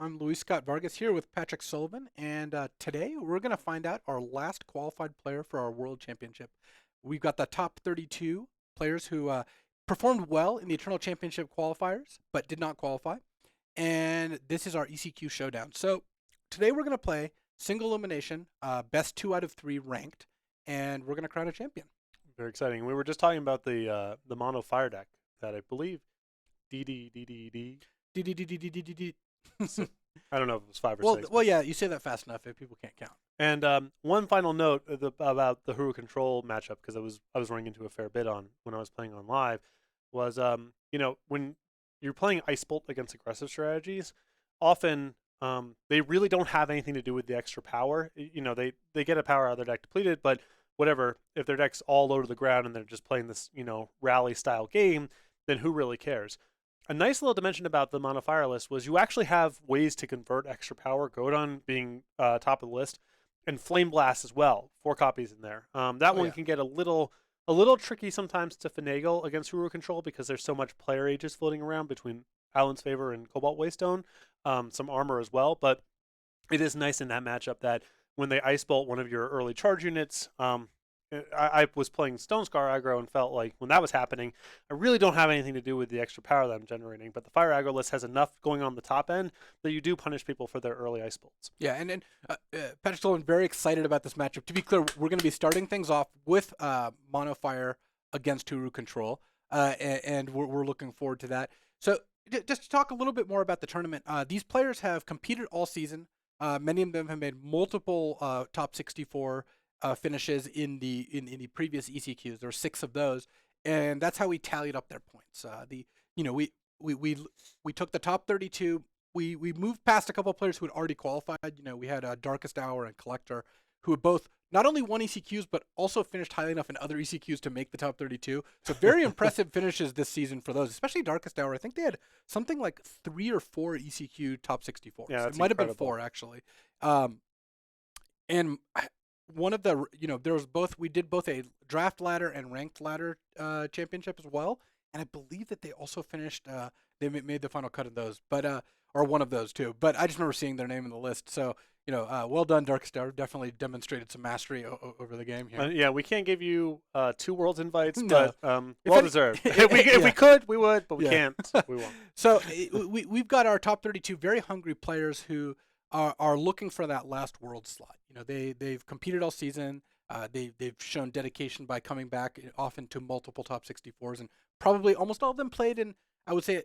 I'm Luis Scott Vargas here with Patrick Sullivan, and today we're going to find out our last qualified player for our World Championship. We've got the top 32 players who performed well in the Eternal Championship qualifiers, but did not qualify. And this is our ECQ Showdown. So today we're going to play single elimination, best 2 out of 3 ranked, and we're going to crown a champion. Very exciting. We were just talking about the mono fire deck that I believe DDDDD. I don't know if it was 5 or 6. Well, yeah, you say that fast enough if people can't count. And one final note about the Huru Control matchup, because I was running into a fair bit on when I was playing on live, was when you're playing Ice Bolt against aggressive strategies, often they really don't have anything to do with the extra power. They get a power out of their deck depleted, but whatever, if their deck's all low to the ground and they're just playing this rally style game, then who really cares? A nice little dimension about the mono fire list was you actually have ways to convert extra power, Godon being top of the list, and Flame Blast as well, 4 copies in there. That one can get a little tricky sometimes to finagle against Huru Control because there's so much player ages floating around between Alan's Favor and Cobalt Waystone, some armor as well, but it is nice in that matchup that when they Ice Bolt one of your early charge units, I was playing Stone Scar aggro and felt like when that was happening, I really don't have anything to do with the extra power that I'm generating. But the fire aggro list has enough going on the top end that you do punish people for their early Ice Bolts. Yeah, and Patrick Sullivan very excited about this matchup. To be clear, we're going to be starting things off with mono fire against Huru Control, and we're looking forward to that. So just to talk a little bit more about the tournament, these players have competed all season. Many of them have made multiple top 64 finishes in the previous ECQs. There were 6 of those, and that's how we tallied up their points. We took the top 32. We moved past a couple of players who had already qualified. We had Darkest Hour and Collector, who had both not only won ECQs but also finished highly enough in other ECQs to make the top 32. So very impressive finishes this season for those, especially Darkest Hour. I think they had something like 3 or 4 ECQ top 64s. Yeah, it might have been 4 actually. And one of the there was both, we did both a draft ladder and ranked ladder championship as well, and I believe that they also finished they made the final cut of those, but or one of those too, but I just remember seeing their name in the list. So well done, Darkest Hour. Definitely demonstrated some mastery over the game here. Yeah, we can't give you 2 Worlds invites, No. but well deserved. If we could, we would, but we can't. We won't. So we've got our top 32 very hungry players who are looking for that last world slot. They've competed all season. They've shown dedication by coming back often to multiple top 64s, and probably almost all of them played in, I would say,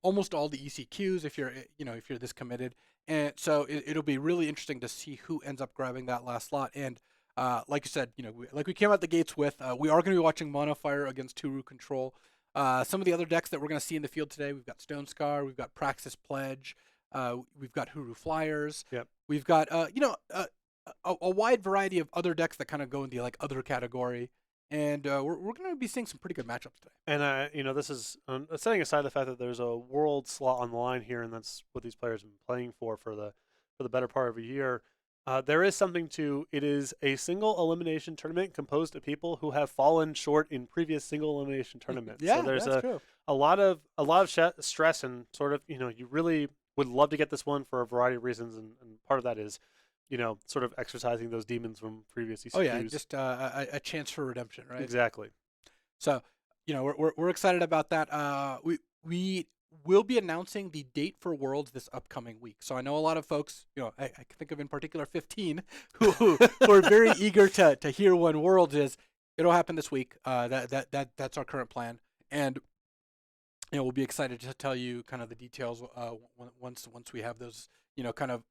almost all the ECQs if you're this committed. And so it'll be really interesting to see who ends up grabbing that last slot. And like you said, like we came out the gates with, we are going to be watching Mono Fire against Huru Control. Some of the other decks that we're going to see in the field today, we've got Stone Scar, we've got Praxis Pledge, we've got Huru Flyers. Yep. We've got a wide variety of other decks that kind of go in the other category, and we're going to be seeing some pretty good matchups today. And this is setting aside the fact that there's a world slot on the line here, and that's what these players have been playing for the better part of a year. There is something to it. Is a single elimination tournament composed of people who have fallen short in previous single elimination tournaments. Yeah, so there's that's true. a lot of stress, and sort of you really would love to get this one for a variety of reasons, and part of that is sort of exercising those demons from previous ECQs. Oh yeah, just a chance for redemption, right? Exactly. So, we're excited about that. We will be announcing the date for Worlds this upcoming week. So I know a lot of folks, I can think of in particular 15 who are very eager to hear when Worlds is. It'll happen this week. That's our current plan, and we'll be excited to tell you kind of the details once we have those kind of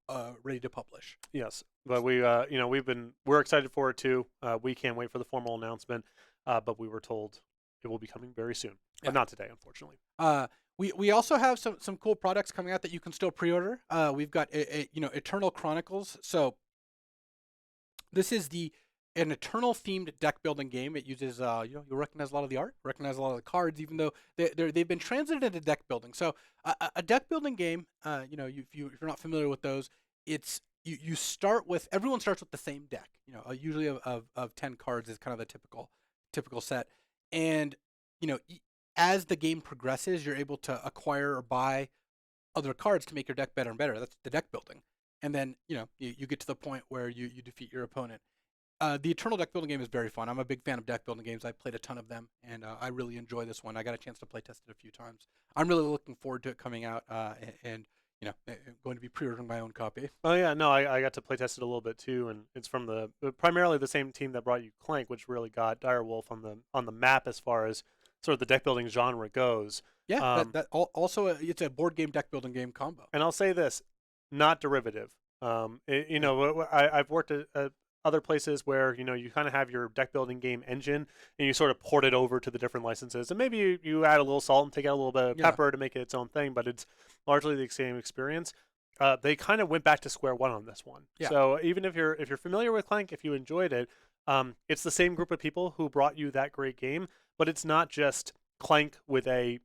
ready to publish. Yes, but we're excited for it too. We can't wait for the formal announcement, but we were told it will be coming very soon, but not today, unfortunately. We also have some cool products coming out that you can still pre-order. We've got Eternal Chronicles. So this is an Eternal themed deck building game. It uses you'll recognize a lot of the art, recognize a lot of the cards, even though they've been translated into deck building. So a deck building game, if you're not familiar with those, it's you start with, everyone starts with the same deck. Usually of 10 cards is kind of the typical set, and as the game progresses, you're able to acquire or buy other cards to make your deck better and better. That's the deck building. And then, you get to the point where you defeat your opponent. The Eternal deck building game is very fun. I'm a big fan of deck building games. I've played a ton of them, and I really enjoy this one. I got a chance to play test it a few times. I'm really looking forward to it coming out, and going to be pre-ordering my own copy. Oh yeah, no, I got to play test it a little bit too, and it's from primarily the same team that brought you Clank, which really got Direwolf on the map as far as sort of the deck building genre goes. Yeah, also it's a board game deck building game combo. And I'll say this, not derivative. I've worked at other places where you kind of have your deck building game engine and you sort of port it over to the different licenses, and maybe you add a little salt and take out a little bit of pepper to make it its own thing, but it's largely the same experience. They kind of went back to square one on this one. Yeah. So even if you're familiar with Clank, if you enjoyed it, it's the same group of people who brought you that great game, but it's not just Clank with a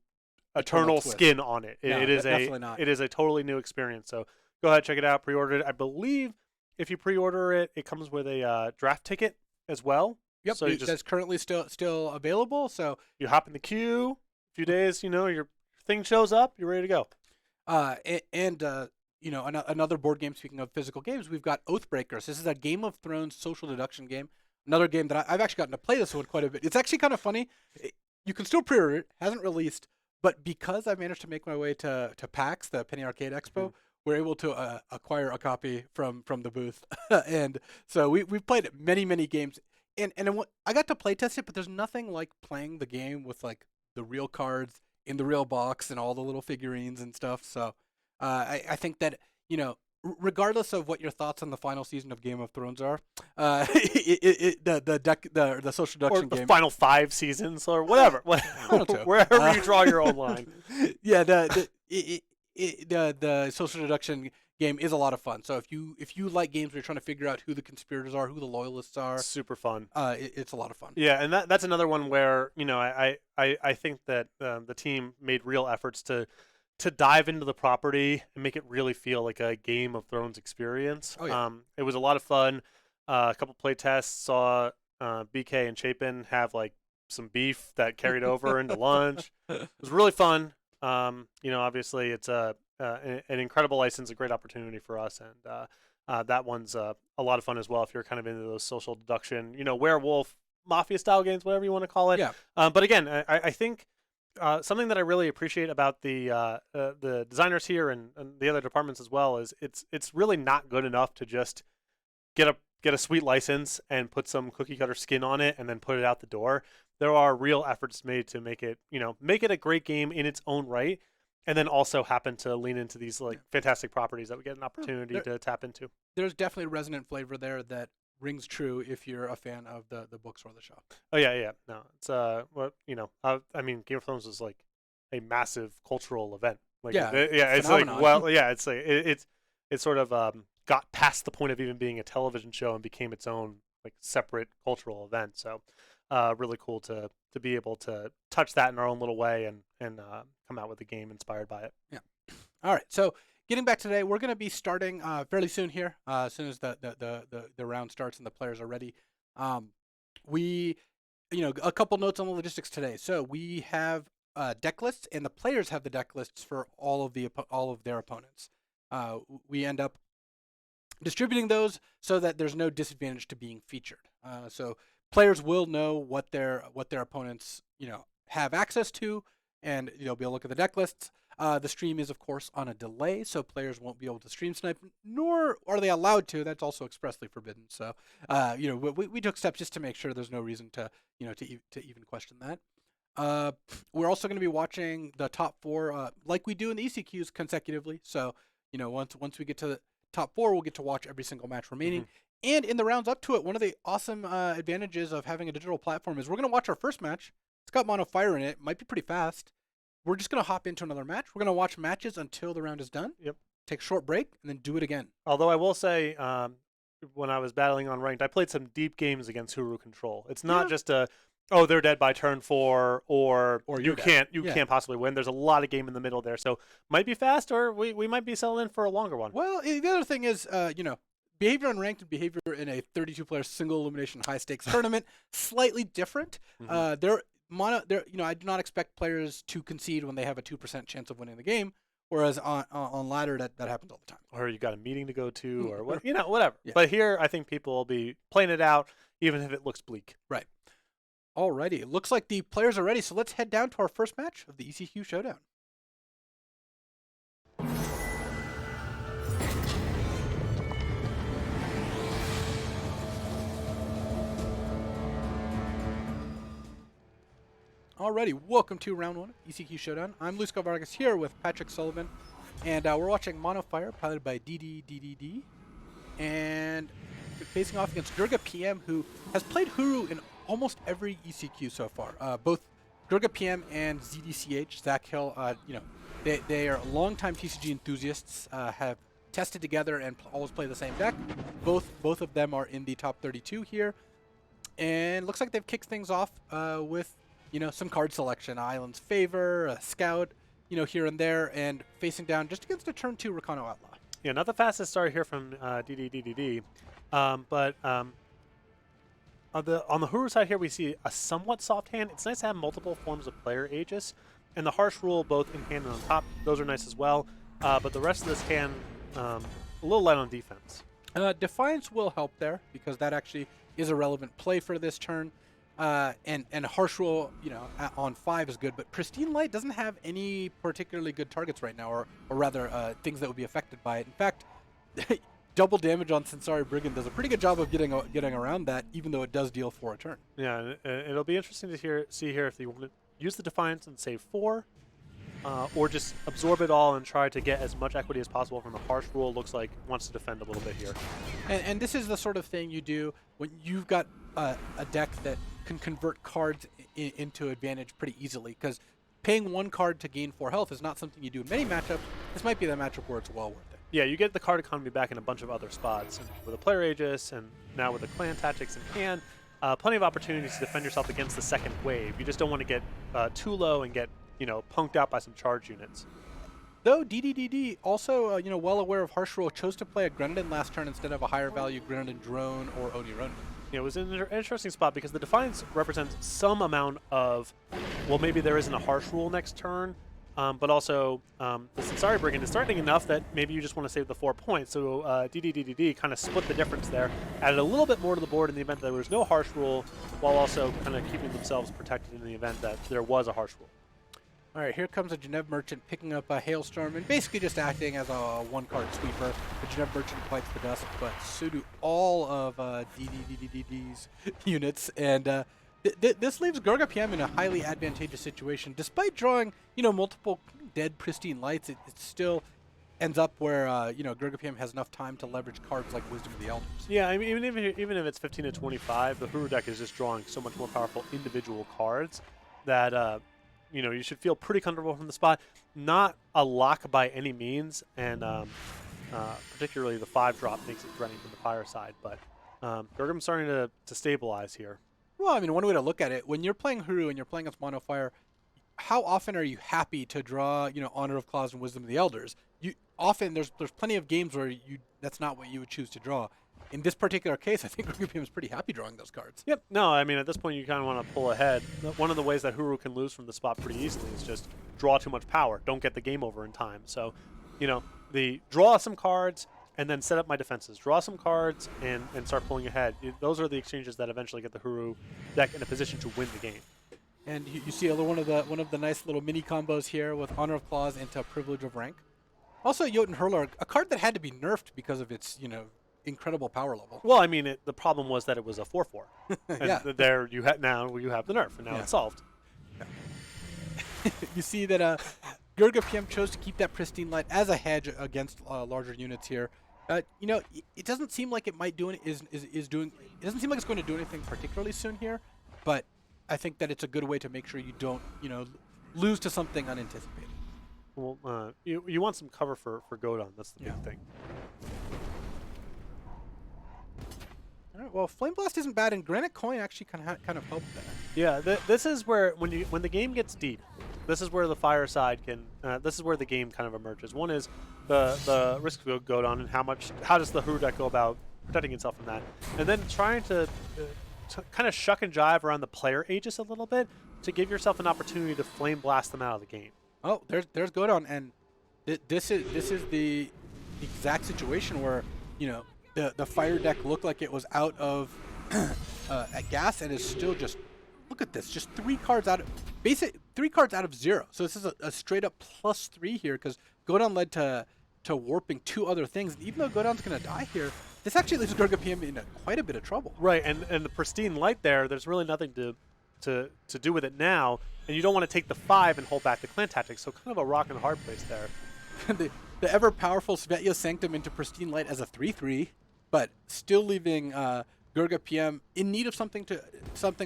Eternal skin on it. No, it is definitely not. It is a totally new experience. So go ahead, check it out, pre-order it. I believe if you pre-order it, it comes with a draft ticket as well. Yep, so that's currently still available. So you hop in the queue, a few days, your thing shows up, you're ready to go. Another board game. Speaking of physical games, we've got Oathbreakers. This is a Game of Thrones social deduction game. Another game that I've actually gotten to play this one quite a bit. It's actually kind of funny. You can still pre-order it. Hasn't released, but because I managed to make my way to PAX, the Penny Arcade Expo, we're able to acquire a copy from the booth, and so we've played many games, and I got to play test it, but there's nothing like playing the game with like the real cards in the real box and all the little figurines and stuff. So I think that regardless of what your thoughts on the final season of Game of Thrones are, the social deduction game, or the game, final 5 seasons or whatever, wherever you draw your own line. Yeah, the social deduction game is a lot of fun. So if you like games where you're trying to figure out who the conspirators are, who the loyalists are, super fun. It's a lot of fun. Yeah, and that's another one where I think that the team made real efforts to dive into the property and make it really feel like a Game of Thrones experience. Oh, yeah. It was a lot of fun. A couple play tests, saw BK and Chapin have like some beef that carried over into lunch. It was really fun. Obviously it's an incredible license, a great opportunity for us, and that one's a lot of fun as well if you're kind of into those social deduction, werewolf, mafia style games, whatever you want to call it. Yeah. But again, I think something that I really appreciate about the designers here and the other departments as well is it's really not good enough to just get a sweet license and put some cookie cutter skin on it and then put it out the door. There are real efforts made to make it a great game in its own right, and then also happen to lean into these like fantastic properties that we get an opportunity to tap into. There's definitely resonant flavor there that rings true if you're a fan of the books or the show. Oh yeah. No, it's I mean, Game of Thrones is like a massive cultural event. Like, it's phenomenon. it's sort of got past the point of even being a television show and became its own like separate cultural event. So really cool to be able to touch that in our own little way and come out with a game inspired by it. Yeah. All right. So getting back to today, we're going to be starting fairly soon here. As soon as the round starts and the players are ready. A couple notes on the logistics today. So we have deck lists, and the players have the deck lists for all of their opponents. We end up distributing those so that there's no disadvantage to being featured. So players will know what their opponents have access to, and be able to look at the deck lists. The stream is of course on a delay, so players won't be able to stream snipe, nor are they allowed to. That's also expressly forbidden. So we took steps just to make sure there's no reason to even question that. We're also going to be watching the top 4 like we do in the ECQs consecutively. So once we get to the top 4, we'll get to watch every single match remaining. And in the rounds up to it, one of the awesome advantages of having a digital platform is we're going to watch our first match. It's got Mono Fire in it. Might be pretty fast. We're just going to hop into another match. We're going to watch matches until the round is done. Yep. Take a short break, and then do it again. Although I will say, when I was battling on ranked, I played some deep games against Huru Control. It's not just they're dead by turn 4, or you can't possibly win. There's a lot of game in the middle there. So might be fast, or we might be selling in for a longer one. Well, the other thing is, behavior on ranked and behavior in a 32-player single elimination high stakes tournament slightly different. I do not expect players to concede when they have a 2% chance of winning the game, Whereas on ladder, that happens all the time. Or you got a meeting to go to, or what, whatever. Yeah. But here, I think people will be playing it out, even if it looks bleak. Right. Alrighty. It looks like the players are ready, so let's head down to our first match of the ECQ Showdown. Alrighty, welcome to round 1 of ECQ Showdown. I'm Luis Vargas here with Patrick Sullivan, and we're watching Monofire, piloted by DDDDD, and facing off against Gurga PM, who has played Huru in almost every ECQ so far. Both Gurga PM and ZDCH, Zach Hill, they are longtime TCG enthusiasts, have tested together and always play the same deck. Both of them are in the top 32 here, and looks like they've kicked things off with some card selection, Island's Favor, a Scout, here and there, and facing down just against a turn 2 Rakano Outlaw. Yeah, not the fastest start here from DDDDD, but on the Huru side here, we see a somewhat soft hand. It's nice to have multiple forms of player Aegis, and the Harsh Rule both in hand and on top. Those are nice as well, but the rest of this hand, a little light on defense. Defiance will help there, because that actually is a relevant play for this turn. And Harsh Rule, on 5 is good, but Pristine Light doesn't have any particularly good targets right now, or rather, things that would be affected by it. In fact, double damage on Sensari Brigand does a pretty good job of getting around that, even though it does deal 4 a turn. Yeah, it'll be interesting to see here if you want to use the Defiance and save 4, or just absorb it all and try to get as much equity as possible from the Harsh Rule. Looks like wants to defend a little bit here. And this is the sort of thing you do when you've got a deck that can convert cards into advantage pretty easily, because paying 1 card to gain 4 health is not something you do in many matchups. This might be the matchup where it's well worth it. Yeah, you get the card economy back in a bunch of other spots, and with a player Aegis, and now with the clan tactics in hand, plenty of opportunities to defend yourself against the second wave. You just don't want to get too low and get punked out by some charge units. Though DDDD also, well aware of Harsh Rule, chose to play a Grenadin last turn instead of a higher value Grenadin Drone or Oni Ronin. It was an interesting spot because the Defiance represents some amount of, well, maybe there isn't a Harsh Rule next turn, but also the Sensari Brigand is threatening enough that maybe you just want to save the 4 points. So DDDD kind of split the difference there, added a little bit more to the board in the event that there was no Harsh Rule, while also kind of keeping themselves protected in the event that there was a Harsh Rule. All right, here comes a Genève Merchant picking up a Hailstorm and basically just acting as a 1-card sweeper. The Genève Merchant bites the dust, but so do all of DDDDD's units. And this leaves Gurga PM in a highly advantageous situation. Despite drawing, multiple dead Pristine Lights, it still ends up where, Gurga PM has enough time to leverage cards like Wisdom of the Elders. Yeah, I mean, even if it's 15 to 25, the Huru deck is just drawing so much more powerful individual cards that, you should feel pretty comfortable from the spot. Not a lock by any means, and particularly the 5-drop makes it threatening from the fire side. But Gurgam's starting to stabilize here. Well, I mean, one way to look at it, when you're playing Huru and you're playing against Monofire, how often are you happy to draw, Honor of Claws and Wisdom of the Elders? Often there's plenty of games where that's not what you would choose to draw. In this particular case, I think Gurga PM is pretty happy drawing those cards. Yep. No, I mean, at this point, you kind of want to pull ahead. One of the ways that Huru can lose from the spot pretty easily is just draw too much power. Don't get the game over in time. So, the draw some cards and then set up my defenses. Draw some cards and start pulling ahead. Those are the exchanges that eventually get the Huru deck in a position to win the game. And you see one of the nice little mini combos here with Honor of Claws into Privilege of Rank. Also, Jotun Hurler, a card that had to be nerfed because of its, incredible power level. Well, I mean, the problem was that it was a 4/4. Yeah. There you have the nerf, and now it's solved. Yeah. You see that Gurga PM chose to keep that Pristine Light as a hedge against larger units here. It doesn't seem like it might do it doesn't seem like it's going to do anything particularly soon here, but I think that it's a good way to make sure you don't, lose to something unanticipated. Well, you want some cover for Godon. That's the big thing. All right, well, Flame Blast isn't bad, and Granite Coin actually kind of helped there. Yeah, this is where when the game gets deep, this is where the fire side can. This is where the game kind of emerges. One is the risk of Godon and how does the Huru deck go about protecting itself from that, and then trying to kind of shuck and jive around the player Aegis a little bit to give yourself an opportunity to Flame Blast them out of the game. Oh, there's Godon, and This is the exact situation where the fire deck looked like it was out of at gas and is still just look at this, just 3 cards out of 0. So this is a straight up +3 here because Godon led to warping 2 other things. And even though Godon's gonna die here, this actually leaves Gurga PM in quite a bit of trouble. Right, and the pristine light there's really nothing to do with it now, and you don't want to take the 5 and hold back the clan tactics. So kind of a rock and hard place there. the ever powerful Svetya Sanctum into pristine light as a 3/3, but still leaving Gurga PM in need of something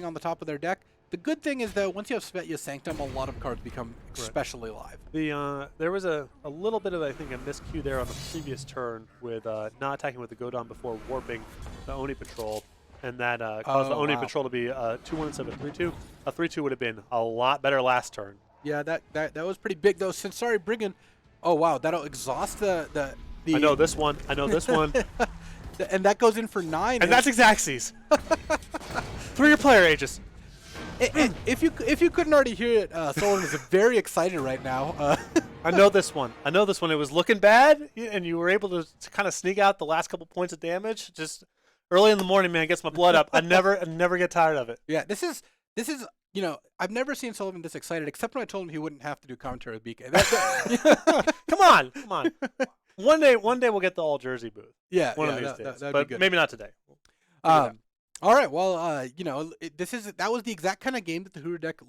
on the top of their deck. The good thing is that once you have Svetya Sanctum, a lot of cards become especially live. There was a little bit of, I think, a miscue there on the previous turn with not attacking with the Godon before warping the Oni Patrol, and that caused the Oni Patrol to be 2/1 instead of a 3/2. A 3/2 would have been a lot better last turn. Yeah, that was pretty big though. Since sorry, Brigand. Oh wow, that'll exhaust the. I know this one. And that goes in for 9. And that's Xaxes. 3 player ages. If you couldn't already hear it, Solon is very excited right now. I know this one. It was looking bad, and you were able to kind of sneak out the last couple points of damage. Just early in the morning, man, gets my blood up. I never get tired of it. Yeah, this is I've never seen Sullivan this excited, except when I told him he wouldn't have to do commentary with BK. Come on. One day we'll get the all jersey booth. Yeah, one of these days, that'd but be good. maybe not today. All right, well, that was the exact kind of game that the Hooter deck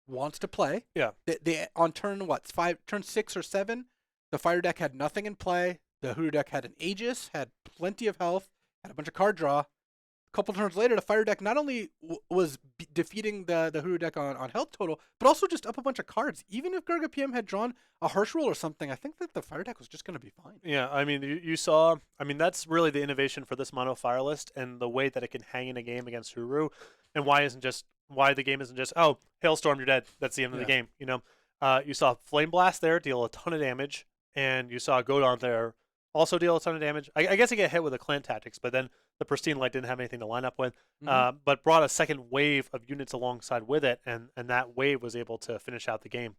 wants to play. Yeah. They on turn 6 or 7, the Fire deck had nothing in play. The Hooter deck had an Aegis, had plenty of health, had a bunch of card draw. A couple turns later, the Fire deck not only was defeating the Hooter deck on health total, but also just up a bunch of cards. Even if Gurga PM had drawn a Harsh Rule or something, I think that the Fire deck was just going to be fine. Yeah, I mean, you saw. I mean, that's really the innovation for this mono Fire list and the way that it can hang in a game against Huru, and why the game isn't just Hailstorm, you're dead. That's the end of the game. You saw Flame Blast there deal a ton of damage, and you saw Godon there also deal a ton of damage. I guess he get hit with the clan tactics, but then the Pristine Light didn't have anything to line up with, but brought a second wave of units alongside with it, and that wave was able to finish out the game.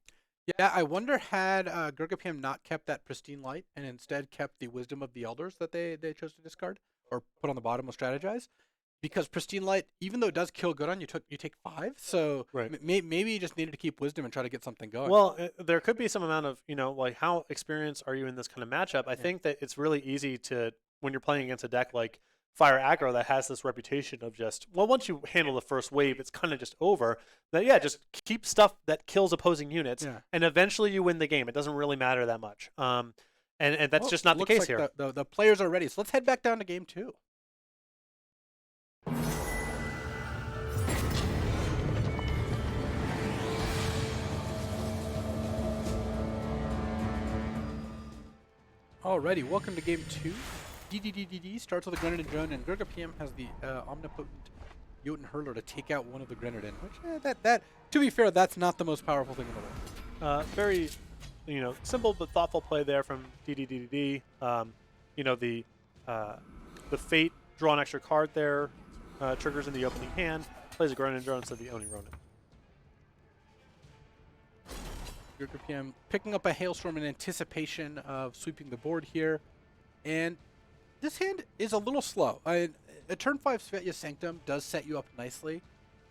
Yeah, I wonder had Gurga PM not kept that Pristine Light and instead kept the Wisdom of the Elders that they chose to discard or put on the bottom of Strategize. Because Pristine Light, even though it does kill Godon, you take 5. So maybe you just needed to keep Wisdom and try to get something going. Well, there could be some amount of, like how experienced are you in this kind of matchup? I think that it's really easy to, when you're playing against a deck like Fire Aggro that has this reputation of just, once you handle the first wave, it's kind of just over. Then just keep stuff that kills opposing units, and eventually you win the game. It doesn't really matter that much. And that's just not the case here. The players are ready. So let's head back down to game 2. Alrighty, welcome to game 2. DDDDD starts with a Grenadin drone, and Gurga PM has the omnipotent Jotun Hurler to take out one of the Grenadin. Which that to be fair, that's not the most powerful thing in the world. Very, simple but thoughtful play there from DDDD. The Fate, draw an extra card there, triggers in the opening hand, plays a Grenadin drone instead of the Oni Ronin. Gurga PM picking up a Hailstorm in anticipation of sweeping the board here, and this hand is a little slow. A turn 5 Svetya Sanctum does set you up nicely,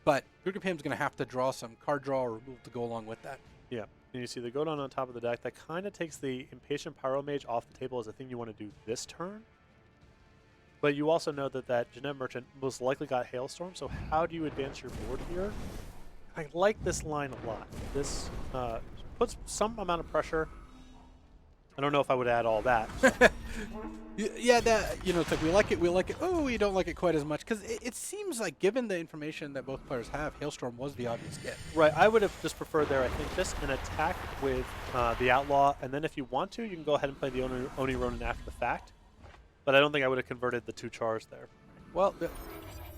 but Gurga PM's going to have to draw some card draw or removal to go along with that. Yeah, and you see the Godon on top of the deck. That kind of takes the Impatient Pyro Mage off the table as a thing you want to do this turn. But you also know that Genev Merchant most likely got Hailstorm, so how do you advance your board here? I like this line a lot. This puts some amount of pressure. I don't know if I would add all that. So. Yeah, it's like we like it. Oh, we don't like it quite as much because it seems like, given the information that both players have, Hailstorm was the obvious get. Right, I would have just preferred there. I think just an attack with the Outlaw, and then if you want to, you can go ahead and play the Oni Ronin after the fact. But I don't think I would have converted the 2 chars there. Well,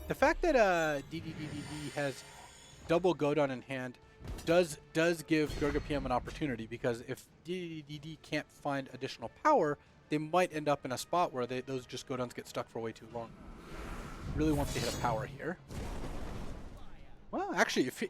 the fact that DDDDD has double Godon in hand does give Gurga PM an opportunity, because if DDDD can't find additional power, they might end up in a spot where those just Godons get stuck for way too long. Really wants to hit a power here. Well, actually, if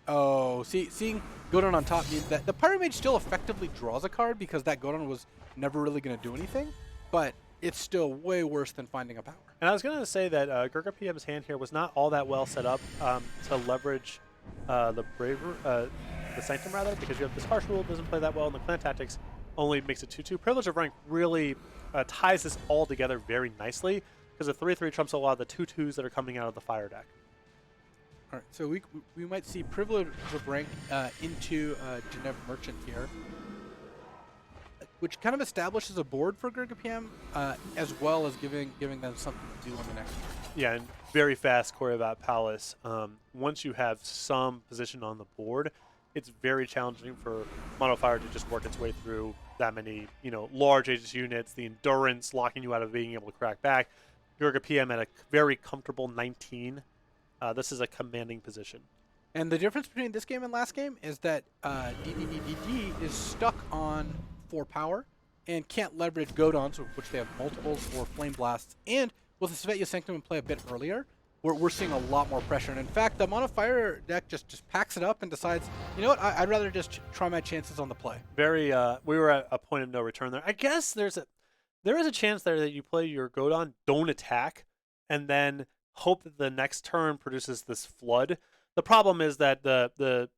Oh, seeing Godon on top means that the Pyro Mage still effectively draws a card because that Godon was never really going to do anything, but it's still way worse than finding a power. And I was going to say that Gurga PM's hand here was not all that well set up to leverage the Sanctum rather, because you have this harsh rule, doesn't play that well, and the clan tactics only makes it 2/2. Privilege of Rank really ties this all together very nicely, because the 3/3 trumps a lot of the 2/2s that are coming out of the fire deck. All right, so we might see Privilege of Rank into Genève Merchant here, which kind of establishes a board for Gurga PM, as well as giving them something to do on the next turn. Yeah, and very fast Choreobat Palace. Once you have some position on the board, it's very challenging for Mono Fire to just work its way through that many, large Aegis units, the endurance locking you out of being able to crack back. Gurga PM at a very comfortable 19. This is a commanding position. And the difference between this game and last game is that DDDDD is stuck on 4 power and can't leverage Godons, which they have multiples, or Flame Blasts. And with the Svetya Sanctum in play a bit earlier, we're seeing a lot more pressure. And in fact, the Mono Fire deck just packs it up and decides, you know what, I'd rather just try my chances on the play. We were at a point of no return there. I guess there is a chance there that you play your Godon, don't attack, and then hope that the next turn produces this flood. The problem is that the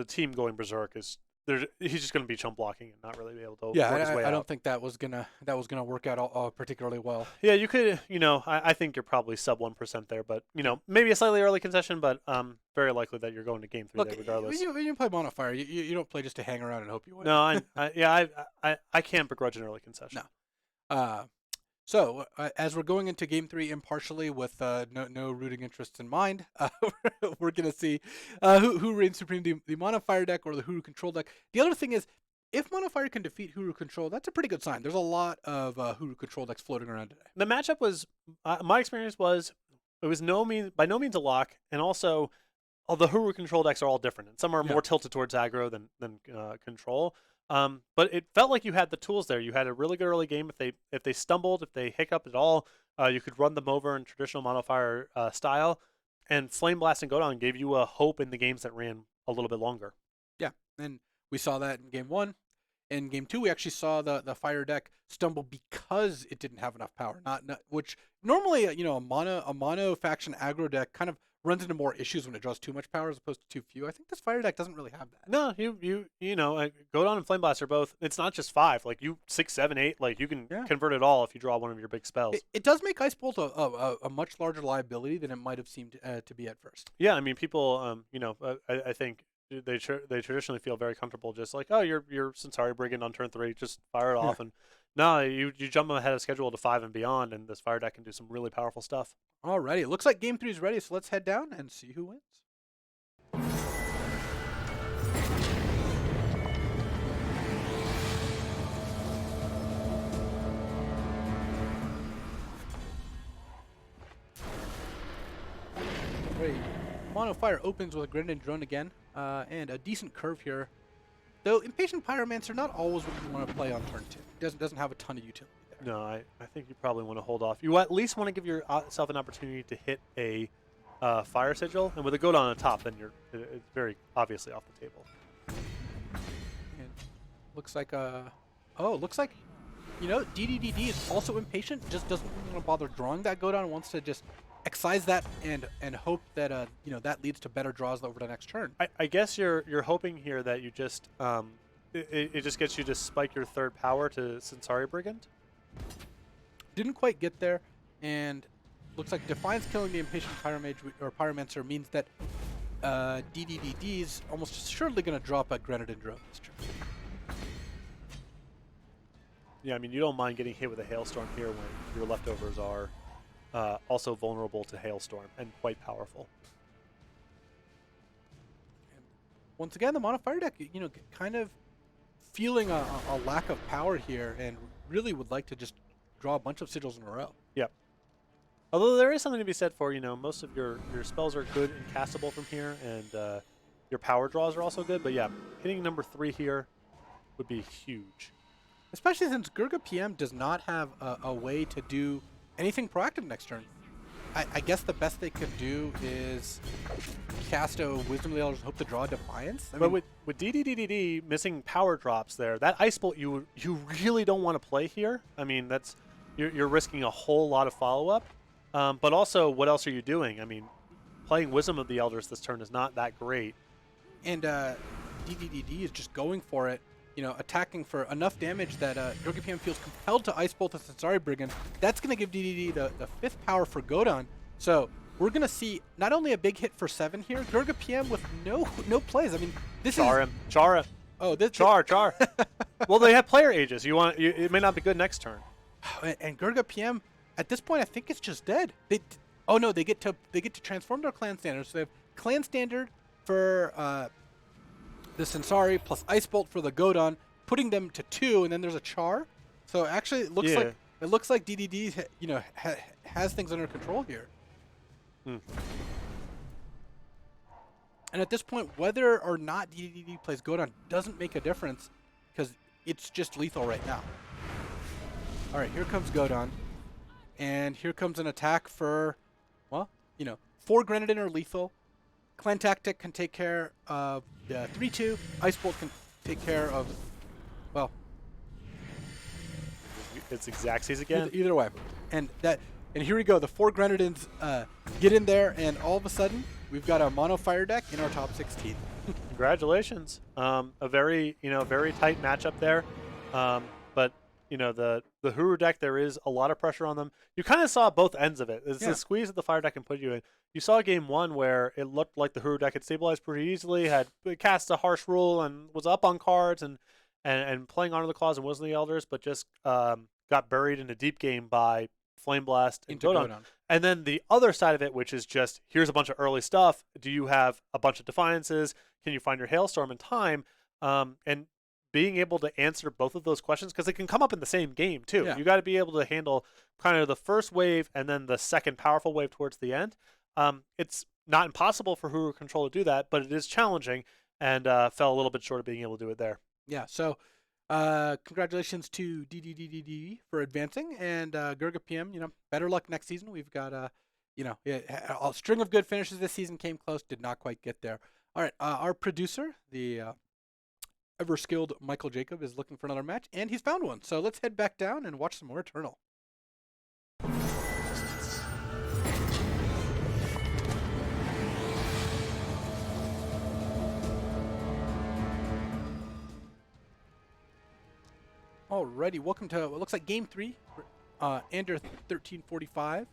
team going berserk is he's just going to be chump blocking and not really be able to work his way out. I don't think that was gonna work out particularly well. Yeah, you could, I think you're probably sub 1% there, but maybe a slightly early concession, but very likely that you're going to game 3 there regardless. When you play Mono Fire, you don't play just to hang around and hope you win. No, I can't begrudge an early concession. No. So, as we're going into Game 3 impartially with no rooting interests in mind, we're going to see who reigns supreme, the Mono Fire deck or the Huru Control deck. The other thing is, if Mono Fire can defeat Huru Control, that's a pretty good sign. There's a lot of Huru Control decks floating around today. The matchup was, my experience was, it was by no means a lock, and also, all the Huru Control decks are all different, and some are more tilted towards aggro than control. But it felt like you had the tools there. You had a really good early game. If they stumbled, if they hiccuped at all, you could run them over in traditional Mono Fire style. And Flame Blast and Godon gave you a hope in the games that ran a little bit longer. Yeah, and we saw that in Game 1. In Game 2, we actually saw the Fire deck stumble because it didn't have enough power. Not which normally a mono faction aggro deck kind of runs into more issues when it draws too much power as opposed to too few. I think this Fire deck doesn't really have that. No, Godon and Flame Blast are both. It's not just 5. Like 6, 7, 8. Like you can convert it all if you draw one of your big spells. It does make Ice Bolt a much larger liability than it might have seemed to be at first. Yeah, I mean people. I think they traditionally feel very comfortable just like, oh, you're Centauri Brigand on turn 3, just fire it off. And no, you jump ahead of schedule to 5 and beyond, and this Fire deck can do some really powerful stuff. Alrighty, it looks like Game 3 is ready, so let's head down and see who wins. Great. Mono Fire opens with a Grenade Drone again, and a decent curve here. Though Impatient Pyromancer not always what you want to play on turn 2. Doesn't have a ton of utility there. No, I think you probably want to hold off. You at least want to give yourself an opportunity to hit a Fire Sigil, and with a Godon on top, then it's very obviously off the table. And looks like DDDD is also impatient. Just doesn't want to bother drawing that Godon. Wants to just excise that and hope that that leads to better draws over the next turn. I guess you're hoping here that you just it just gets you to spike your 3rd power to Centauri Brigand. Didn't quite get there, and looks like Defiance killing the Impatient Pyromage or Pyromancer means that DDDD is almost surely going to drop a Grenadine Drone this turn. Yeah, I mean you don't mind getting hit with a Hailstorm here when your leftovers are also vulnerable to Hailstorm and quite powerful. And once again, the Mono Fire deck, kind of feeling a lack of power here, and really would like to just draw a bunch of sigils in a row. Yep. Although there is something to be said for, most of your spells are good and castable from here, and your power draws are also good. But yeah, hitting number 3 here would be huge. Especially since Gurga PM does not have a way to do anything proactive next turn. I guess the best they could do is cast a Wisdom of the Elders and hope to draw Defiance. I But mean, with DDDDD missing power drops there, that Ice Bolt you really don't want to play here. I mean, that's you're risking a whole lot of follow up. But also, what else are you doing? I mean, playing Wisdom of the Elders this turn is not that great. and DDDD is just going for it, attacking for enough damage that Gurga PM feels compelled to Ice Bolt the Sensari Brigand. That's going to give DDD the 5th power for Godon. So we're going to see not only a big hit for 7 here, Gurga PM with no plays. I mean, this Char is... him. Char him. Oh, this... Char. Well, they have player ages. It may not be good next turn. And Gurga PM, at this point, I think it's just dead. Oh no, they get to transform their clan standard. So they have clan standard for the Sensari plus Ice Bolt for the Godon, putting them to 2, and then there's a Char. So actually, it looks like DDD has things under control here. Hmm. And at this point, whether or not DDD plays Godon doesn't make a difference because it's just lethal right now. All right, here comes Godon. And here comes an attack for, 4 Grenadin are lethal. Clan Tactic can take care of the 3-2. Ice Bolt can take care of, It's Xaxes again. Either way. And here we go. The 4 Grenadins get in there, and all of a sudden, we've got a mono fire deck in our top 16. Congratulations. A very tight matchup there. But the Huru deck, there is a lot of pressure on them. You kind of saw both ends of it. It's the squeeze that the fire deck can put you in. You saw game 1 where it looked like the Huru deck had stabilized pretty easily, had cast a harsh rule and was up on cards and playing Honor the Claws and Wisdom of the Elders, but just got buried in a deep game by Flame Blast and Godon. And then the other side of it, which is just, here's a bunch of early stuff. Do you have a bunch of Defiances? Can you find your Hailstorm in time? And being able to answer both of those questions, because they can come up in the same game too. Yeah. You got to be able to handle kind of the first wave and then the second powerful wave towards the end. It's not impossible for Huru Control to do that, but it is challenging, and fell a little bit short of being able to do it there. Yeah, so congratulations to DDDDD for advancing, and Gurga PM, better luck next season. We've got a string of good finishes this season, came close, did not quite get there. All right, our producer, the ever-skilled Michael Jacob, is looking for another match, and he's found one. So let's head back down and watch some more Eternal. Alrighty, welcome to what looks like Game 3. Ander 1345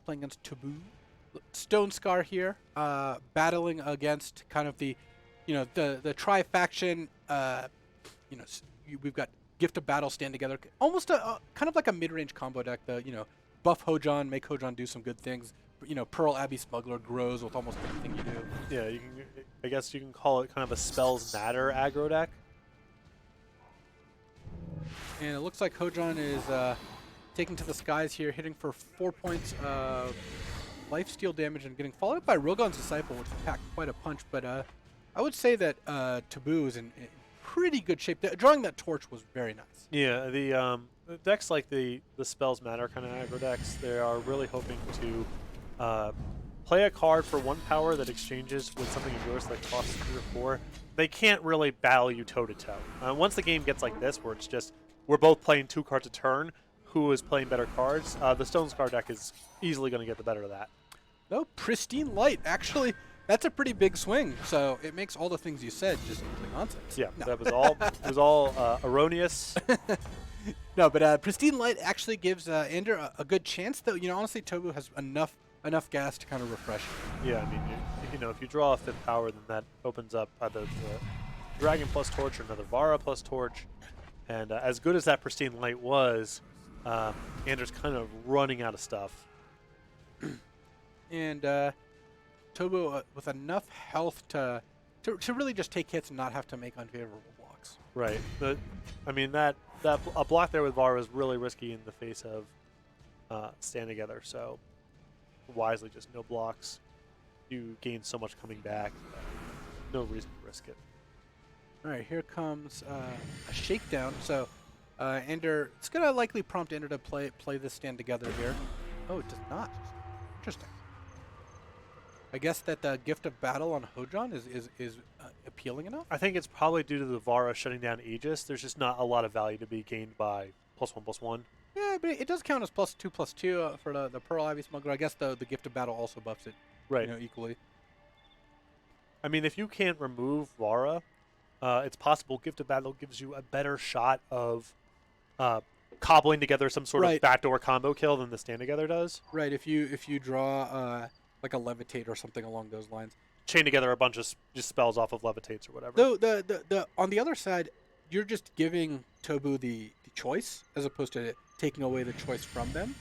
playing against Taboo. Stone Scar here, battling against kind of the tri-faction. We've got Gift of Battle stand together, almost kind of like a mid-range combo deck. Buff Hojon, make Hojon do some good things. Pearl Abbey Smuggler grows with almost anything you do. Yeah, I guess you can call it kind of a Spells Matter aggro deck. And it looks like Hojon is taking to the skies here, hitting for 4 points of lifesteal damage and getting followed up by Rogon's Disciple, which packed quite a punch. But I would say that Taboo is in pretty good shape. Drawing that torch was very nice. Yeah, the decks like the Spells Matter kind of aggro decks, they are really hoping to play a card for 1 power that exchanges with something of yours that costs 3 or 4. They can't really battle you toe-to-toe. Once the game gets like this, where it's just, we're both playing 2 cards a turn, who is playing better cards, the Stone Scar deck is easily going to get the better of that. No, Pristine Light. Actually, that's a pretty big swing. So it makes all the things you said just complete nonsense. Yeah, no. That was all erroneous. No, but Pristine Light actually gives Ander a good chance, though. Honestly, Tobu has enough gas to kind of refresh. Yeah, I mean, if you draw a 5th power, then that opens up either the Dragon plus Torch or another Vara plus Torch. And as good as that Pristine Light was, Ander's kind of running out of stuff. And Tobu with enough health to really just take hits and not have to make unfavorable blocks. Right. A block there with Vara is really risky in the face of Stand Together. So wisely, just no blocks. You gain so much coming back. No reason to risk it. All right, here comes a shakedown. So Ander, it's gonna likely prompt Ander to play this Stand Together here. Oh, it does not. Interesting. I guess that the Gift of Battle on Hojon is appealing enough. I think it's probably due to the Vara shutting down Aegis. There's just not a lot of value to be gained by +1/+1. Yeah, but it does count as +2/+2 for the Pearl Ivy Smuggler. I guess the Gift of Battle also buffs it, Right. equally. I mean, if you can't remove Vara, it's possible Gift of Battle gives you a better shot of cobbling together some sort of backdoor combo kill than the Stand Together does. Right. If you draw like a Levitate or something along those lines. Chain together a bunch of just spells off of Levitates or whatever. Though the on the other side, you're just giving Tobu the choice as opposed to taking away the choice from them.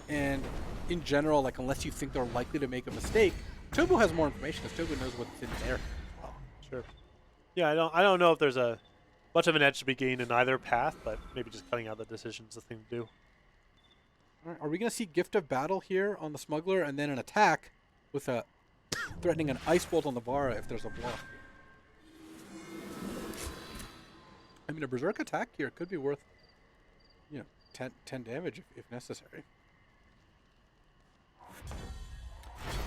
And in general, like unless you think they're likely to make a mistake, Tobu has more information because Tobu knows what's in there. Sure. Yeah, I don't know if there's a much of an edge to be gained in either path, but maybe just cutting out the decision's the thing to do. All right, are we going to see Gift of Battle here on the Smuggler and then an attack with a threatening an Ice Bolt on the Vara if there's a block? I mean, a Berserk attack here could be worth, 10 damage if necessary.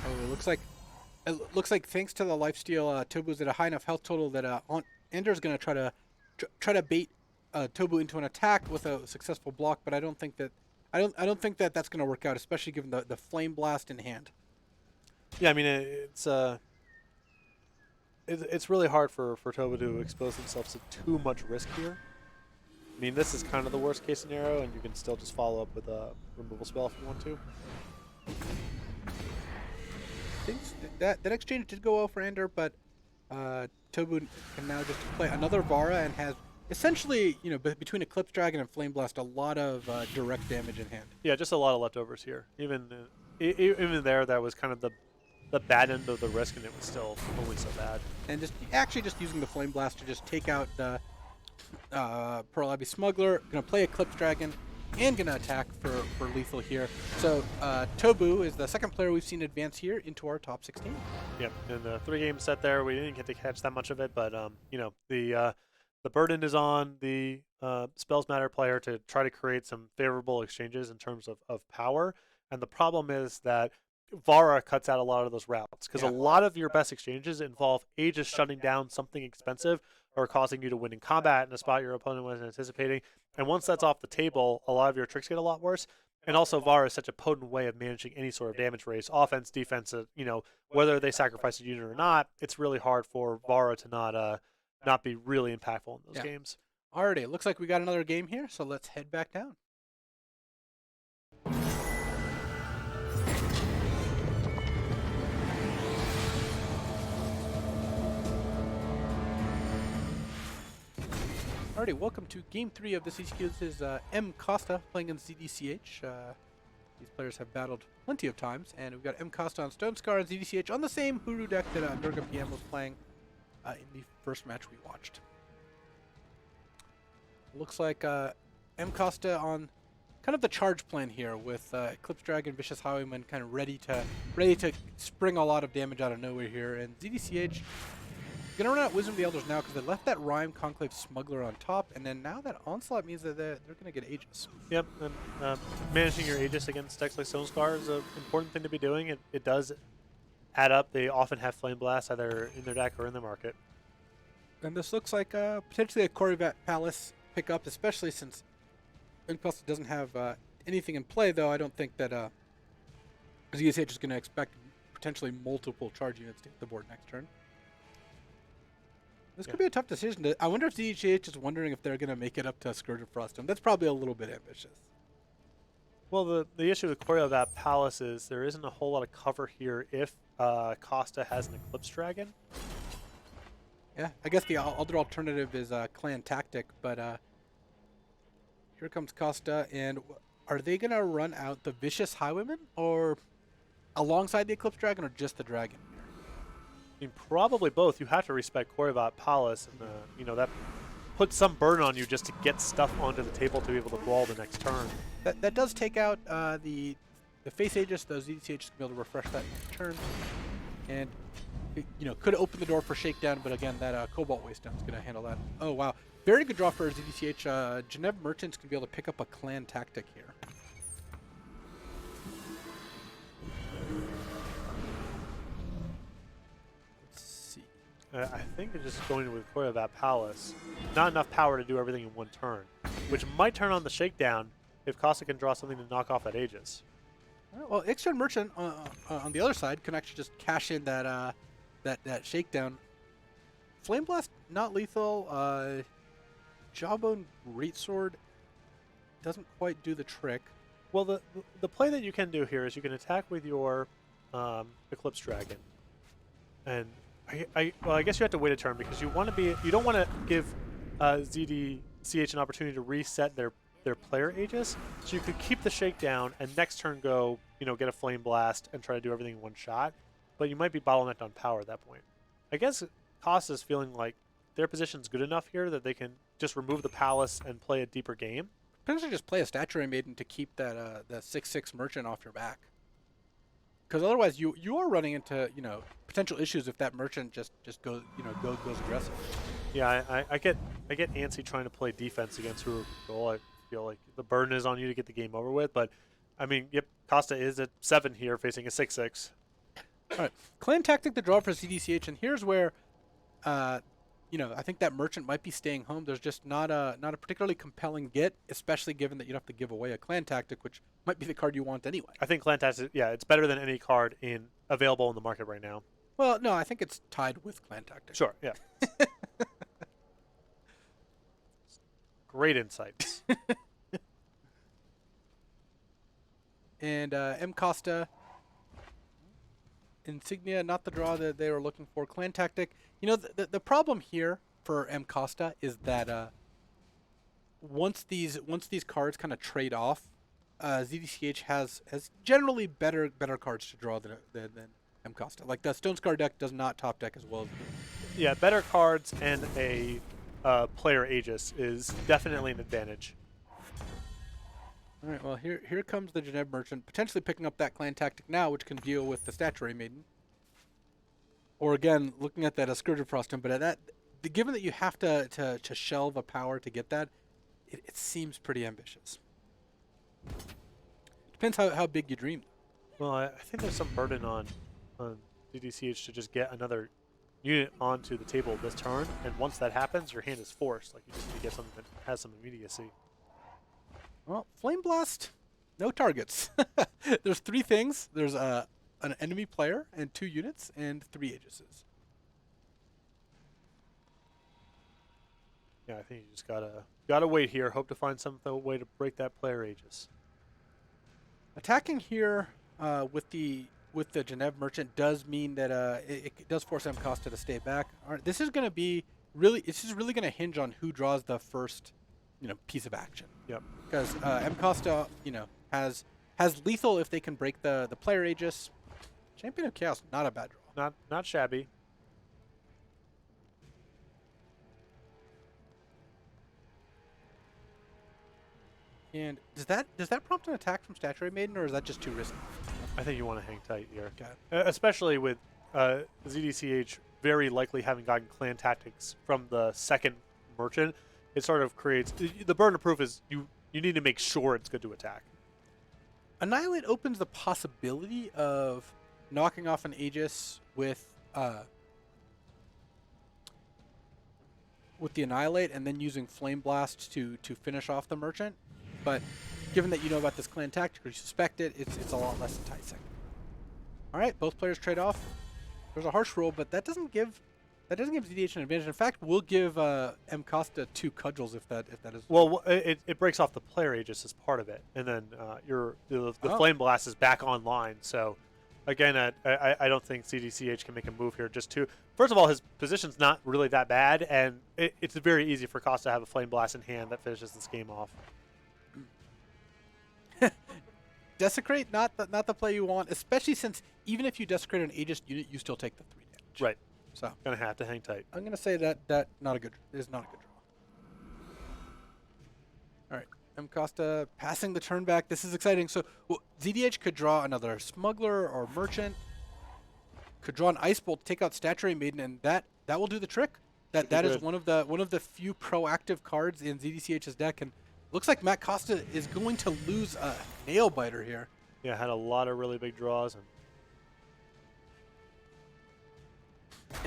Oh, it looks like thanks to the lifesteal, Tobu's at a high enough health total that Ender's going to try to bait Tobu into an attack with a successful block, but I don't think that that's going to work out, especially given the Flame Blast in hand. Yeah, I mean it's really hard for Tobu to expose themselves to too much risk here. I mean, this is kind of the worst case scenario, and you can still just follow up with a removal spell if you want to. That exchange did go well for Ender, but Tobu can now just play another Vara and has essentially, between Eclipse Dragon and Flame Blast, a lot of direct damage in hand. Yeah, just a lot of leftovers here. Even there, that was kind of the bad end of the risk, and it was still only so bad. And just using the Flame Blast to just take out the Pearl Abbey Smuggler, gonna play Eclipse Dragon, and gonna attack for lethal here. So Tobu is the second player we've seen advance here into our top 16. Yep, in the 3-game set there, we didn't get to catch that much of it, but the burden is on the Spells Matter player to try to create some favorable exchanges in terms of power, and the problem is that Vara cuts out a lot of those routes because a lot of your best exchanges involve Aegis shutting down something expensive or causing you to win in combat in a spot your opponent wasn't anticipating. And once that's off the table, a lot of your tricks get a lot worse. And also, Vara is such a potent way of managing any sort of damage race, offense, defense. Whether they sacrifice a unit or not, it's really hard for Vara to not be really impactful in those games. Alrighty, it looks like we got another game here, so let's head back down. Alrighty, welcome to Game 3 of this ECQ. This is M. Costa playing in ZDCH. These players have battled plenty of times, and we've got M. Costa on Stone Scar and ZDCH on the same Huru deck that Durga PM was playing in the first match we watched. Looks like M. Costa on kind of the charge plan here with Eclipse Dragon, Vicious Highwayman kind of ready to spring a lot of damage out of nowhere here, and ZDCH gonna run out Wisdom of the Elders now because they left that Rhyme Conclave Smuggler on top, and then now that Onslaught means that they're gonna get Aegis. Yep, and managing your Aegis against decks like Stone Scar is an important thing to be doing. It does add up. They often have Flame Blast either in their deck or in their market. And this looks like potentially a Korrivat Palace pickup, especially since Impulse doesn't have anything in play, though. I don't think that ZSH is going to expect potentially multiple charge units to hit the board next turn. This could be a tough decision. I wonder if ZHH is wondering if they're going to make it up to Scourge of Froststone. That's probably a little bit ambitious. Well, the issue with Korrivat Palace is there isn't a whole lot of cover here if Costa has an Eclipse Dragon. Yeah, I guess the other alternative is Clan Tactic, but here comes Costa, and are they going to run out the Vicious Highwayman, or alongside the Eclipse Dragon, or just the Dragon? I mean, probably both. You have to respect Korrivat Palace, and that puts some burden on you just to get stuff onto the table to be able to brawl the next turn. That does take out the face Aegis. Those ZCH is going to be able to refresh that next turn, and could open the door for Shakedown, but again, that Cobalt Wastedown is going to handle that. Oh wow, very good draw for ZDCH. Geneva Merchant's going to be able to pick up a Clan Tactic here. I think it's just going with Choreobat Palace. Not enough power to do everything in one turn, which might turn on the Shakedown if Costa can draw something to knock off that Aegis. Well, Ixchel Merchant on the other side can actually just cash in that Shakedown. Flame Blast, not lethal. Jawbone Greatsword doesn't quite do the trick. Well, the play that you can do here is you can attack with your Eclipse Dragon, and I guess you have to wait a turn because you don't want to give ZDCH an opportunity to reset their player Aegis, so you could keep the Shakedown and next turn go get a Flame Blast and try to do everything in one shot, but you might be bottlenecked on power at that point. I guess Costa's feeling like their position's good enough here that they can just remove the Palace and play a deeper game. Potentially just play a Statuary Maiden to keep that 6/6 Merchant off your back. Because otherwise you are running into potential issues if that Merchant just goes goes aggressive. Yeah, I get antsy trying to play defense against Hero Control. I feel like the burden is on you to get the game over with. But I mean, yep, Costa is at 7 here, facing a 6/6. All right, Clan Tactic the draw for CDCH, and here's where, I think that Merchant might be staying home. There's just not a particularly compelling get, especially given that you'd have to give away a Clan Tactic, which might be the card you want anyway. I think Clan Tactic, yeah, it's better than any card available in the market right now. Well, no, I think it's tied with Clan Tactic. Sure, yeah. Great insights. And M. Costa, Insignia, not the draw that they were looking for. Clan Tactic. The problem here for M. Costa is that once these cards kind of trade off, ZDCH has generally better cards to draw than M. Costa. Like the Stone Scar deck does not top deck as well as Yeah, better cards and a player Aegis is definitely an advantage. All right, well, here comes the Genève Merchant, potentially picking up that Clan Tactic now, which can deal with the Statuary Maiden. Or again, looking at that Scourge of Froststone, but given that you have to shelve a power to get that, it seems pretty ambitious. Depends how big you dream. Well, I think there's some burden on DDCH to just get another unit onto the table this turn, and once that happens, your hand is forced. Like, you just need to get something that has some immediacy. Well, Flame Blast, no targets. There's 3 things. There's an enemy player and 2 units and 3 Aegises. Yeah, I think you just gotta wait here. Hope to find some way to break that player Aegis. Attacking here with the Genève Merchant does mean that it does force M. Costa to stay back. All right, this is really going to hinge on who draws the first piece of action. Yep. Because M. Costa has lethal if they can break the player Aegis. Champion of Chaos, not a bad draw. Not shabby. And does that prompt an attack from Statuary Maiden, or is that just too risky? I think you want to hang tight here. Okay. Especially with ZDCH very likely having gotten Clan Tactics from the second Merchant. It sort of creates... The burden of proof is you need to make sure it's good to attack. Annihilate opens the possibility of knocking off an Aegis with the Annihilate and then using Flame Blast to finish off the Merchant. But given that you know about this Clan Tactic or you suspect it, it's a lot less enticing. All right, both players trade off. There's a harsh roll, but that doesn't give ZDH an advantage. In fact, we'll give M. Costa 2 cudgels if that is. Well, it breaks off the player Aegis as part of it, and then the Flame Blast is back online. So again, I don't think ZDCH can make a move here. First of all, his position's not really that bad, and it's very easy for Costa to have a Flame Blast in hand that finishes this game off. Desecrate, not the play you want, especially since even if you desecrate an Aegis unit, you still take the 3 damage. Right. So gonna have to hang tight. I'm gonna say that is not a good draw. All right, M. Costa passing the turn back. This is exciting. So ZDH could draw another Smuggler or Merchant. Could draw an Ice Bolt, take out Statuary Maiden, and that will do the trick. That is one of the few proactive cards in ZDCH's deck, and looks like Matt Costa is going to lose a nail biter here. Yeah, had a lot of really big draws,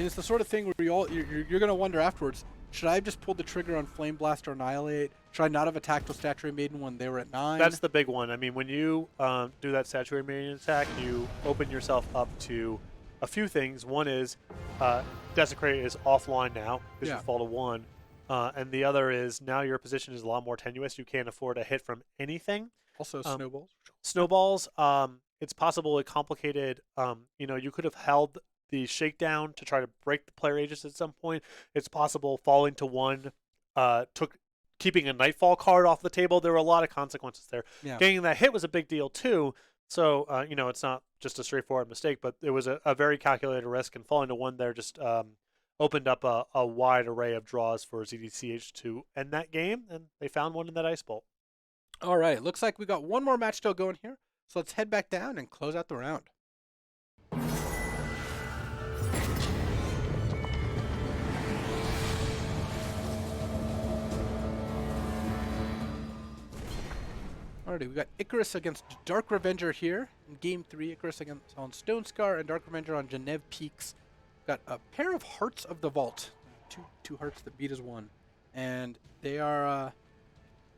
And it's the sort of thing where you're going to wonder afterwards, should I have just pulled the trigger on Flame Blast or Annihilate? Should I not have attacked with Statuary Maiden when they were at 9? That's the big one. I mean, when you do that Statuary Maiden attack, you open yourself up to a few things. One is Desecrate is offline now because you fall to 1. And the other is now your position is a lot more tenuous. You can't afford a hit from anything. Also, snowballs. Snowballs, it's possible it complicated. You could have held the shakedown to try to break the player aegis at some point. It's possible falling to 1 keeping a Nightfall card off the table. There were a lot of consequences there. Yeah. Getting that hit was a big deal too. So, it's not just a straightforward mistake, but it was a very calculated risk, and falling to 1 there just opened up a wide array of draws for ZDCH to end that game, and they found one in that Ice Bolt. All right, looks like we got one more match still going here, so let's head back down and close out the round. Alrighty, we got Icarus against Dark Revenger here. In Game 3, Icarus on Stone Scar and Dark Revenger on Genève Peaks. Got a pair of Hearts of the Vault. Two hearts that beat as 1. And they are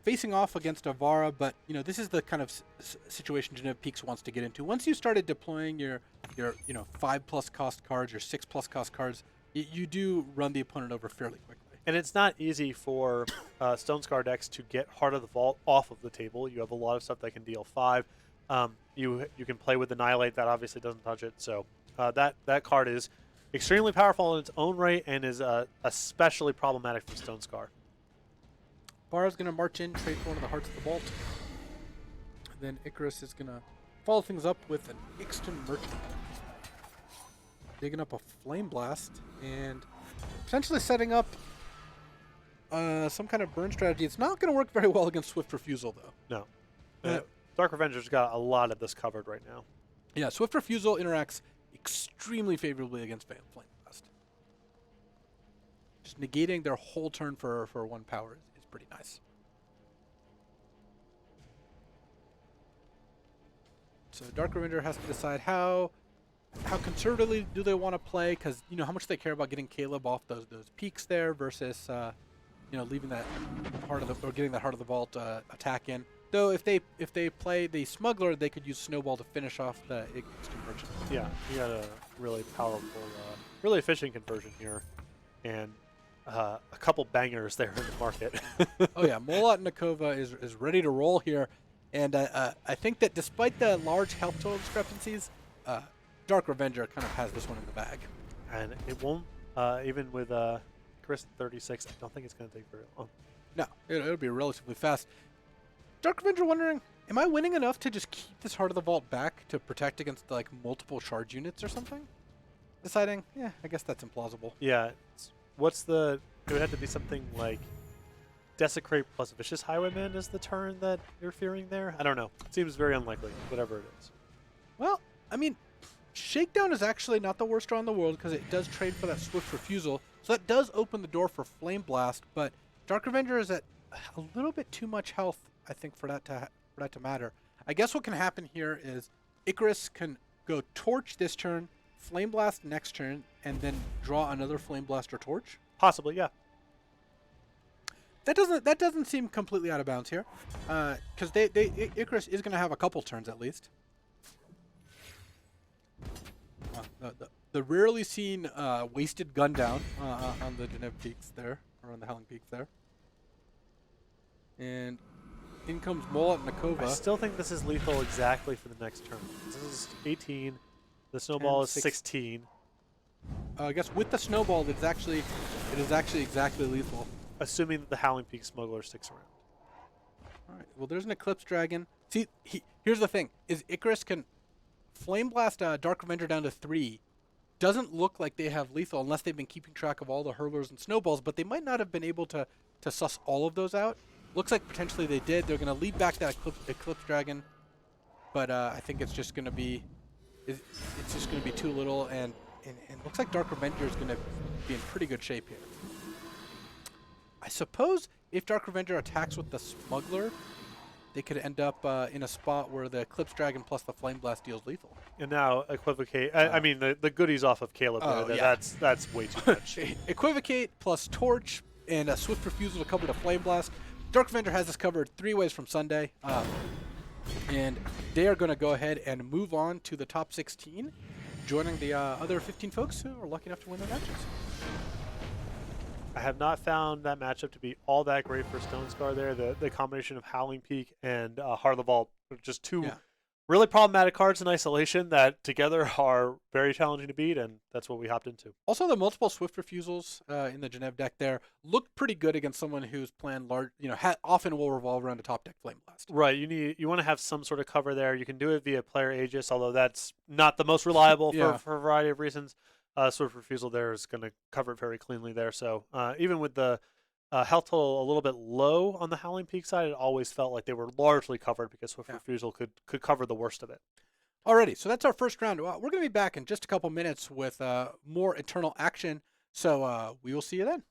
facing off against Avara, but this is the kind of situation Genève Peaks wants to get into. Once you started deploying your 5+ cost cards, your 6+ cost cards, you do run the opponent over fairly quickly. And it's not easy for Stone Scar decks to get Heart of the Vault off of the table. You have a lot of stuff that can deal 5. You can play with Annihilate. That obviously doesn't touch it. So that card is extremely powerful in its own right and is especially problematic for Stone Scar. Vara's going to march in, trade for one of the Hearts of the Vault. Then Icarus is going to follow things up with an Ixton Merchant. Digging up a Flame Blast and potentially setting up some kind of burn strategy. It's not going to work very well against Swift Refusal, though. No. Dark Revenger's got a lot of this covered right now. Yeah, Swift Refusal interacts extremely favorably against Flame Blast. Just negating their whole turn for 1 power is pretty nice. So Dark Revenger has to decide how conservatively do they want to play, because how much they care about getting Caleb off those peaks there versus leaving that getting that Heart of the Vault attack in. Though if they play the Smuggler, they could use Snowball to finish off the Ixton Merchant. Yeah, you got a really powerful, really efficient conversion here, and a couple bangers there in the market. Oh yeah, Molat Nakova is ready to roll here, and I think that despite the large health total discrepancies, Dark Revenger kind of has this one in the bag. And it won't, even with Chris 36, I don't think it's going to take very long. No, it'll be relatively fast. Dark Revenger wondering, am I winning enough to just keep this Heart of the Vault back to protect against like multiple charge units or something? Deciding, yeah, I guess that's implausible. Yeah, it would have to be something like Desecrate plus Vicious Highwayman is the turn that you're fearing there? I don't know. It seems very unlikely, whatever it is. Well, I mean, Shakedown is actually not the worst draw in the world because it does trade for that Swift Refusal. So that does open the door for Flame Blast, but Dark Revenger is at a little bit too much health, I think, for that to matter. I guess what can happen here is Icarus can go Torch this turn, Flame Blast next turn, and then draw another Flame Blast or Torch. Possibly, yeah. That doesn't seem completely out of bounds here, because Icarus is going to have a couple turns at least. The rarely seen wasted gun down on the Genève Peaks there, or on the Howling Peaks there. And in comes Molat Nakova. I still think this is lethal exactly for the next turn. This is 18. The snowball is 16. I guess with the snowball, it is actually exactly lethal. Assuming that the Howling Peak Smuggler sticks around. All right. Well, there's an Eclipse Dragon. See, here's the thing: is Icarus can Flame Blast Dark Revenger down to 3. Doesn't look like they have lethal unless they've been keeping track of all the hurlers and snowballs, but they might not have been able to suss all of those out. Looks like potentially they did. They're going to lead back that Eclipse Dragon, but I think it's just going to be too little, and looks like Dark Revenger is going to be in pretty good shape here. I suppose if Dark Revenger attacks with the Smuggler, they could end up in a spot where the Eclipse Dragon plus the Flame Blast deals lethal. And now equivocate. I mean, the goodies off of Caleb Oh, there. yeah. That's way too much. Equivocate plus Torch and a Swift Refusal to cover the Flame Blast. Dark Avenger has this covered 3 ways from Sunday. And they are going to go ahead and move on to the top 16, joining the other 15 folks who are lucky enough to win their matches. I have not found that matchup to be all that great for Stone Scar there. The combination of Howling Peak and Heart of the Vault are just two really problematic cards in isolation that together are very challenging to beat, and that's what we hopped into. Also, the multiple Swift Refusals in the Genev deck there look pretty good against someone whose plan large, often will revolve around a top deck Flame Blast. Right, you want to have some sort of cover there. You can do it via player Aegis, although that's not the most reliable for a variety of reasons. Swift Refusal there is going to cover it very cleanly there. So even with the health total a little bit low on the Howling Peak side, it always felt like they were largely covered because Swift Refusal could cover the worst of it. Alrighty, so that's our first round. We're going to be back in just a couple minutes with more Eternal action. So we will see you then.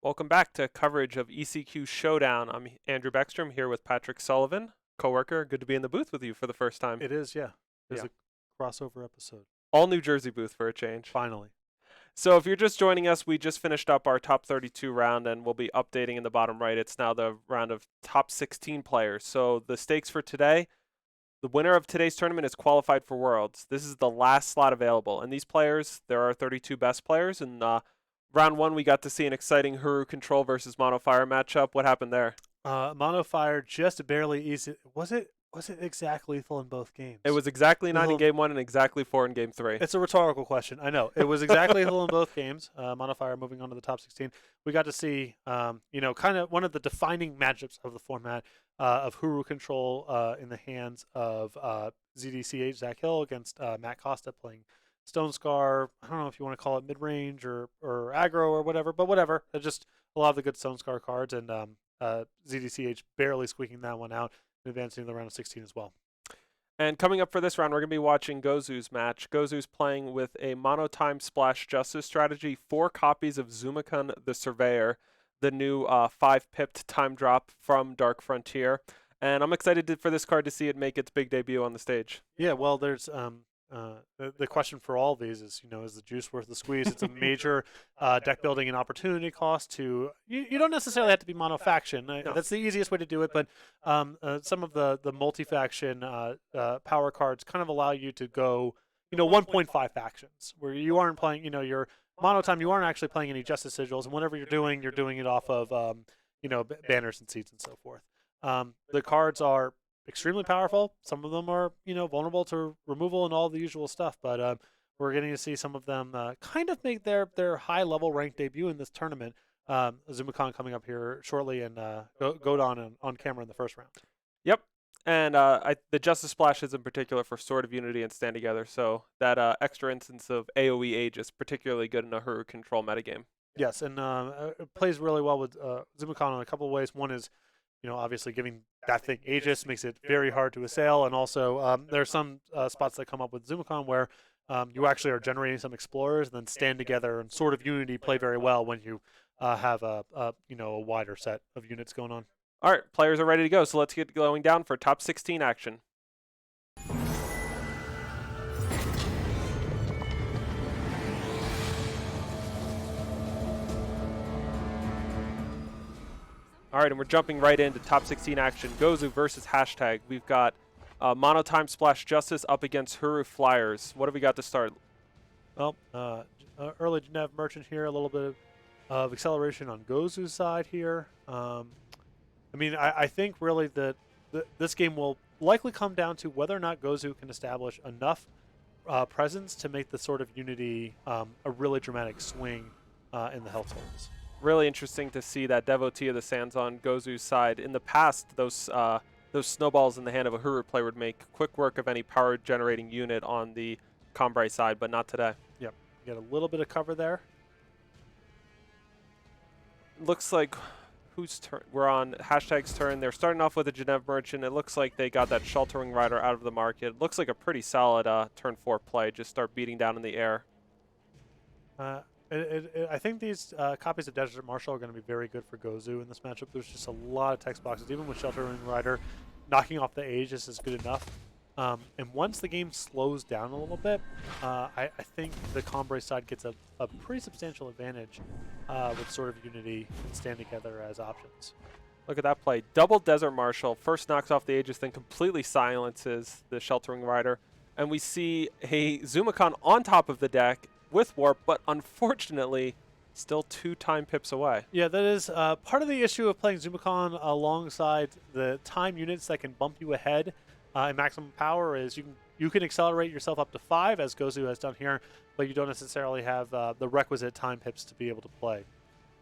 Welcome back to coverage of ECQ Showdown. I'm Andrew Beckstrom here with Patrick Sullivan, coworker. Good to be in the booth with you for the first time. It is, yeah. It's a crossover episode. All New Jersey booth for a change. Finally. So if you're just joining us, we just finished up our top 32 round, and we'll be updating in the bottom right. It's now the round of top 16 players. So the stakes for today, the winner of today's tournament is qualified for Worlds. This is the last slot available. And these players, there are 32 best players, and round one, we got to see an exciting Huru Control versus Monofire matchup. What happened there? Monofire just barely easy. Was it exactly lethal in both games? It was exactly 9 in game 1 and exactly 4 in game 3. It's a rhetorical question. I know. It was exactly lethal in both games. Monofire moving on to the top 16. We got to see, kind of one of the defining matchups of the format of Huru Control in the hands of ZDCH Zach Hill against Matt Costa playing Stone Scar. I don't know if you want to call it mid-range or aggro or whatever, but whatever. Just a lot of the good Stone Scar cards, and ZDCH barely squeaking that one out and advancing to the round of 16 as well. And coming up for this round, we're going to be watching Gozu's match. Gozu's playing with a mono time splash justice strategy, 4 copies of Zumikon the Surveyor, the new 5-pipped time drop from Dark Frontier. And I'm excited for this card to see it make its big debut on the stage. Yeah, well, there's the question for all these is, is the juice worth the squeeze? It's a major deck building and opportunity cost to, you don't necessarily have to be mono faction. No. That's the easiest way to do it, but some of the multi-faction power cards kind of allow you to go, 1.5 factions, where you aren't playing, your mono time, you aren't actually playing any Justice Sigils, and whatever you're doing it off of, banners and seats and so forth. The cards are extremely powerful. Some of them are, vulnerable to removal and all the usual stuff, but we're getting to see some of them kind of make their high-level ranked debut in this tournament. Zumikon coming up here shortly, and Godon on camera in the first round. Yep. And the Justice Splashes in particular for Sword of Unity and Stand Together, so that extra instance of AoE age is particularly good in a Huru Control metagame. Yes, and it plays really well with Zumikon in a couple of ways. One is, obviously giving that thing Aegis makes it very hard to assail, and also there are some spots that come up with Zumikon where you actually are generating some explorers and then Stand Together and Sword of Unity play very well when you have a wider set of units going on. All right, players are ready to go, so let's get going down for top 16 action. All right, and we're jumping right into top 16 action. Gozu versus Hashtag. We've got Mono Time Splash Justice up against Huru Flyers. What have we got to start? Well, early Genev Merchant here, a little bit of acceleration on Gozu's side here. I think really that this game will likely come down to whether or not Gozu can establish enough presence to make the Sword of Unity a really dramatic swing in the health totals. Really interesting to see that Devotee of the Sands on Gozu's side. In the past, those snowballs in the hand of a Huru player would make quick work of any power-generating unit on the Combray side, but not today. Yep, you get a little bit of cover there. Looks like whose turn? We're on Hashtag's turn. They're starting off with a Genev Merchant. It looks like they got that Sheltering Rider out of the market. Looks like a pretty solid turn 4 play. Just start beating down in the air. I think these copies of Desert Marshal are going to be very good for Gozu in this matchup. There's just a lot of text boxes, even with Sheltering Rider. Knocking off the Aegis is good enough. And once the game slows down a little bit, I think the Combray side gets a pretty substantial advantage with Sword of Unity and Stand Together as options. Look at that play. Double Desert Marshal. First knocks off the Aegis, then completely silences the Sheltering Rider. And we see a Zumikon on top of the deck with Warp, but unfortunately still 2 time pips away. Yeah, that is part of the issue of playing Zumikon alongside the time units that can bump you ahead in maximum power is you can accelerate yourself up to 5, as Gozu has done here, but you don't necessarily have the requisite time pips to be able to play.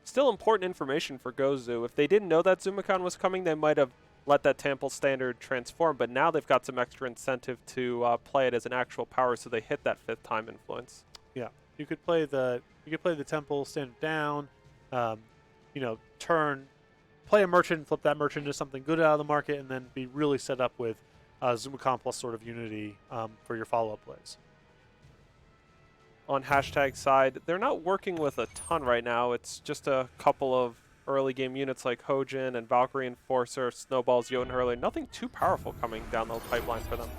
Still important information for Gozu. If they didn't know that Zumikon was coming, they might have let that Temple standard transform, but now they've got some extra incentive to play it as an actual power, so they hit that 5th time influence. Yeah, you could play the Temple standard down, play a merchant, flip that merchant into something good out of the market, and then be really set up with Zumikon plus Sword of Unity for your follow-up plays. on hashtag side, they're not working with a ton right now. It's just a couple of early game units like Hojin and Valkyrie Enforcer, Snowballs, Jotun Hurler. Nothing too powerful coming down the pipeline for them.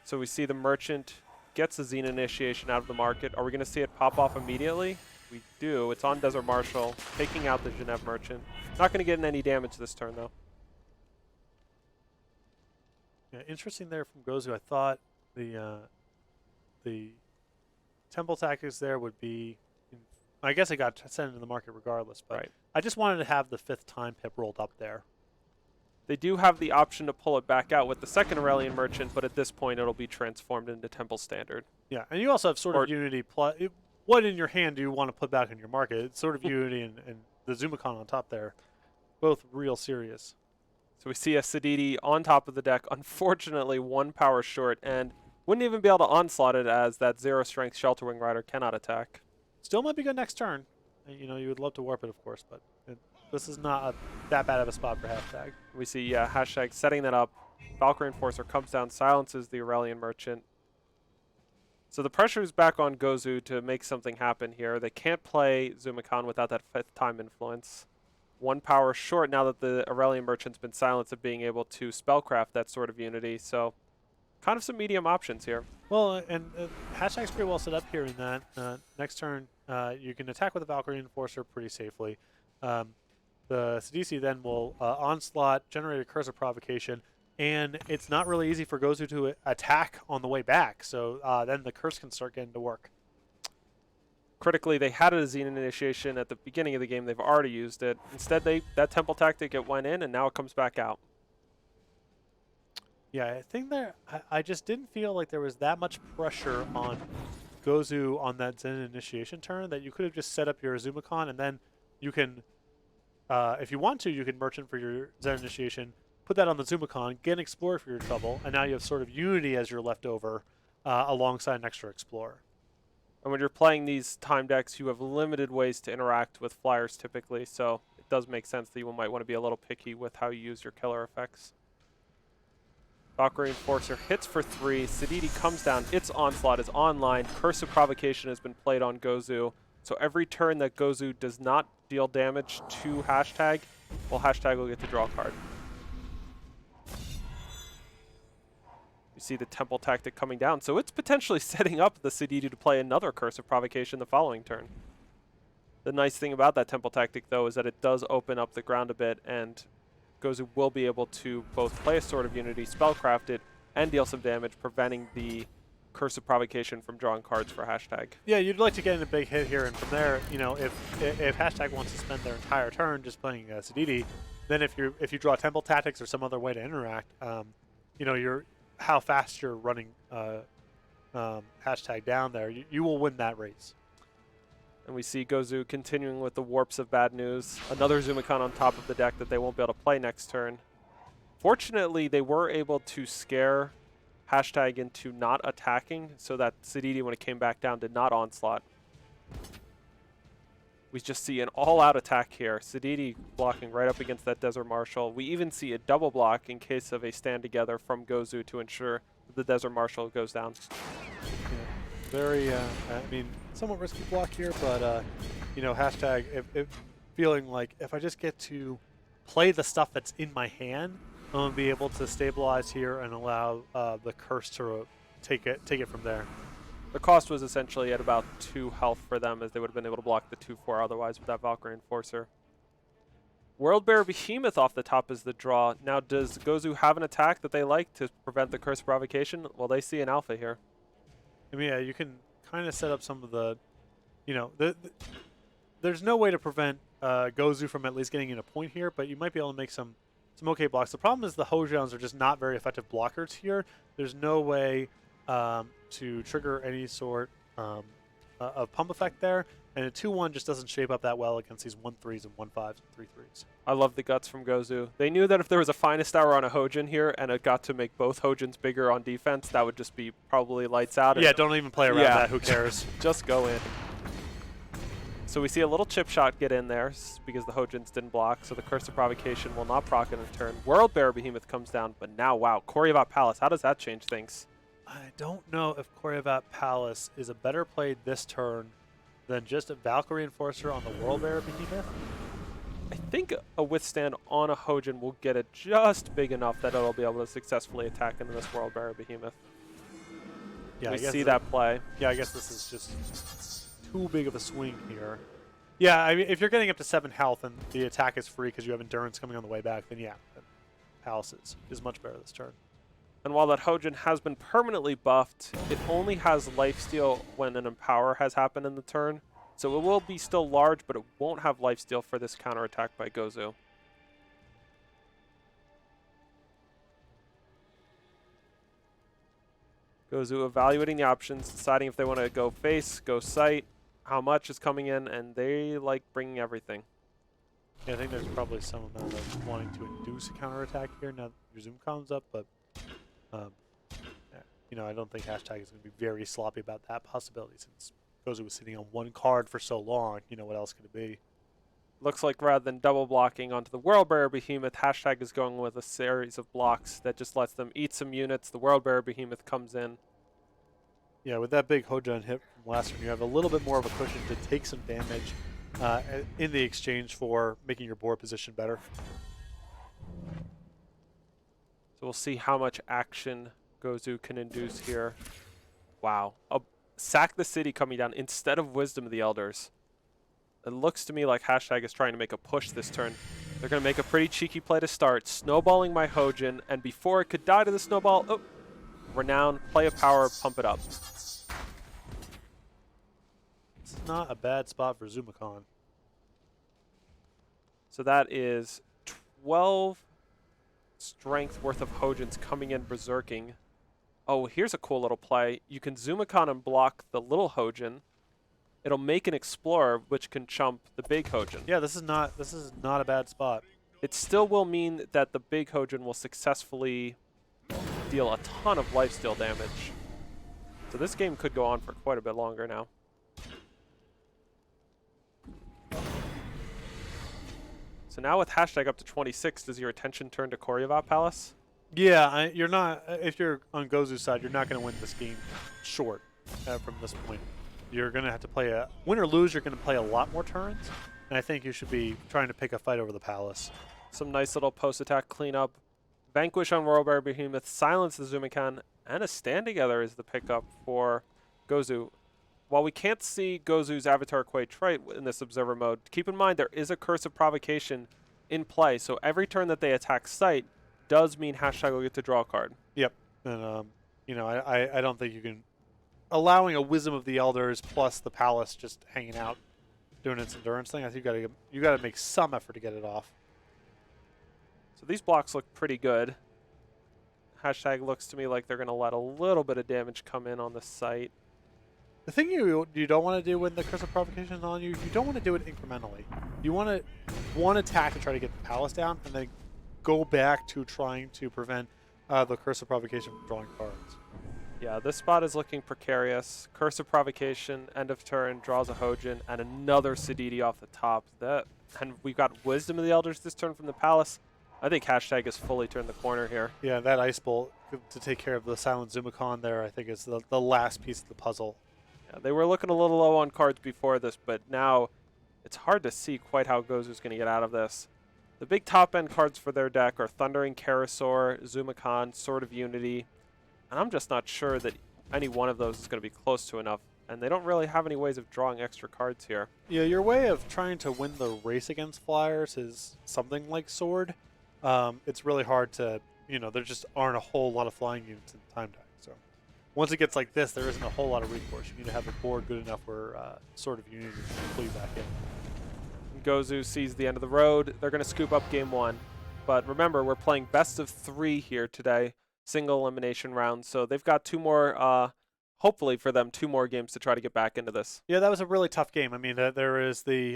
So we see the Merchant gets the Xena Initiation out of the market. Are we going to see it pop off immediately? We do. It's on Desert Marshal, taking out the Genève Merchant. Not going to get in any damage this turn, though. Yeah, interesting there from Gozu. I thought the Temple Tactics there would be... I guess it got sent into the market regardless, but Right. I just wanted to have the 5th time pip rolled up there. They do have the option to pull it back out with the second Aurelian Merchant, but at this point it'll be transformed into Temple Standard. Yeah, and you also have Sword of Unity plus... What in your hand do you want to put back in your market? It's Sword of Unity and the Zumicon on top there. Both real serious. So we see a Siditi on top of the deck, unfortunately 1 power short, and wouldn't even be able to onslaught it as that 0 strength Shelter Wing Rider cannot attack. Still might be good next turn. You know, you would love to warp it, of course, but this is not that bad of a spot for hashtag. We see, hashtag setting that up. Valkyrie Enforcer comes down, silences the Aurelian Merchant. So the pressure is back on Gozu to make something happen here. They can't play Zumicon without that 5th time influence. 1 power short now that the Aurelian Merchant's been silenced of being able to spellcraft that Sword of Unity. So kind of some medium options here. Well, and hashtag's pretty well set up here in that next turn you can attack with the Valkyrie Enforcer pretty safely. The Sidisi then will onslaught, generate a Curse of Provocation, and it's not really easy for Gozu to attack on the way back, so then the Curse can start getting to work. Critically, they had a Xena Initiation at the beginning of the game. They've already used it. Instead, that Temple Tactic, it went in, and now it comes back out. Yeah, I think I just didn't feel like there was that much pressure on Gozu on that Zen Initiation turn that you could have just set up your Zumicon, and then you can, if you want to, you can Merchant for your Zen Initiation, put that on the Zumicon, get an Explorer for your trouble, and now you have Sword of Unity as your leftover alongside an extra Explorer. And when you're playing these time decks, you have limited ways to interact with flyers typically, so it does make sense that you might want to be a little picky with how you use your killer effects. Valkyrie Enforcer hits for 3. Siditi comes down. Its onslaught is online. Curse of Provocation has been played on Gozu. So every turn that Gozu does not deal damage to hashtag, well, hashtag will get to draw a card. You see the Temple Tactic coming down. So it's potentially setting up the Siditi to play another Curse of Provocation the following turn. The nice thing about that Temple Tactic, though, is that it does open up the ground a bit, and Gozu will be able to both play a Sword of Unity, spellcraft it, and deal some damage, preventing the Curse of Provocation from drawing cards for hashtag. Yeah, you'd like to get in a big hit here, and from there, you know, if hashtag wants to spend their entire turn just playing Siditi, then if you draw Temple Tactics or some other way to interact, you know, how fast you're running hashtag down there, you will win that race. And we see Gozu continuing with the warps of bad news. Another Zumicon on top of the deck that they won't be able to play next turn. Fortunately, they were able to scare hashtag into not attacking, so that Siditi, when it came back down, did not onslaught. We just see an all-out attack here. Siditi blocking right up against that Desert Marshal. We even see a double block in case of a stand together from Gozu to ensure that the Desert Marshal goes down. Yeah. Very, I mean, somewhat risky block here, but, you know, hashtag, if feeling like if I just get to play the stuff that's in my hand, I'm going to be able to stabilize here and allow the Curse to take it from there. The cost was essentially at about 2 health for them, as they would have been able to block the 2/4 otherwise with that Valkyrie Enforcer. World Bear Behemoth off the top is the draw. Now, does Gozu have an attack that they like to prevent the Curse Provocation? Well, they see an alpha here. I mean, yeah, you can kind of set up some of the, you know, there's no way to prevent Gozu from at least getting in a point here, but you might be able to make some okay blocks. The problem is the Hojans are just not very effective blockers here. There's no way to trigger any sort of pump effect there, and a 2/1 just doesn't shape up that well against these 1/3s and 1/5s and 3/3s. I love the guts from Gozu. They knew that if there was a Finest Hour on a Hojin here and it got to make both Hojins bigger on defense, that would just be probably lights out. Yeah, don't even play around that. Who cares? Just go in. So we see a little chip shot get in there because the Hojins didn't block, so the Curse of Provocation will not proc in a turn. World Bear Behemoth comes down, but now, wow, Koryavat Palace, how does that change things? I don't know if Koryavat Palace is a better play this turn than just a Valkyrie Enforcer on the World Bearer Behemoth. I think a withstand on a Hojin will get it just big enough that it'll be able to successfully attack into this World Bearer Behemoth. Yeah, We see that play. Yeah, I guess this is just too big of a swing here. Yeah, I mean, if you're getting up to 7 health and the attack is free because you have endurance coming on the way back, then yeah, Palace is much better this turn. And while that Hojin has been permanently buffed, it only has lifesteal when an Empower has happened in the turn. So it will be still large, but it won't have lifesteal for this counterattack by Gozu. Gozu evaluating the options, deciding if they want to go face, go sight, how much is coming in, and they like bringing everything. Yeah, I think there's probably some amount of wanting to induce a counterattack here now that your zoom comes up, but I don't think Hashtag is going to be very sloppy about that possibility since Gozu was sitting on 1 card for so long. What else could it be? Looks like rather than double blocking onto the World Bearer Behemoth, Hashtag is going with a series of blocks that just lets them eat some units. The World Bearer Behemoth comes in. Yeah, with that big Hojin hit from last turn, you have a little bit more of a cushion to take some damage in the exchange for making your board position better. So we'll see how much action Gozu can induce here. Wow. Sack the City coming down instead of Wisdom of the Elders. It looks to me like Hashtag is trying to make a push this turn. They're going to make a pretty cheeky play to start, snowballing my Hojin, and before it could die to the snowball, Renown, play a power, pump it up. It's not a bad spot for Zumikon. So that is 12 strength worth of Hojins coming in berserking. Oh, here's a cool little play. You can Zumikon and block the little Hojin. It'll make an Explorer, which can chump the big Hojin. Yeah, this is not a bad spot. It still will mean that the big Hojin will successfully deal a ton of lifesteal damage. So this game could go on for quite a bit longer now. So now with Hashtag up to 26, does your attention turn to Koryavat Palace? Yeah, you're not. If you're on Gozu's side, you're not going to win this game short from this point. You're going to have to play win or lose. You're going to play a lot more turns, and I think you should be trying to pick a fight over the Palace. Some nice little post-attack cleanup. Vanquish on World Bearer Behemoth, silence the Zumikan, and a stand together is the pickup for Gozu. While we can't see Gozu's Avatar Quake trait in this observer mode, keep in mind there is a Curse of Provocation in play, so every turn that they attack sight does mean Hashtag will get to draw a card. Yep, and I don't think you can allowing a Wisdom of the Elders plus the Palace just hanging out doing its endurance thing. I think you got to make some effort to get it off. So these blocks look pretty good. Hashtag looks to me like they're going to let a little bit of damage come in on the site. The thing you don't want to do when the Curse of Provocation is on you, you don't want to do it incrementally. You want to one attack to try to get the Palace down, and then go back to trying to prevent the Curse of Provocation from drawing cards. Yeah, this spot is looking precarious. Curse of Provocation, end of turn, draws a Hojin, and another Siditi off the top. And we've got Wisdom of the Elders this turn from the Palace. I think Hashtag has fully turned the corner here. Yeah, that Ice Bolt to take care of the Silent Zumikon there, I think is the last piece of the puzzle. Yeah, they were looking a little low on cards before this, but now it's hard to see quite how Gozu's going to get out of this. The big top-end cards for their deck are Thundering Karasaur, Zumikon, Sword of Unity, and I'm just not sure that any one of those is going to be close to enough, and they don't really have any ways of drawing extra cards here. Yeah, your way of trying to win the race against flyers is something like Sword. It's really hard to, there just aren't a whole lot of flying units in the time deck. So once it gets like this, there isn't a whole lot of recourse. You need to have a board good enough where Sword of Unity can pull you back in. Gozu sees the end of the road. They're going to scoop up game one. But remember, we're playing best of 3 here today, single elimination round. So they've got 2 more, hopefully for them, 2 more games to try to get back into this. Yeah, that was a really tough game. I mean, there is the,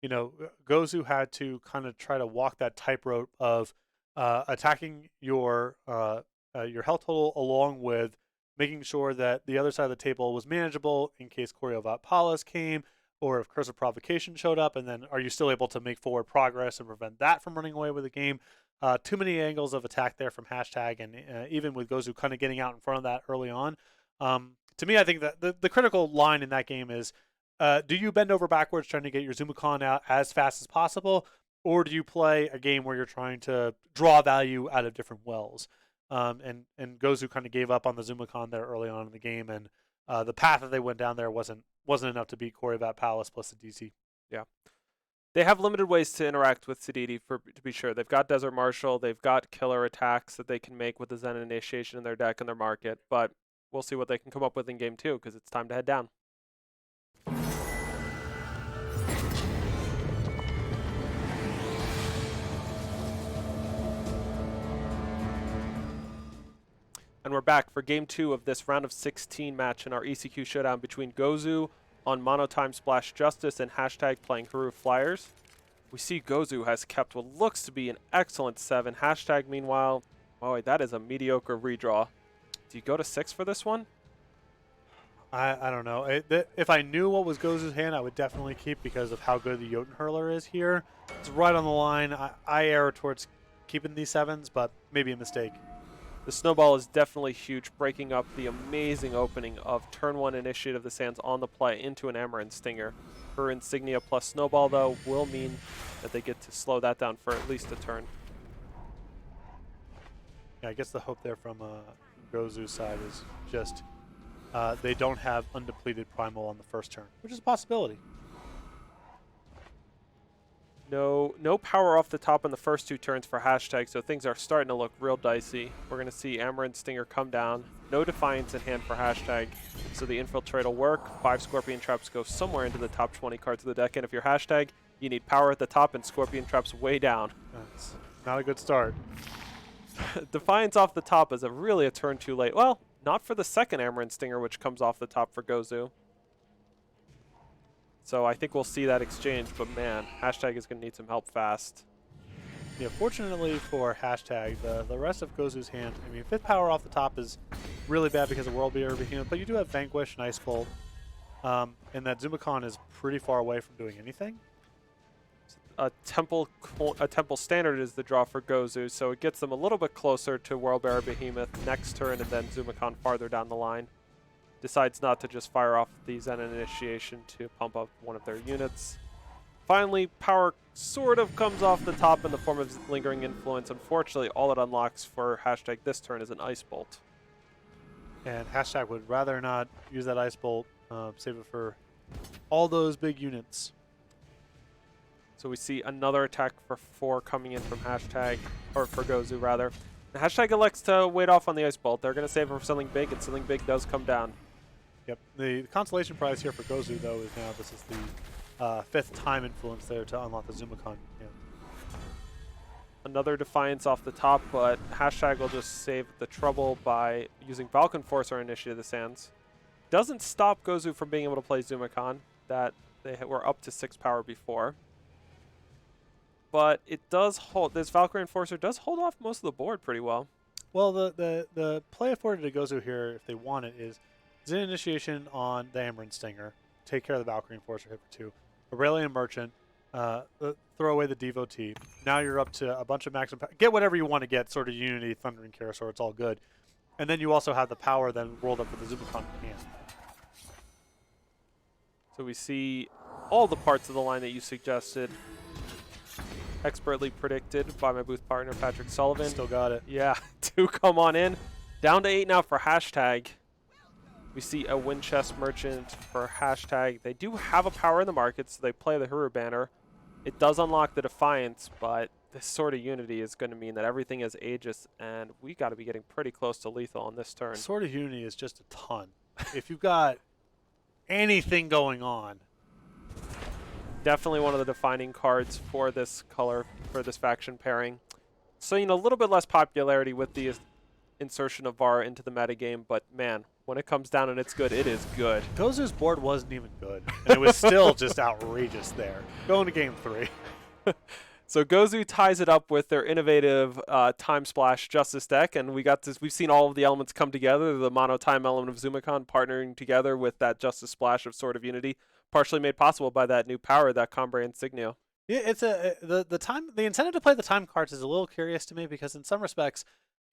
Gozu had to kind of try to walk that tightrope of attacking your health total along with making sure that the other side of the table was manageable in case Koryavat Palace came, or if Curse of Provocation showed up, and then are you still able to make forward progress and prevent that from running away with the game? too many angles of attack there from hashtag, and even with Gozu kind of getting out in front of that early on. To me, I think that the critical line in that game is, do you bend over backwards trying to get your Zumikon out as fast as possible, or do you play a game where you're trying to draw value out of different wells? And Gozu kind of gave up on the Zumikon there early on in the game, and the path that they went down there wasn't enough to beat Korrivat Palace plus the DC. Yeah. They have limited ways to interact with Siditi, to be sure. They've got Desert Marshal. They've got killer attacks that they can make with the Zen Initiation in their deck and their market. But we'll see what they can come up with in Game 2 because it's time to head down. And we're back for Game 2 of this round of 16 match in our ECQ showdown between Gozu on Mono Time Splash Justice and hashtag playing Haru Flyers. We see Gozu has kept what looks to be an excellent 7. Hashtag, meanwhile, boy, that is a mediocre redraw. Do you go to 6 for this one? I don't know. If I knew what was Gozu's hand, I would definitely keep because of how good the Jotun Hurler is here. It's right on the line. I err towards keeping these 7s, but maybe a mistake. The snowball is definitely huge, breaking up the amazing opening of turn 1 Initiate of the Sands on the play into an Amaranth Stinger. Her Insignia plus snowball, though, will mean that they get to slow that down for at least a turn. Yeah, I guess the hope there from Gozu's side is just they don't have undepleted Primal on the first turn, which is a possibility. No power off the top in the first 2 turns for hashtag, so things are starting to look real dicey. We're going to see Amaranth Stinger come down. No Defiance in hand for hashtag, so the Infiltrate will work. 5 Scorpion Traps go somewhere into the top 20 cards of the deck, and if you're hashtag, you need power at the top and Scorpion Traps way down. That's not a good start. Defiance off the top is really a turn too late. Well, not for the second Amaranth Stinger, which comes off the top for Gozu. So I think we'll see that exchange, but man, hashtag is going to need some help fast. Yeah, fortunately for hashtag, the rest of Gozu's hand, I mean, 5th power off the top is really bad because of World Beater Behemoth, but you do have Vanquish and Ice Bolt, and that Zumikon is pretty far away from doing anything. A temple standard is the draw for Gozu, so it gets them a little bit closer to World Bearer Behemoth next turn, and then Zumikon farther down the line. Decides not to just fire off the Zen Initiation to pump up one of their units. Finally, power sort of comes off the top in the form of Lingering Influence. Unfortunately, all it unlocks for hashtag this turn is an Ice Bolt. And hashtag would rather not use that Ice Bolt, save it for all those big units. So we see another attack for 4 coming in from hashtag, or for Gozu rather. And hashtag elects to wait off on the Ice Bolt. They're going to save it for something big, and something big does come down. Yep. The consolation prize here for Gozu, though, is now this is the 5th time influence there to unlock the Zumikon. Yeah. Another Defiance off the top, but hashtag will just save the trouble by using Falcon Force or Initiate of the Sands. Doesn't stop Gozu from being able to play Zumikon, that they were up to 6 power before. But it does hold, this Valkyrie Enforcer does hold off most of the board pretty well. Well, the play afforded to Gozu here, if they want it, is Zen Initiation on the Amaranth Stinger, take care of the Valkyrie Enforcer, hit for 2. Aurelian Merchant, throw away the Devotee. Now you're up to a bunch of maximum power. Get whatever you want to get, sort of Unity, Thundering Carousel, it's all good. And then you also have the power then rolled up with the Zumikon in hand. So we see all the parts of the line that you suggested. Expertly predicted by my booth partner, Patrick Sullivan. Still got it. Yeah, 2 come on in. Down to 8 now for hashtag. We see a Winchest Merchant for hashtag. They do have a power in the market, so they play the Huru banner. It does unlock the Defiance, but this sort of Unity is going to mean that everything is Aegis, and we got to be getting pretty close to lethal on this turn. Sword of Unity is just a ton. If you've got anything going on. Definitely one of the defining cards for this color, for this faction pairing. So, a little bit less popularity with the insertion of Vara into the metagame, but man, when it comes down and it's good, it is good. Gozu's board wasn't even good, and it was still just outrageous there. Going to game 3. So Gozu ties it up with their innovative Time Splash Justice deck, and we've seen all of the elements come together. The mono time element of Zumikon partnering together with that Justice Splash of Sword of Unity, partially made possible by that new power, that Combre Insignia. Yeah, it's the incentive to play the time cards is a little curious to me because in some respects,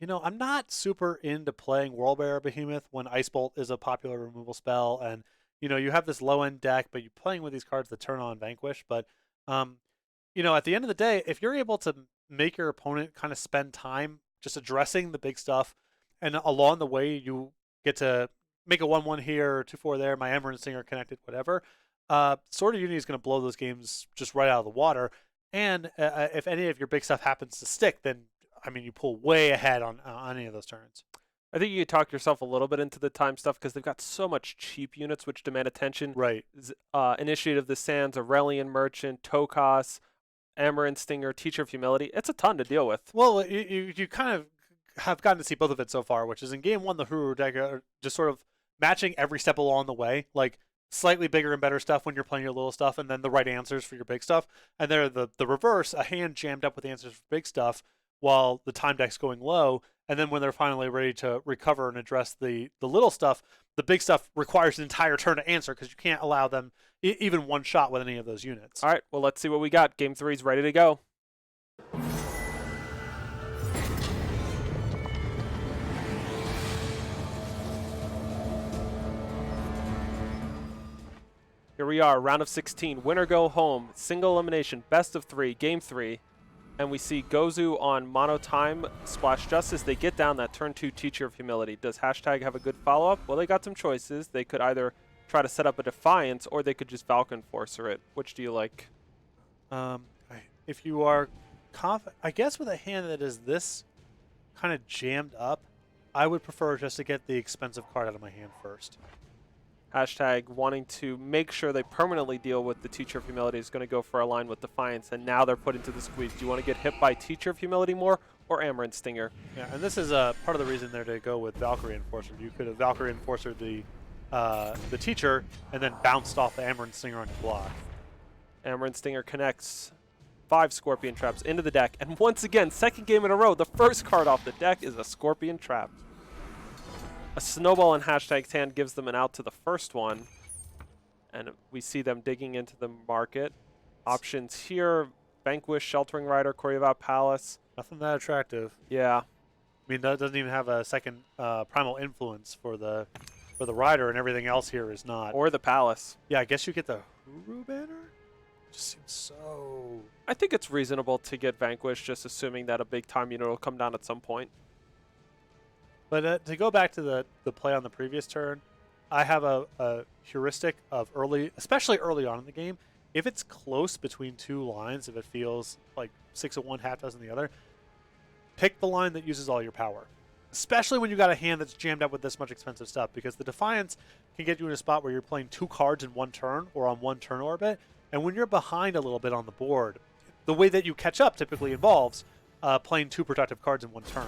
I'm not super into playing Whirlbearer Behemoth when Ice Bolt is a popular removal spell, and you have this low end deck, but you're playing with these cards that turn on Vanquish. But um, at the end of the day, if you're able to make your opponent kind of spend time just addressing the big stuff, and along the way you get to make a 1/1 here or 2/4 there, my Emerald Stinger connected, whatever. Sword of Unity is going to blow those games just right out of the water. And if any of your big stuff happens to stick, then I mean you pull way ahead on any of those turns. I think you could talk yourself a little bit into the time stuff because they've got so much cheap units which demand attention. Right. Initiate of the Sands, Aurelian Merchant, Tokas, Amaranth Stinger, Teacher of Humility. It's a ton to deal with. Well, you kind of have gotten to see both of it so far, which is in game one, the Huru deck are just sort of matching every step along the way, like slightly bigger and better stuff when you're playing your little stuff, and then the right answers for your big stuff. And they're the reverse, a hand jammed up with answers for big stuff while the time deck's going low. And then when they're finally ready to recover and address the little stuff, the big stuff requires an entire turn to answer because you can't allow them even one shot with any of those units. All right, well, let's see what we got. Game 3's ready to go. Here we are, round of 16. Winner go home. Single elimination, best of 3, game 3. And we see Gozu on Mono Time, Splash Justice. They get down that turn 2 Teacher of Humility. Does Hashtag have a good follow-up? Well, they got some choices. They could either try to set up a Defiance, or they could just Valk Enforcer it. Which do you like? If you are confident, I guess with a hand that is this kind of jammed up, I would prefer just to get the expensive card out of my hand first. Hashtag wanting to make sure they permanently deal with the Teacher of Humility is going to go for a line with Defiance, and now they're put into the squeeze. Do you want to get hit by Teacher of Humility more or Amaranth Stinger? Yeah, and this is part of the reason there to go with Valkyrie Enforcer. You could have Valkyrie Enforcer the Teacher and then bounced off the Amaranth Stinger on your block. Amaranth Stinger connects 5 Scorpion Traps into the deck, and once again, second game in a row, the first card off the deck is a Scorpion Trap. A Snowball in Hashtag's hand gives them an out to the first one, and we see them digging into the market. Options here, Vanquish, Sheltering Rider, Koryavat Palace. Nothing that attractive. Yeah. I mean, that doesn't even have a second Primal Influence for the Rider, and everything else here is not. Or the Palace. Yeah, I guess you get the Huru banner? Just seems so... I think it's reasonable to get Vanquish, just assuming that a big time unit will come down at some point. But to go back to the play on the previous turn, I have a heuristic of especially early on in the game, if it's close between two lines, if it feels like 6 of one, half dozen the other, pick the line that uses all your power. Especially when you got a hand that's jammed up with this much expensive stuff, because the Defiance can get you in a spot where you're playing 2 cards in one turn or on one turn orbit, and when you're behind a little bit on the board, the way that you catch up typically involves playing 2 productive cards in one turn.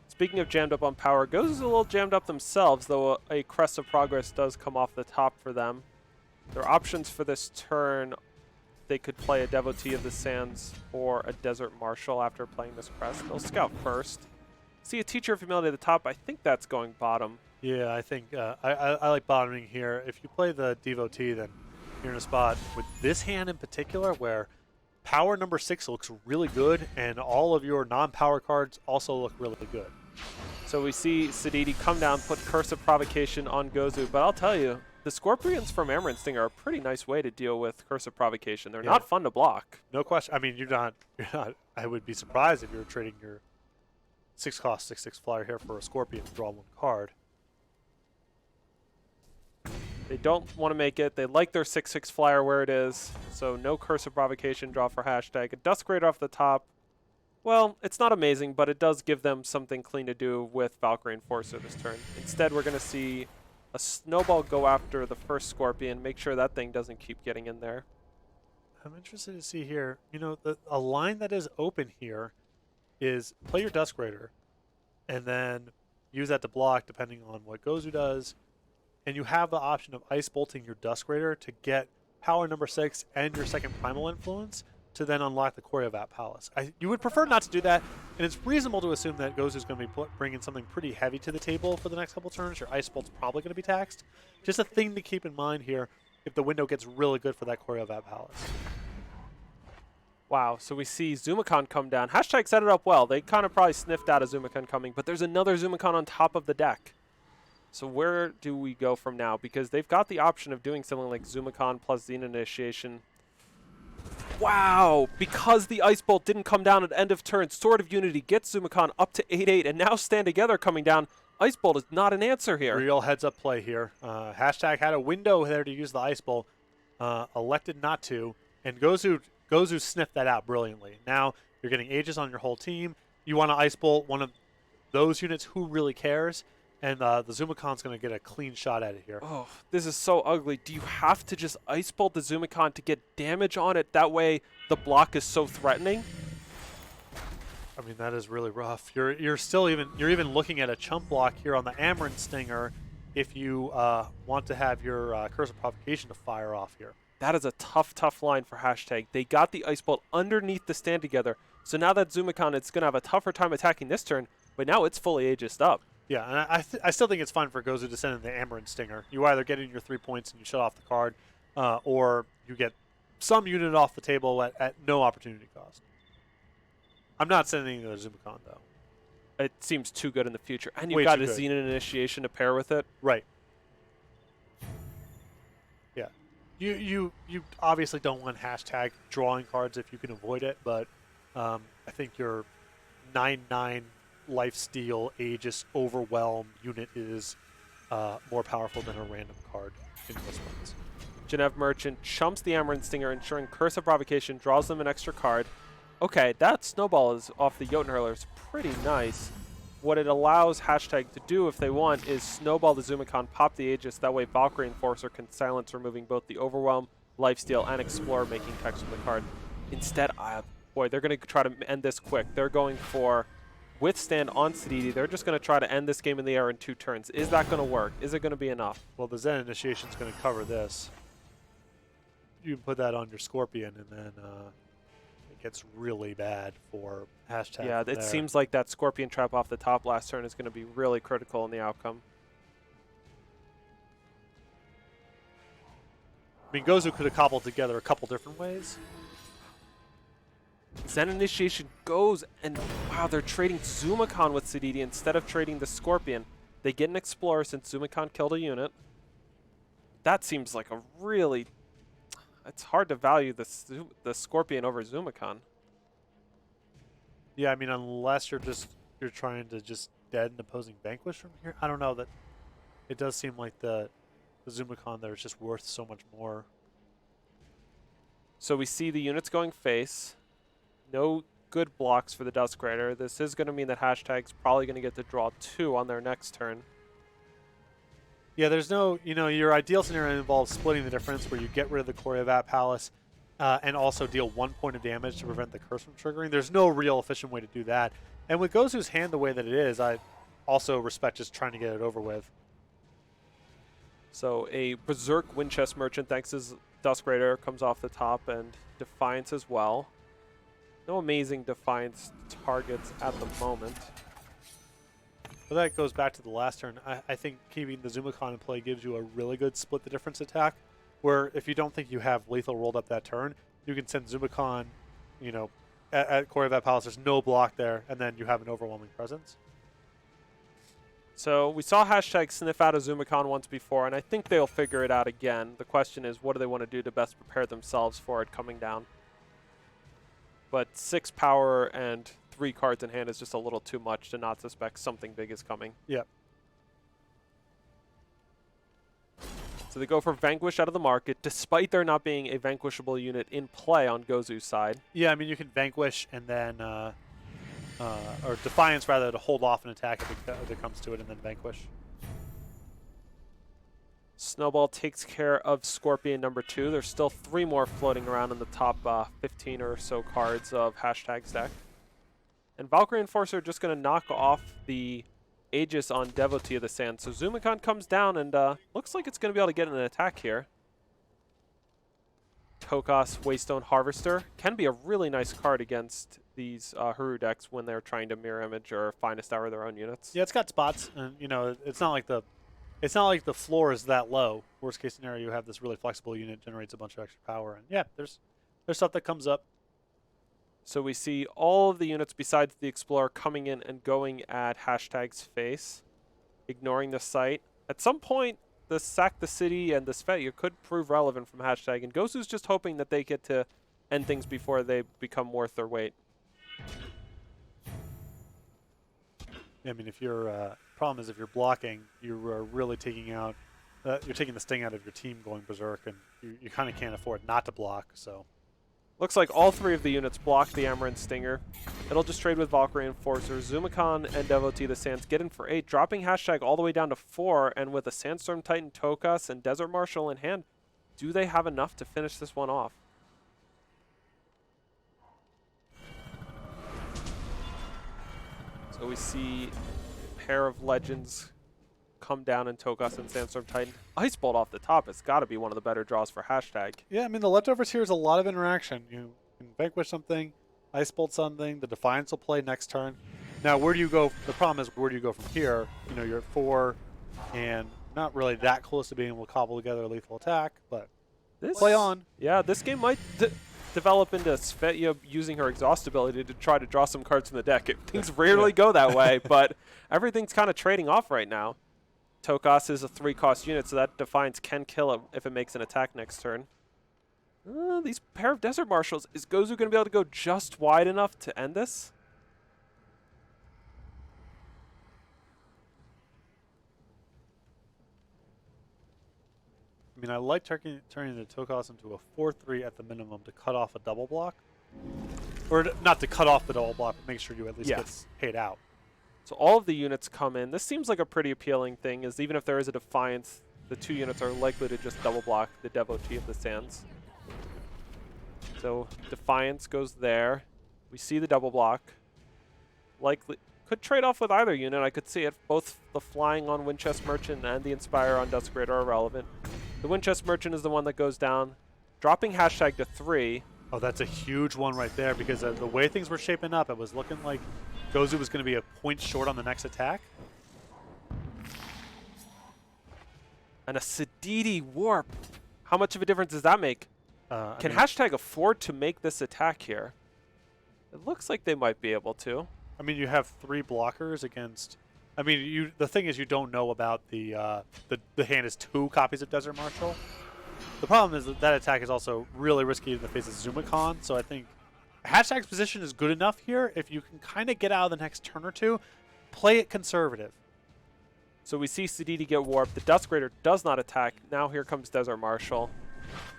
Speaking of jammed up on power, Gozu's a little jammed up themselves, though a Crest of Progress does come off the top for them. Their options for this turn, they could play a Devotee of the Sands or a Desert Marshal after playing this Crest. They'll scout first. See a Teacher of Humility at the top. I think that's going bottom. Yeah, I think I like bottoming here. If you play the Devotee, then you're in a spot with this hand in particular where power number 6 looks really good, and all of your non-power cards also look really good. So we see Siditi come down, put Curse of Provocation on Gozu, but I'll tell you, the Scorpions from Amaranth Stinger are a pretty nice way to deal with Curse of Provocation. They're not fun to block. No question. I mean, you're not. I would be surprised if you were trading your 6-cost 6/6 flyer here for a Scorpion to draw 1 card. They don't want to make it. They like their 6/6 flyer where it is, so no Curse of Provocation draw for Hashtag. A Dusk Raider off the top. Well, it's not amazing, but it does give them something clean to do with Valkyrie Enforcer this turn. Instead, we're going to see a Snowball go after the first Scorpion, make sure that thing doesn't keep getting in there. I'm interested to see here, a line that is open here is play your Dusk Raider and then use that to block depending on what Gozu does. And you have the option of Ice Bolting your Dusk Raider to get power number 6 and your second Primal Influence to then unlock the Koryavat Palace. You would prefer not to do that, and it's reasonable to assume that Gozu's going to be bringing something pretty heavy to the table for the next couple turns. Your Ice Bolt's probably going to be taxed. Just a thing to keep in mind here if the window gets really good for that Koryavat Palace. Wow, so we see Zumikon come down. Hashtag set it up well. They kind of probably sniffed out a Zumikon coming, but there's another Zumikon on top of the deck. So where do we go from now? Because they've got the option of doing something like Zumikon plus Xena Initiation. Wow, because the Ice Bolt didn't come down at end of turn, Sword of Unity gets Zumikon up to 8-8, and now Stand Together coming down. Ice Bolt is not an answer here. Real heads-up play here. Hashtag had a window there to use the Ice Bolt, elected not to, and Gozu sniffed that out brilliantly. Now you're getting Aegis on your whole team. You want to Ice Bolt one of those units, who really cares? And the Zumikon's going to get a clean shot at it here. Oh, this is so ugly. Do you have to just Ice Bolt the Zumikon to get damage on it? That way the block is so threatening? I mean, that is really rough. You're even looking at a chump block here on the Amaran Stinger if you want to have your Curse of Provocation to fire off here. That is a tough line for Hashtag. They got the Ice Bolt underneath the Stand Together, so now that Zumikon, it's going to have a tougher time attacking this turn, but now it's fully Aegised up. Yeah, and I still think it's fine for Gozu to send in the Amaran Stinger. You either get in your 3 points and you shut off the card, or you get some unit off the table at no opportunity cost. I'm not sending the Zumikon, though. It seems too good in the future. And you've Way got too a good. Xena Initiation to pair with it. Right. Yeah. You obviously don't want hashtag drawing cards if you can avoid it, but I think your 9/9 lifesteal Aegis Overwhelm unit is more powerful than a random card in this ones. Genev Merchant chumps the Amaran Stinger, ensuring Curse of Provocation draws them an extra card. Okay, that snowball is off the Jotun Hurler. It's pretty nice. What it allows Hashtag to do, if they want, is snowball the Zumikon, pop the Aegis. That way Valkyrie Enforcer can silence, removing both the Overwhelm, Lifesteal, and Explorer, making text from the card. Instead, boy, they're going to try to end this quick. They're going for Withstand on Siditi. They're just going to try to end this game in the air in 2 turns. Is that going to work? Is it going to be enough? Well, the Zen Initiation is going to cover this. You can put that on your Scorpion, and then it gets really bad for Hashtag. Yeah, it seems like that Scorpion trap off the top last turn is going to be really critical in the outcome. I mean, Gozu could have cobbled together a couple different ways. Zen Initiation goes, and wow, they're trading Zumikon with Siditi instead of trading the Scorpion. They get an Explorer since Zumikon killed a unit. That seems like a really... It's hard to value the Scorpion over Zumikon. Yeah, I mean, unless you're trying to just dead an opposing Vanquish from here. I don't know. That it does seem like the Zumikon there is just worth so much more. So we see the units going face. No good blocks for the Dusk Rider. This is going to mean that Hashtag's probably going to get to draw 2 on their next turn. Yeah, there's no, your ideal scenario involves splitting the difference where you get rid of the Choreovat Palace and also deal 1 point of damage to prevent the curse from triggering. There's no real efficient way to do that. And with Gozu's hand the way that it is, I also respect just trying to get it over with. So a Berserk Windchest Merchant, thanks as Dusk Raider, comes off the top, and Defiance as well. No amazing Defiance targets at the moment. But that goes back to the last turn. I think keeping the Zumikon in play gives you a really good split the difference attack, where if you don't think you have lethal rolled up that turn, you can send Zumikon, at Choreovat Palace. There's no block there, and then you have an overwhelming presence. So we saw Hashtag sniff out a Zumikon once before, and I think they'll figure it out again. The question is, what do they want to do to best prepare themselves for it coming down? But 6 power and 3 cards in hand is just a little too much to not suspect something big is coming. Yep. So they go for Vanquish out of the market, despite there not being a vanquishable unit in play on Gozu's side. Yeah, I mean, you can Vanquish and then, or Defiance rather, to hold off an attack if it comes to it, and then Vanquish. Snowball takes care of Scorpion number 2. There's still 3 more floating around in the top 15 or so cards of Hashtag's deck. And Valkyrie Enforcer just going to knock off the Aegis on Devotee of the Sand. So Zumikon comes down and looks like it's going to be able to get an attack here. Tokos Waystone Harvester can be a really nice card against these Huru decks when they're trying to mirror image or finest hour their own units. Yeah, it's got spots, and it's not like the floor is that low. Worst case scenario, you have this really flexible unit, generates a bunch of extra power, and yeah, there's stuff that comes up. So we see all of the units besides the Explorer coming in and going at hashtag's face, ignoring the site. At some point, the Sack the City and the Svetya could prove relevant from hashtag, and Gozu's just hoping that they get to end things before they become worth their weight. I mean, if you're problem is if you're blocking, you are really taking out, you're taking the sting out of your team going berserk, and you kind of can't afford not to block. So Looks like all three of the units block the Amaranth Stinger. It'll just trade with Valkyrie Enforcer. Zumikon and Devotee the Sands get in for 8, dropping hashtag all the way down to 4, and with a Sandstorm Titan, Tokas, and Desert Marshal in hand, do they have enough to finish this one off? So we see a pair of Legends come down in Tokas and Sandstorm Titan. Ice Bolt off the top has got to be one of the better draws for hashtag. yeah, I mean the leftovers here is a lot of interaction. You can vanquish something, ice bolt something. The Defiance will play next turn. Now where do you go? The problem is where do you go from here? You know, you're at 4, and not really that close to being able to cobble together a lethal attack, but play on. Yeah, this game might develop into Svetya using her exhaust ability to try to draw some cards from the deck. Things rarely go that way, but everything's kind of trading off right now. Tokas is a 3-cost unit, so that Defiance can kill it if it makes an attack next turn. These pair of Desert Marshals, is Gozu going to be able to go just wide enough to end this? I mean, I like turning the Tokas into a 4/3 at the minimum to cut off a double block. Or not to cut off the double block, but make sure you at least get paid out. So all of the units come in. This seems like a pretty appealing thing, is even if there is a Defiance, the 2 units are likely to just double block the Devotee of the Sands. So Defiance goes there. We see the double block. Likely could trade off with either unit. I could see it. Both the Flying on Winchest Merchant and the Inspire on Duskgrade are irrelevant. The Winchest Merchant is the one that goes down, dropping hashtag to 3. Oh, that's a huge one right there, because the way things were shaping up, it was looking like Gozu was going to be a point short on the next attack. And a Siditi Warp. How much of a difference does that make? Can hashtag afford to make this attack here? It looks like they might be able to. I mean, you have 3 blockers against. I mean, the thing is, you don't know about the hand is 2 copies of Desert Marshal. The problem is that attack is also really risky in the face of Zumikon, so I think hashtag's position is good enough here. If you can kind of get out of the next turn or two, play it conservative. So we see Siditi get warped. The Duskgrader does not attack. Now here comes Desert Marshal.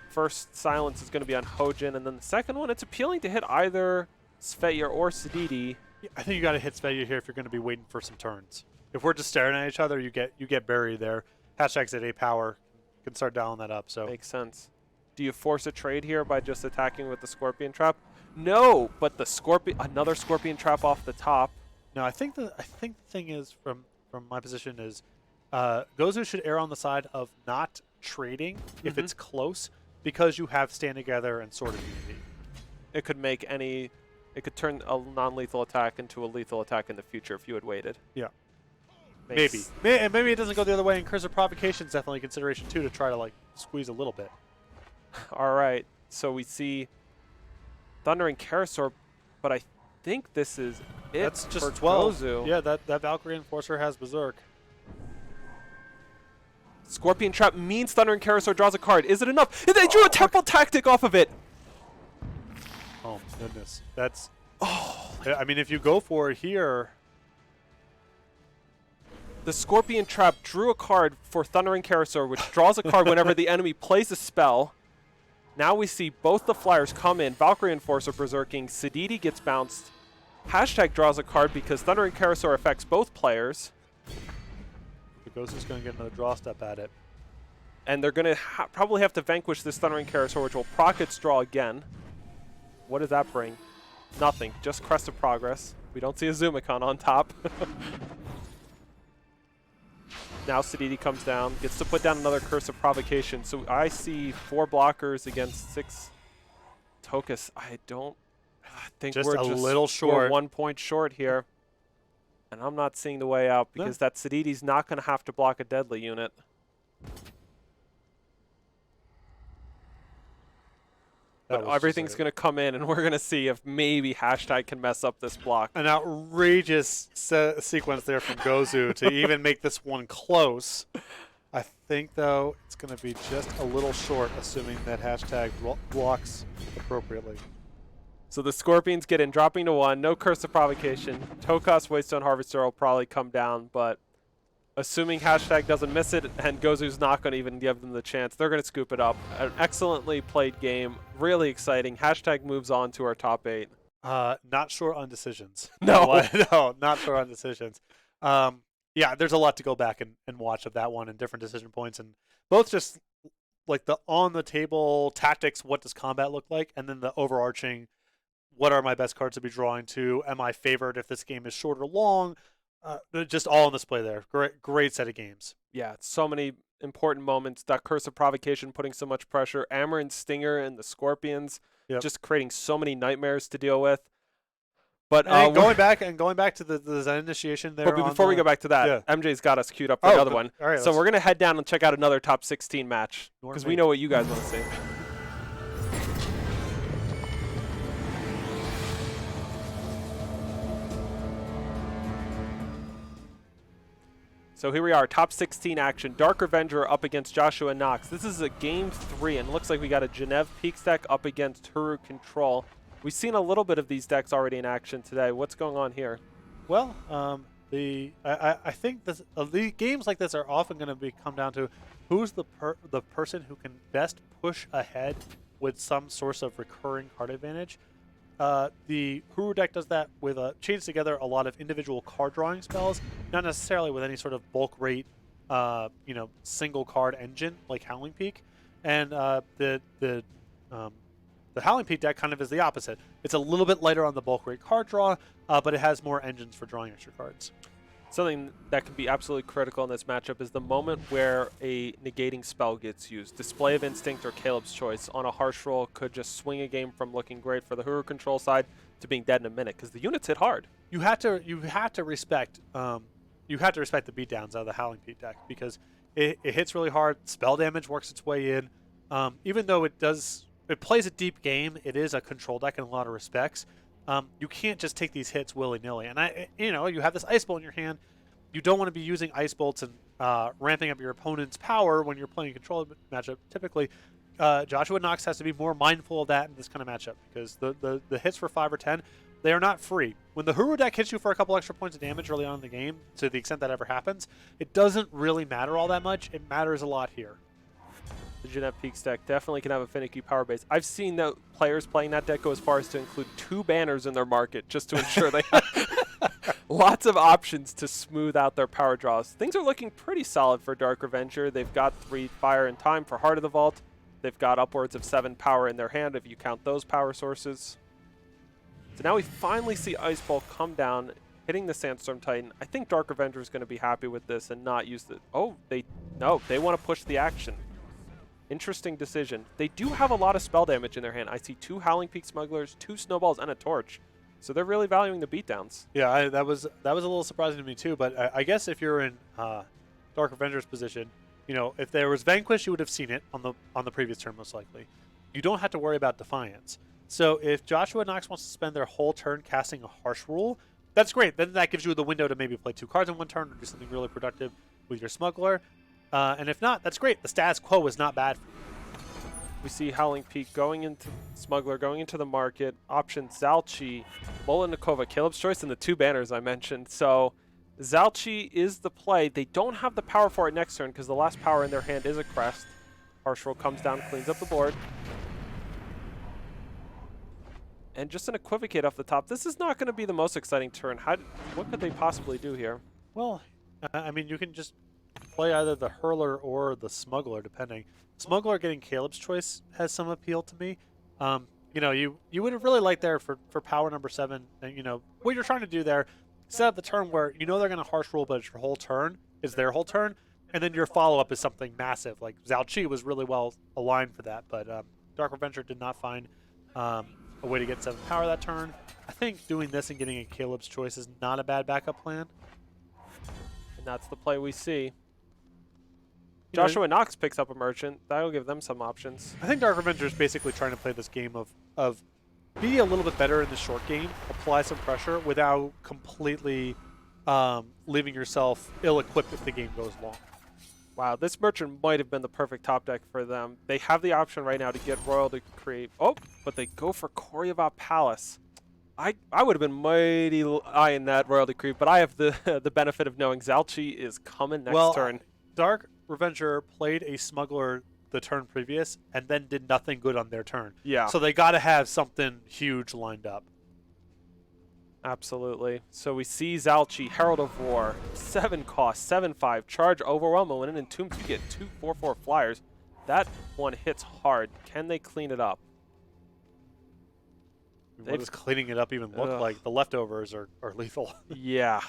First silence is going to be on Hojin, and then the second one, it's appealing to hit either Svetya or Siditi. I think you got to hit Svetya here if you're going to be waiting for some turns. If we're just staring at each other, you get buried there. Hashtag's at 8 power. You can start dialing that up. So makes sense. Do you force a trade here by just attacking with the Scorpion Trap? No, but the another Scorpion Trap off the top. No, I think the thing is from my position is Gozu should err on the side of not trading if it's close, because you have Stand Together and Sword of Unity. It could make any. It could turn a non-lethal attack into a lethal attack in the future if you had waited. Yeah. Maybe it doesn't go the other way, and Curse of Provocation is definitely a consideration too, to try to like squeeze a little bit. All right, so we see Thunder and Karasaur, but I think this is it. That's just for 12. Gozu. Yeah, that Valkyrie Enforcer has Berserk. Scorpion Trap means Thunder and Karasaur draws a card. Is it enough? They drew a Temple Tactic off of it. Oh my goodness, that's. Oh. I mean, if you go for it here. The Scorpion Trap drew a card for Thunder and Karasaur, which draws a card whenever the enemy plays a spell. Now we see both the flyers come in. Valkyrie Enforcer berserking. Siditi gets bounced. Hashtag draws a card because Thunder and Karasaur affects both players. The Ghost is going to get another draw step at it. And they're going to probably have to vanquish this Thunder and Karasaur, which will proc its draw again. What does that bring? Nothing. Just Crest of Progress. We don't see a Zumikon on top. Now Siditi comes down, gets to put down another Curse of Provocation. So I see 4 blockers against 6 Tokas. I think just we're a just little short. We're 1 point short here. And I'm not seeing the way out because that Siditi's not going to have to block a deadly unit. But everything's going to come in, and we're going to see if maybe Hashtag can mess up this block. An outrageous sequence there from Gozu to even make this one close. I think, though, it's going to be just a little short, assuming that Hashtag blocks appropriately. So the Scorpions get in, dropping to 1. No Curse of Provocation. Tokas Waystone Harvester will probably come down, but assuming Hashtag doesn't miss it and Gozu's not going to even give them the chance, they're going to scoop it up. An excellently played game. Really exciting. Hashtag moves on to our top 8. Not sure on decisions. No. No, not sure on decisions. Yeah, there's a lot to go back and watch of that one and different decision points, and both just like the on-the-table tactics, what does combat look like, and then the overarching, what are my best cards to be drawing to? Am I favored if this game is short or long? Just all on display there. Great set of games. Yeah, so many important moments. That Curse of Provocation putting so much pressure. Amarin Stinger and the Scorpions just creating so many nightmares to deal with. But going back to the Zen initiation there. But before we go back to that, MJ's got us queued up for another one. All right, so we're going to head down and check out another top 16 match because we know what you guys want to see. So here we are, top 16 action. Dark Revenger up against Joshua Knox. This is a game 3, and it looks like we got a Genev Peaks deck up against Huru Control. We've seen a little bit of these decks already in action today. What's going on here? Well, I think the games like this are often going to come down to who's the person who can best push ahead with some source of recurring card advantage. The Huru deck does that with chains together a lot of individual card drawing spells, not necessarily with any sort of bulk rate, single card engine like Howling Peak, and the Howling Peak deck kind of is the opposite. It's a little bit lighter on the bulk rate card draw, but it has more engines for drawing extra cards. Something that can be absolutely critical in this matchup is the moment where a negating spell gets used. Display of Instinct or Caleb's Choice on a harsh roll could just swing a game from looking great for the Huru Control side to being dead in a minute because the units hit hard. You have to respect the beatdowns out of the Howling Peak deck because it hits really hard. Spell damage works its way in. Even though it plays a deep game, it is a control deck in a lot of respects. You can't just take these hits willy-nilly. And you have this Ice Bolt in your hand. You don't want to be using Ice Bolts and ramping up your opponent's power when you're playing a control matchup. Typically, Joshua Knox has to be more mindful of that in this kind of matchup because the hits for 5 or 10, they are not free. When the Huru deck hits you for a couple extra points of damage early on in the game, to the extent that ever happens, it doesn't really matter all that much. It matters a lot here. The Genev Peaks deck definitely can have a finicky power base. I've seen the players playing that deck go as far as to include 2 banners in their market just to ensure they have lots of options to smooth out their power draws. Things are looking pretty solid for Dark Revenger. They've got 3 Fire and Time for Heart of the Vault. They've got upwards of 7 power in their hand if you count those power sources. So now we finally see Ice Bolt come down, hitting the Sandstorm Titan. I think Dark Revenger is going to be happy with this and not use the... Oh, they want to push the action. Interesting decision. They do have a lot of spell damage in their hand. I see 2 Howling Peak Smugglers, 2 Snowballs, and a Torch. So they're really valuing the beatdowns. Yeah, that was a little surprising to me too. But I guess if you're in Dark Revenger's position, if there was Vanquish, you would have seen it on the previous turn most likely. You don't have to worry about Defiance. So if Joshua Knox wants to spend their whole turn casting a Harsh Rule, that's great. Then that gives you the window to maybe play 2 cards in one turn or do something really productive with your Smuggler. And if not, that's great. The status quo is not bad for you. We see Howling Peak going into Smuggler, going into the market. Option Zalchi, Molinikova, Caleb's Choice, and the 2 banners I mentioned. So Zalchi is the play. They don't have the power for it next turn because the last power in their hand is a Crest. Harsh Roll comes down, cleans up the board. And just an Equivocate off the top. This is not going to be the most exciting turn. What could they possibly do here? Well, I mean, you can just play either the Hurler or the Smuggler, depending. Smuggler getting Caleb's Choice has some appeal to me. You would have really liked there for power number 7. And, what you're trying to do there, set up the turn where they're going to Harsh Rule, but it's your whole turn. It's their whole turn. And then your follow-up is something massive. Like Zalchi was really well aligned for that. But Dark Revenger did not find a way to get 7 power that turn. I think doing this and getting a Caleb's Choice is not a bad backup plan. And that's the play we see. Joshua Knox picks up a merchant. That'll give them some options. I think Dark Revenger is basically trying to play this game of be a little bit better in the short game, apply some pressure without completely leaving yourself ill-equipped if the game goes long. Wow, this merchant might have been the perfect top deck for them. They have the option right now to get Royal to create. Oh, but they go for Koryavat Palace. I would have been mighty eyeing that Royal Decree, but I have the the benefit of knowing Zalchi is coming next turn. Dark Revenger played a Smuggler the turn previous and then did nothing good on their turn. Yeah. So they got to have something huge lined up. Absolutely. So we see Zalchi, Herald of War, 7 cost, 7/5, charge, overwhelm, and when in Entombed you get 2 4/4 flyers. That one hits hard. Can they clean it up? What does cleaning it up even look like? The leftovers are lethal. Yeah.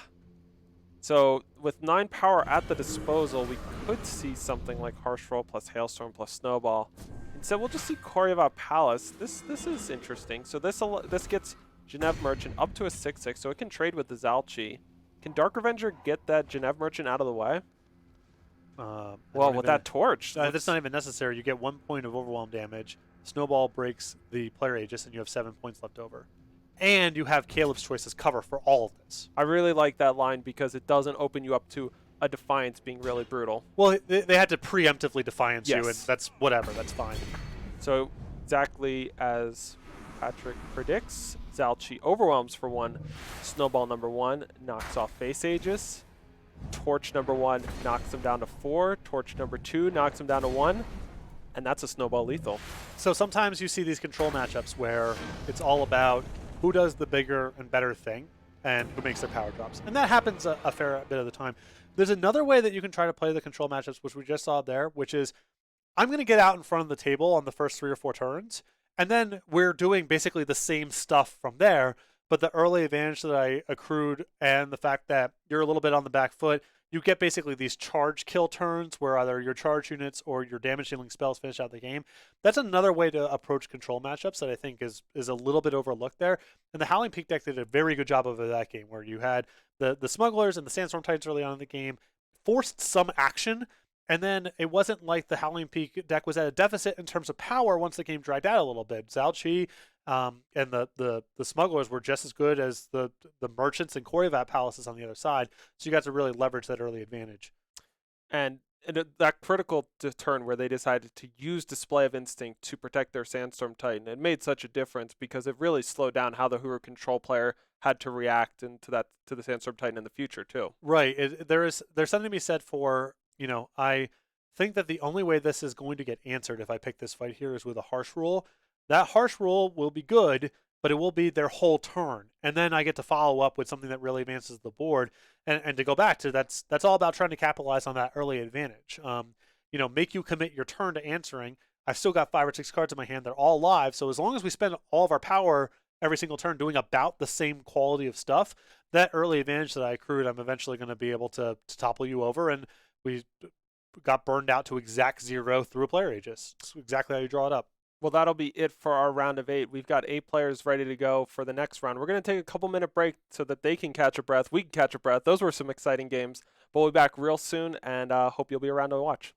So with 9 power at the disposal, we could see something like Harsh Roll plus Hailstorm plus Snowball. Instead, we'll just see Koryavat Palace. This is interesting. So this gets Genève Merchant up to a 6/6, so it can trade with the Zalchi. Can Dark Revenger get that Genève Merchant out of the way? Well, with that torch. That's not even necessary. You get 1 point of overwhelm damage. Snowball breaks the player Aegis, and you have 7 points left over. And you have Caleb's Choice as cover for all of this. I really like that line because it doesn't open you up to a Defiance being really brutal. Well, they had to preemptively Defiance you, and Yes. that's whatever. That's fine. So exactly as Patrick predicts, Zalchi overwhelms for 1. Snowball number 1 knocks off Face Aegis. Torch number 1 knocks him down to 4. Torch number 2 knocks him down to 1. And that's a Snowball lethal. So sometimes you see these control matchups where it's all about who does the bigger and better thing and who makes their power drops. And that happens a fair bit of the time. There's another way that you can try to play the control matchups, which we just saw there, which is I'm going to get out in front of the table on the first 3 or 4 turns, and then we're doing basically the same stuff from there, but the early advantage that I accrued and the fact that you're a little bit on the back foot, you get basically these charge kill turns where either your charge units or your damage dealing spells finish out the game. That's another way to approach control matchups that I think is a little bit overlooked there. And the Howling Peak deck did a very good job of that game, where you had the Smugglers and the Sandstorm Titans early on in the game, forced some action, and then it wasn't like the Howling Peak deck was at a deficit in terms of power once the game dragged out a little bit. Zalchi and the Smugglers were just as good as the Merchants and Koryavat Palaces on the other side, so you got to really leverage that early advantage. And that critical turn where they decided to use Display of Instinct to protect their Sandstorm Titan, it made such a difference because it really slowed down how the Huru control player had to react to the Sandstorm Titan in the future too. Right. There's something to be said for, I think that the only way this is going to get answered if I pick this fight here is with a Harsh Rule. That Harsh Rule will be good, but it will be their whole turn. And then I get to follow up with something that really advances the board. And to go back to that's all about trying to capitalize on that early advantage. Make you commit your turn to answering. I've still got 5 or 6 cards in my hand. They're all live. So as long as we spend all of our power every single turn doing about the same quality of stuff, that early advantage that I accrued, I'm eventually going to be able to topple you over. And we got burned out to exact 0 through a player Aegis. It's exactly how you draw it up. Well, that'll be it for our round of 8. We've got 8 players ready to go for the next round. We're going to take a couple-minute break so that they can catch a breath. We can catch a breath. Those were some exciting games. But we'll be back real soon, and hope you'll be around to watch.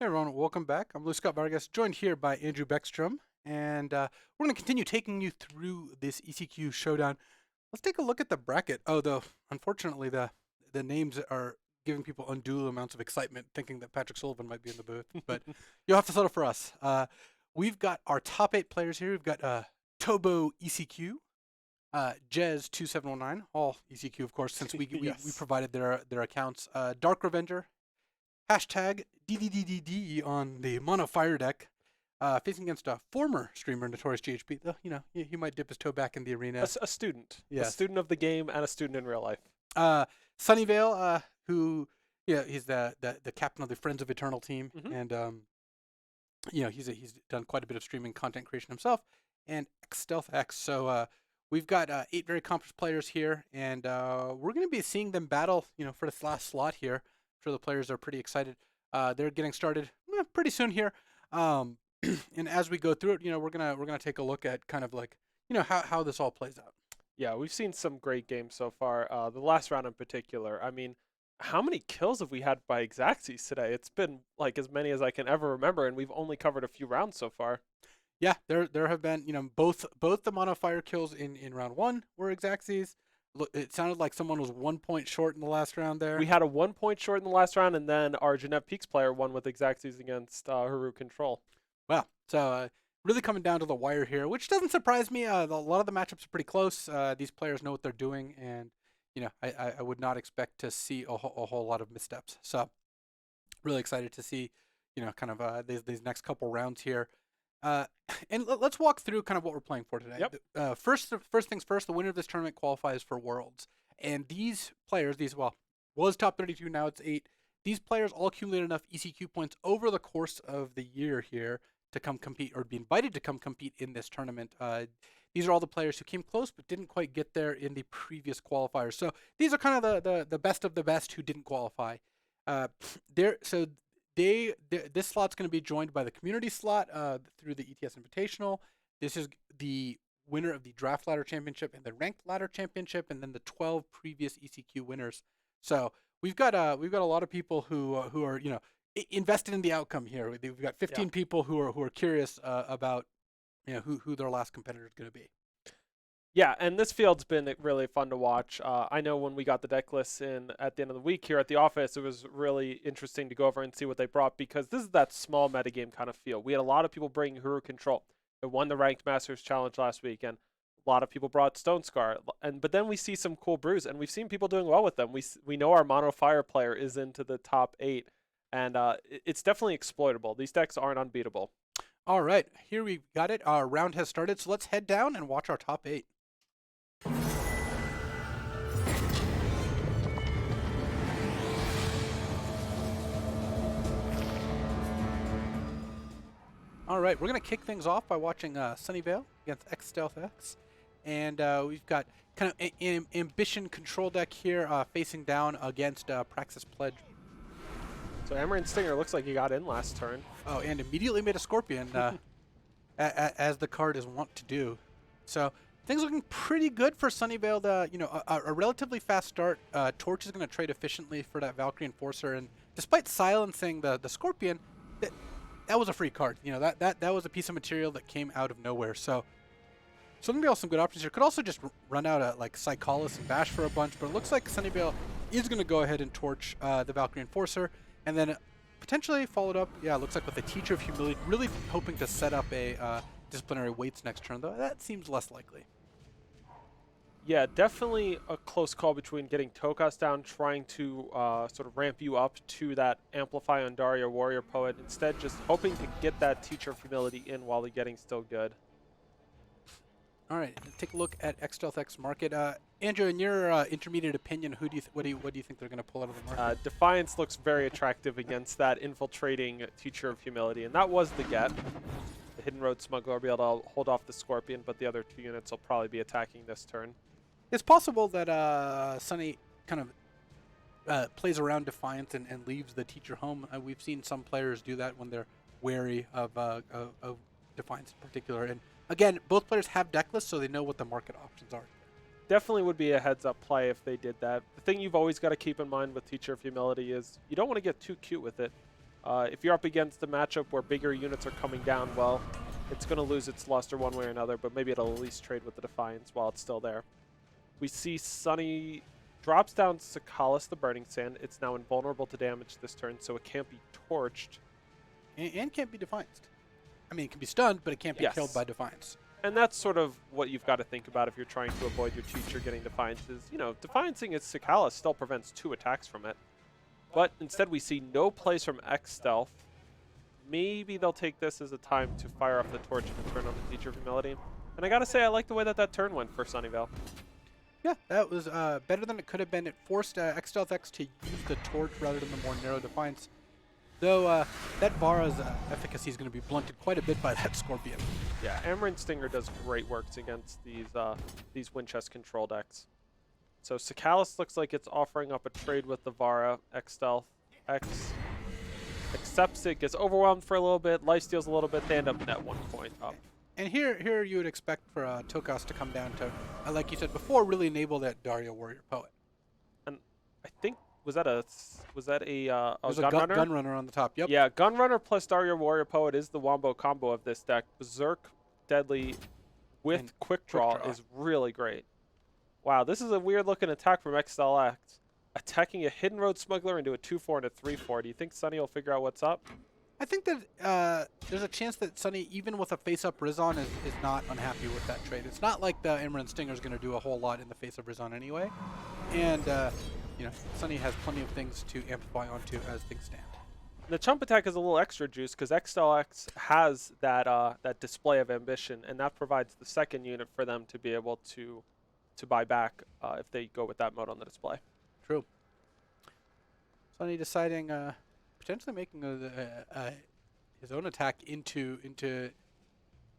Hey everyone, welcome back. I'm Luke Scott Vargas, joined here by Andrew Beckstrom, and we're going to continue taking you through this ECQ showdown. Let's take a look at the bracket. Unfortunately, the names are giving people undue amounts of excitement, thinking that Patrick Sullivan might be in the booth, but you'll have to settle for us. We've got our top 8 players here. We've got Tobo ECQ, Jez 2719, all ECQ of course, since we Yes. provided their accounts. Dark Revenger, hashtag DDDDD on the Mono Fire deck, facing against a former streamer, Notorious GHP. Though, he might dip his toe back in the arena. A student. Yes. A student of the game and a student in real life. Sunnyvale, who, he's the captain of the Friends of Eternal team, and he's done quite a bit of streaming content creation himself, and XStealthX. So we've got 8 very accomplished players here, and we're going to be seeing them battle, for this last slot here. I'm sure the players are pretty excited. They're getting started pretty soon here, and as we go through it, we're gonna take a look at kind of like how this all plays out. Yeah, we've seen some great games so far. The last round in particular. I mean, how many kills have we had by Xaxis today? It's been like as many as I can ever remember, and we've only covered a few rounds so far. Yeah, there have been both the Mono Fire kills in round 1 were Xaxis. Look, it sounded like someone was 1 point short in the last round there. We had a 1 point short in the last round, and then our Genev Peaks player won with Xaxis against Haru Control. Wow. So really coming down to the wire here, which doesn't surprise me. A lot of the matchups are pretty close. These players know what they're doing, and I would not expect to see a whole lot of missteps. So really excited to see kind of these next couple rounds here. And let's walk through kind of what we're playing for today. Yep. First things first, the winner of this tournament qualifies for Worlds. And these players, was top 32, now it's 8. These players all accumulated enough ECQ points over the course of the year here to come compete or be invited to come compete in this tournament. These are all the players who came close but didn't quite get there in the previous qualifiers. So these are kind of the best of the best who didn't qualify. This slot's going to be joined by the community slot through the ETS Invitational. This is the winner of the Draft Ladder Championship and the Ranked Ladder Championship, and then the 12 previous ECQ winners. So we've got a lot of people who are invested in the outcome here. We've got 15 people who are curious about who their last competitor is going to be. Yeah, and this field's been really fun to watch. I know when we got the deck lists in at the end of the week here at the office, it was really interesting to go over and see what they brought, because this is that small metagame kind of feel. We had a lot of people bringing Haru Control. They won the Ranked Masters Challenge last week, and a lot of people brought Stone Scar. But then we see some cool brews, and we've seen people doing well with them. We know our Mono Fire player is into the top 8, and it's definitely exploitable. These decks aren't unbeatable. All right, here we got it. Our round has started, so let's head down and watch our top 8. All right, we're going to kick things off by watching Sunnyvale against XStealthX. And we've got kind of an Ambition control deck here facing down against Praxis Pledge. So Amaranth Stinger looks like he got in last turn. Oh, and immediately made a Scorpion, as the card is wont to do. So things looking pretty good for Sunnyvale. A relatively fast start. Torch is going to trade efficiently for that Valkyrie Enforcer. And despite silencing the Scorpion, that was a free card. That was a piece of material that came out of nowhere. So Sunnyvale some good options here. Could also just run out like Psycholis and Bash for a bunch, but it looks like Sunnyvale is going to go ahead and torch the Valkyrie Enforcer, and then potentially followed up. Yeah, it looks like with the Teacher of Humility, really hoping to set up a Disciplinary Weights next turn, though that seems less likely. Yeah, definitely a close call between getting Tokas down, trying to sort of ramp you up to that Amplify Undaria Warrior Poet, instead just hoping to get that Teacher of Humility in while they're getting still good. All right, let's take a look at XStealthX market. Andrew, in your intermediate opinion, what do you think they're going to pull out of the market? Defiance looks very attractive against that infiltrating Teacher of Humility, and that was the get. The Hidden Road Smuggler will be able to hold off the Scorpion, but the other 2 units will probably be attacking this turn. It's possible that Sunny kind of plays around Defiance and leaves the Teacher home. We've seen some players do that when they're wary of Defiance in particular. And again, both players have deck lists, so they know what the market options are. Definitely would be a heads-up play if they did that. The thing you've always got to keep in mind with Teacher of Humility is you don't want to get too cute with it. If you're up against a matchup where bigger units are coming down, well, it's going to lose its luster one way or another, but maybe it'll at least trade with the Defiance while it's still there. We see Sunny drops down Sakalis the Burning Sand. It's now invulnerable to damage this turn, so it can't be torched. And can't be Defianced. I mean, it can be stunned, but it can't be killed by Defiance. And that's sort of what you've got to think about if you're trying to avoid your teacher getting Defiance is, Defiancing its Sakalis still prevents 2 attacks from it. But instead we see no plays from X Stealth. Maybe they'll take this as a time to fire off the torch and turn on the Teacher of Humility. And I gotta say, I like the way that turn went for Sunnyvale. Yeah, that was better than it could have been. It forced X Stealth X to use the torch rather than the more narrow Defiance. Though that Vara's efficacy is going to be blunted quite a bit by that Scorpion. Yeah, Amaranth Stinger does great works against these Winchest control decks. So Sakalis looks like it's offering up a trade with the Vara. X Stealth X accepts it, gets overwhelmed for a little bit, lifesteals a little bit, they end up net 1 point up. And here you would expect for Tokas to come down to, like you said before, really enable that Daria Warrior Poet. And I think was that a Gunrunner? Gunrunner on the top. Yep. Yeah, Gunrunner plus Daria Warrior Poet is the wombo combo of this deck. Berserk Deadly with And Quick Draw is really great. Wow, this is a weird looking attack from XLX. Attacking a Hidden Road Smuggler into a 2/4 and a 3/4. Do you think Sunny will figure out what's up? I think that there's a chance that Sunny, even with a face-up Rizon, is not unhappy with that trade. It's not like the Amaranth Stinger is going to do a whole lot in the face of Rizon anyway. And, Sunny has plenty of things to amplify onto as things stand. The Chump attack is a little extra juice because XLX has that display of ambition, and that provides the second unit for them to be able to buy back if they go with that mode on the display. True. Sunny deciding potentially making his own attack into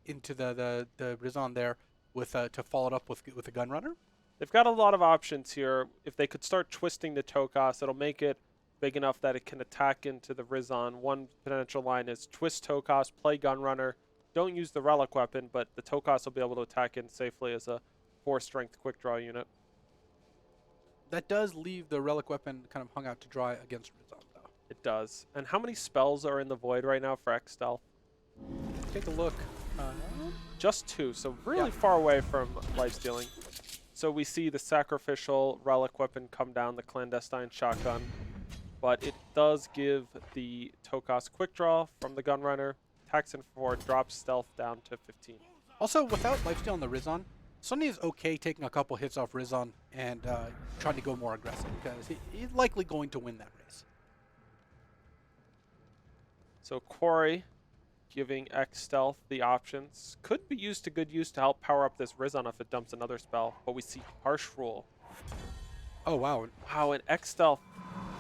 the Rizon there with to follow it up with a Gunrunner. They've got a lot of options here. If they could start twisting the Tokas, it'll make it big enough that it can attack into the Rizon. One potential line is twist Tokas, play Gunrunner. Don't use the Relic Weapon, but the Tokas will be able to attack in safely as a 4-strength quick draw unit. That does leave the Relic Weapon kind of hung out to dry against Rizon, though. It does. And how many spells are in the Void right now for X Stealth? Take a look. Just 2, so really far away from lifestealing. So we see the Sacrificial Relic Weapon come down, the Clandestine Shotgun. But it does give the Tokas quick draw from the Gunrunner. Attacks in 4, drops stealth down to 15. Also, without lifesteal on the Rizon, Sunny is okay taking a couple hits off Rizon and trying to go more aggressive because he's likely going to win that race. So Quarry giving X Stealth the options. Could be used to good use to help power up this Rizon if it dumps another spell. But we see Harsh Rule. Oh, wow. Wow, and X Stealth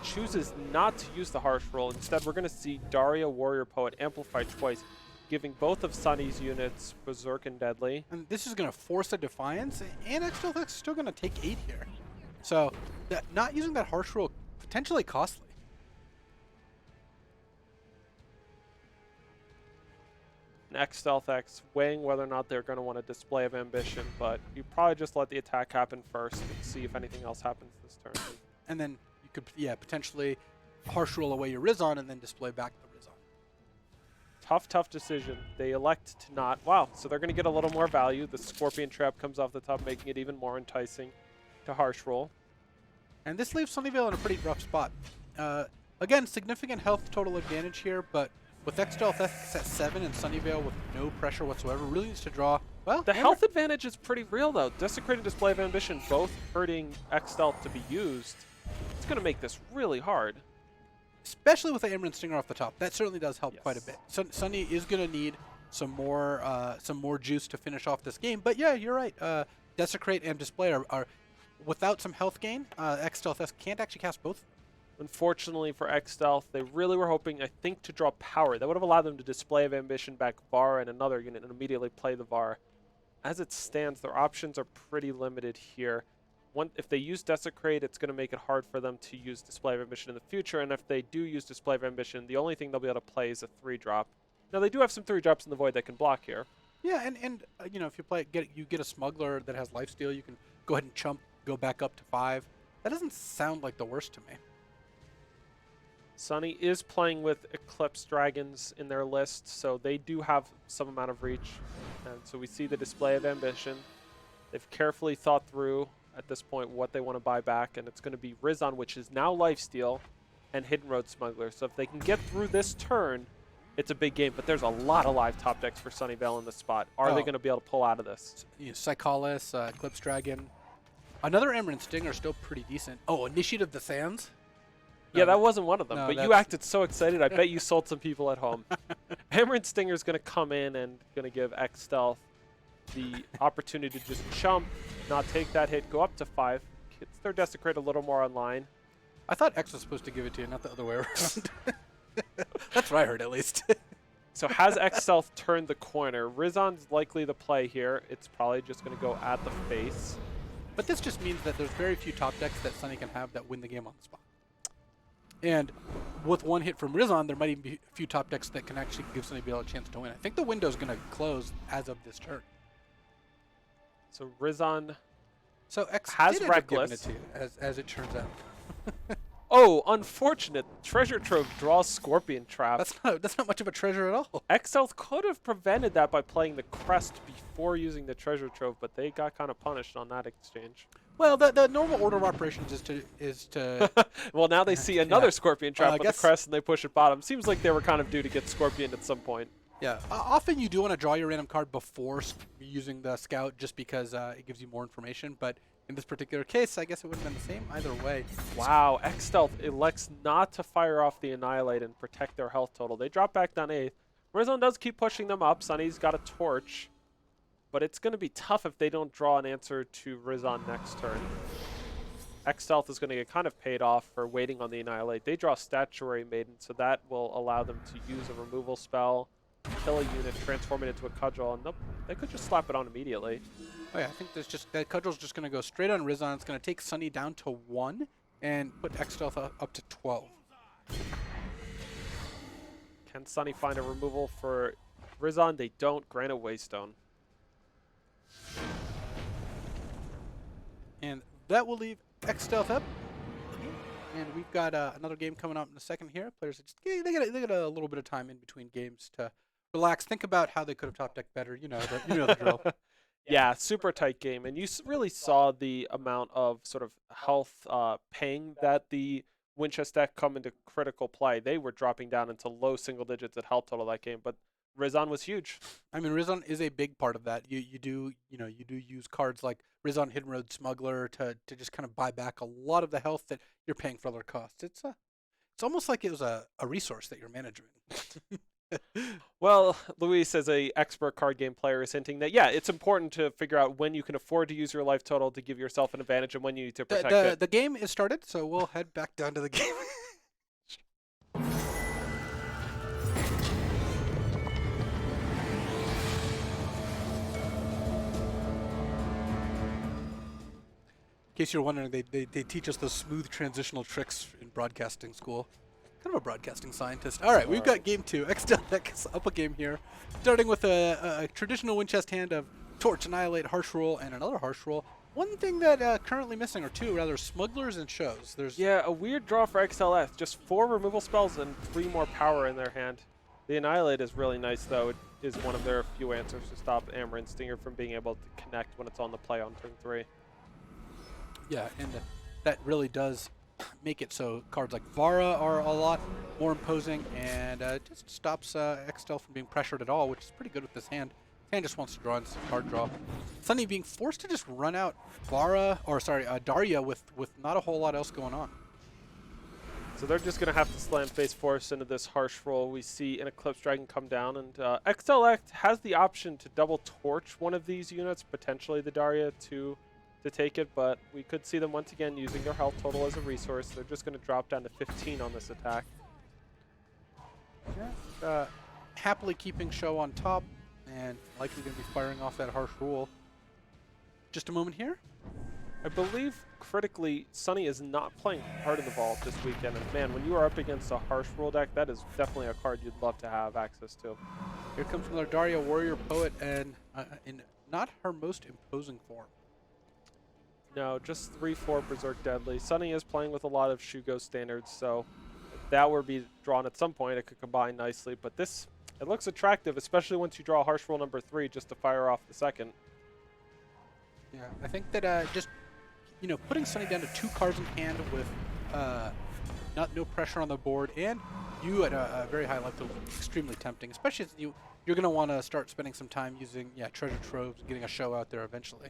chooses not to use the Harsh Rule. Instead, we're going to see Daria Warrior Poet amplify twice, giving both of Sunny's units Berserk and Deadly. And this is going to force a Defiance, and X Stealth is still going to take 8 here. So, not using that Harsh Rule, potentially costly. And X Stealth X weighing whether or not they're going to want a display of ambition, but you probably just let the attack happen first and see if anything else happens this turn. And then you could, potentially Harsh Rule away your Rizon and then display back the Rizon. Tough decision. They elect to not. Wow, so they're going to get a little more value. The Scorpion Trap comes off the top, making it even more enticing to Harsh Rule. And this leaves Sunnyvale in a pretty rough spot. Again, significant health total advantage here, but with X Stealth X at 7 and Sunnyvale with no pressure whatsoever, really needs to draw. Well, the health advantage is pretty real, though. Desecrate and Display of Ambition both hurting X Stealth to be used. It's going to make this really hard. Especially with the Amaranth Stinger off the top. That certainly does help quite a bit. Sunny is going to need some more juice to finish off this game. But yeah, you're right. Desecrate and Display are without some health gain, X Stealth S can't actually cast both. Unfortunately for X Stealth, they really were hoping, I think, to draw power. That would have allowed them to Display of Ambition back VAR and another unit and immediately play the VAR. As it stands, their options are pretty limited here. If they use Desecrate, it's going to make it hard for them to use Display of Ambition in the future, and if they do use Display of Ambition, the only thing they'll be able to play is a 3-drop. Now, they do have some 3-drops in the Void that can block here. Yeah, and if you get a Smuggler that has lifesteal, you can go ahead and chump, go back up to 5. That doesn't sound like the worst to me. Sunny is playing with Eclipse Dragons in their list, so they do have some amount of reach. And so we see the display of ambition. They've carefully thought through at this point what they want to buy back, and it's going to be Rizon, which is now Lifesteal, and Hidden Road Smuggler. So if they can get through this turn, it's a big game, but there's a lot of live top decks for Sunnyvale in this spot. Are they going to be able to pull out of this? Psycholis, Eclipse Dragon. Another Amaranth Stinger, still pretty decent. Oh, Initiate of the Sands? Yeah, that wasn't one of them, no, but you acted so excited. I bet you sold some people at home. Amaranth Stinger is going to come in and going to give X Stealth the opportunity to just jump, not take that hit, go up to 5. Gets their Desecrate a little more online. I thought X was supposed to give it to you, not the other way around. That's what I heard, at least. So has X Stealth turned the corner? Rizon's likely the play here. It's probably just going to go at the face. But this just means that there's very few top decks that Sunny can have that win the game on the spot. And with one hit from Rizon, there might even be a few top decks that can actually give Sunnyvale a chance to win. I think the window's going to close as of this turn. So Rizon So X has did end up giving Reckless. it to you, as it turns out. Oh, unfortunate. Treasure Trove draws Scorpion Trap. That's not much of a treasure at all. X-Stealth could have prevented that by playing the Crest before using the Treasure Trove, but they got kind of punished on that exchange. Well, the normal order of operations is to Well, now they see another Yeah. Scorpion Trap I with the guess- Crest and they push it bottom. Seems like they were kind of due to get Scorpion at some point. yeah. Often you do want to draw your random card before using the Scout, just because it gives you more information. But in this particular case, I guess it would have been the same either way. Wow, X-Stealth elects not to fire off the Annihilate and protect their health total. They drop back down 8th. Rizon does keep pushing them up. Sunny's got a Torch. But it's going to be tough if they don't draw an answer to Rizon next turn. X-Stealth is going to get kind of paid off for waiting on the Annihilate. They draw Statuary Maiden, so that will allow them to use a removal spell, kill a unit, transform it into a Cudgel, and they could just slap it on immediately. Oh yeah, I think there's just that Cudgel's just going to go straight on Rizon. It's going to take Sunny down to 1 and put X Stealth up to 12. Can Sunny find a removal for Rizon? They don't. Grant a Waystone. And that will leave X Stealth up. And we've got another game coming up in a second here. Players are just they get a little bit of time in between games to relax, think about how they could have top decked better. You know the drill. Yeah, super tight game, and you really saw the amount of sort of health paying that the Winchester deck come into critical play. They were dropping down into low single digits at health total that game, but Rizon was huge. I mean, Rizon is a big part of that. You do use cards like Rizon Hidden Road Smuggler to just kind of buy back a lot of the health that you're paying for other costs. It's almost like it was a resource that you're managing. Well, Luis, as a expert card game player, is hinting that, yeah, it's important to figure out when you can afford to use your life total to give yourself an advantage and when you need to protect it. The game is started, so we'll head back down to the game. In case you're wondering, they teach us those smooth transitional tricks in broadcasting school. Kind of a broadcasting scientist. All right, we've got game 2. X-Stealth is up a game here, starting with a traditional Winchester hand of Torch, Annihilate, Harsh Roll, and another Harsh Roll. One thing that currently missing, or two rather, Smugglers and Shows. Yeah, a weird draw for XLF. Just 4 removal spells and 3 more power in their hand. The Annihilate is really nice, though. It is one of their few answers to stop Amaranth Stinger from being able to connect when it's on the play on turn 3. Yeah, and that really does make it so cards like Vara are a lot more imposing, and it just stops X-Stealth from being pressured at all, which is pretty good with this hand. Hand just wants to draw in some card draw. Sunny being forced to just run out Daria with not a whole lot else going on. So they're just going to have to slam face force into this Harsh Roll. We see an Eclipse Dragon come down, and XLX has the option to double torch one of these units, potentially the Daria, to take it, but we could see them once again using their health total as a resource. They're just going to drop down to 15 on this attack. Yeah. Happily keeping Show on top, and likely going to be firing off that Harsh Roll. Just a moment here. I believe critically, Sunny is not playing Heart of the Vault this weekend, and man, when you are up against a Harsh Roll deck, that is definitely a card you'd love to have access to. Here comes another Daria, Warrior Poet, and in not her most imposing form. No, just 3/4 Berserk Deadly. Sunny is playing with a lot of Shugo standards, so that were to be drawn at some point, it could combine nicely. But this, it looks attractive, especially once you draw harsh roll number 3 just to fire off the second. Yeah, I think that just putting Sunny down to 2 cards in hand with no pressure on the board and you at a very high level is extremely tempting, especially as you're going to want to start spending some time using treasure troves and getting a show out there eventually.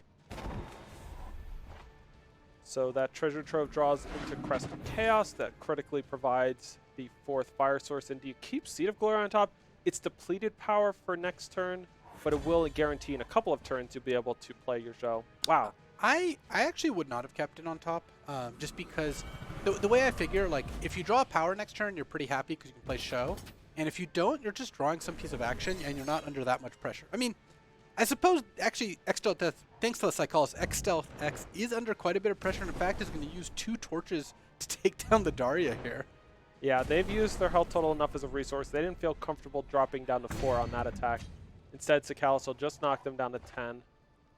So that treasure trove draws into Crest of Chaos that critically provides the 4th fire source. And do you keep Seed of Glory on top? It's depleted power for next turn, but it will guarantee in a couple of turns you'll be able to play your show. Wow. I actually would not have kept it on top, just because the way I figure, like, if you draw a power next turn, you're pretty happy because you can play show. And if you don't, you're just drawing some piece of action and you're not under that much pressure. I mean, I suppose actually X-Stealth, thanks to the Psychologist, X-Stealth X is under quite a bit of pressure, and in fact is going to use 2 torches to take down the Daria here. Yeah, they've used their health total enough as a resource. They didn't feel comfortable dropping down to 4 on that attack. Instead, Psychologist will just knock them down to 10.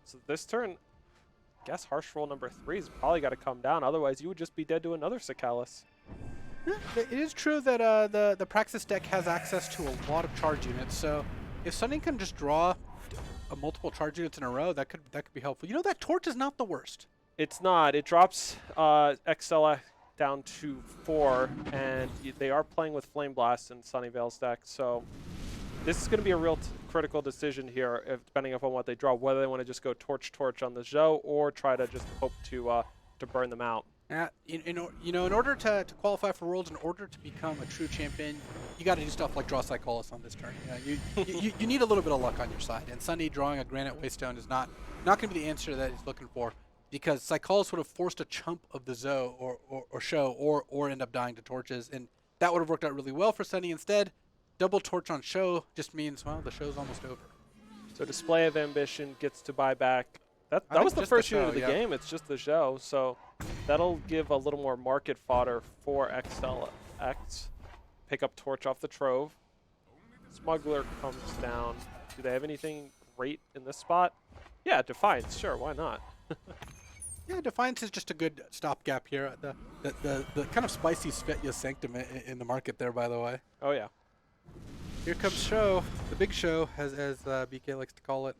So this turn, I guess harsh roll number 3 has probably got to come down. Otherwise, you would just be dead to another Psychologist. Yeah, it is true that the Praxis deck has access to a lot of charge units, so if Sunny can just draw multiple charge units in a row, that could be helpful. You know, that torch is not the worst. It's not. It drops XL down to 4, and they are playing with Flame Blast in Sunnyvale's deck, so this is going to be a real critical decision here, depending upon what they draw, whether they want to just go torch on the Zhou or try to just hope to burn them out. In order to qualify for Worlds, in order to become a true champion, you got to do stuff like draw Psychologist on this turn. You need a little bit of luck on your side, and Sunny drawing a Granite Waystone is not going to be the answer that he's looking for, because Psychologist would have forced a chump of the Zhou or show or end up dying to torches, and that would have worked out really well for Sunny. Instead, double torch on show just means, well, the show's almost over. So Display of Ambition gets to buy back. That was the first unit of the game. It's just the Zhou, so that'll give a little more market fodder for XLX. Pick up torch off the Trove. Smuggler comes down. Do they have anything great in this spot? Yeah, Defiance. Sure, why not? Yeah, Defiance is just a good stopgap here. The kind of spicy Svetya Sanctum in the market there, by the way. Oh yeah. Here comes Show, the big show, as BK likes to call it.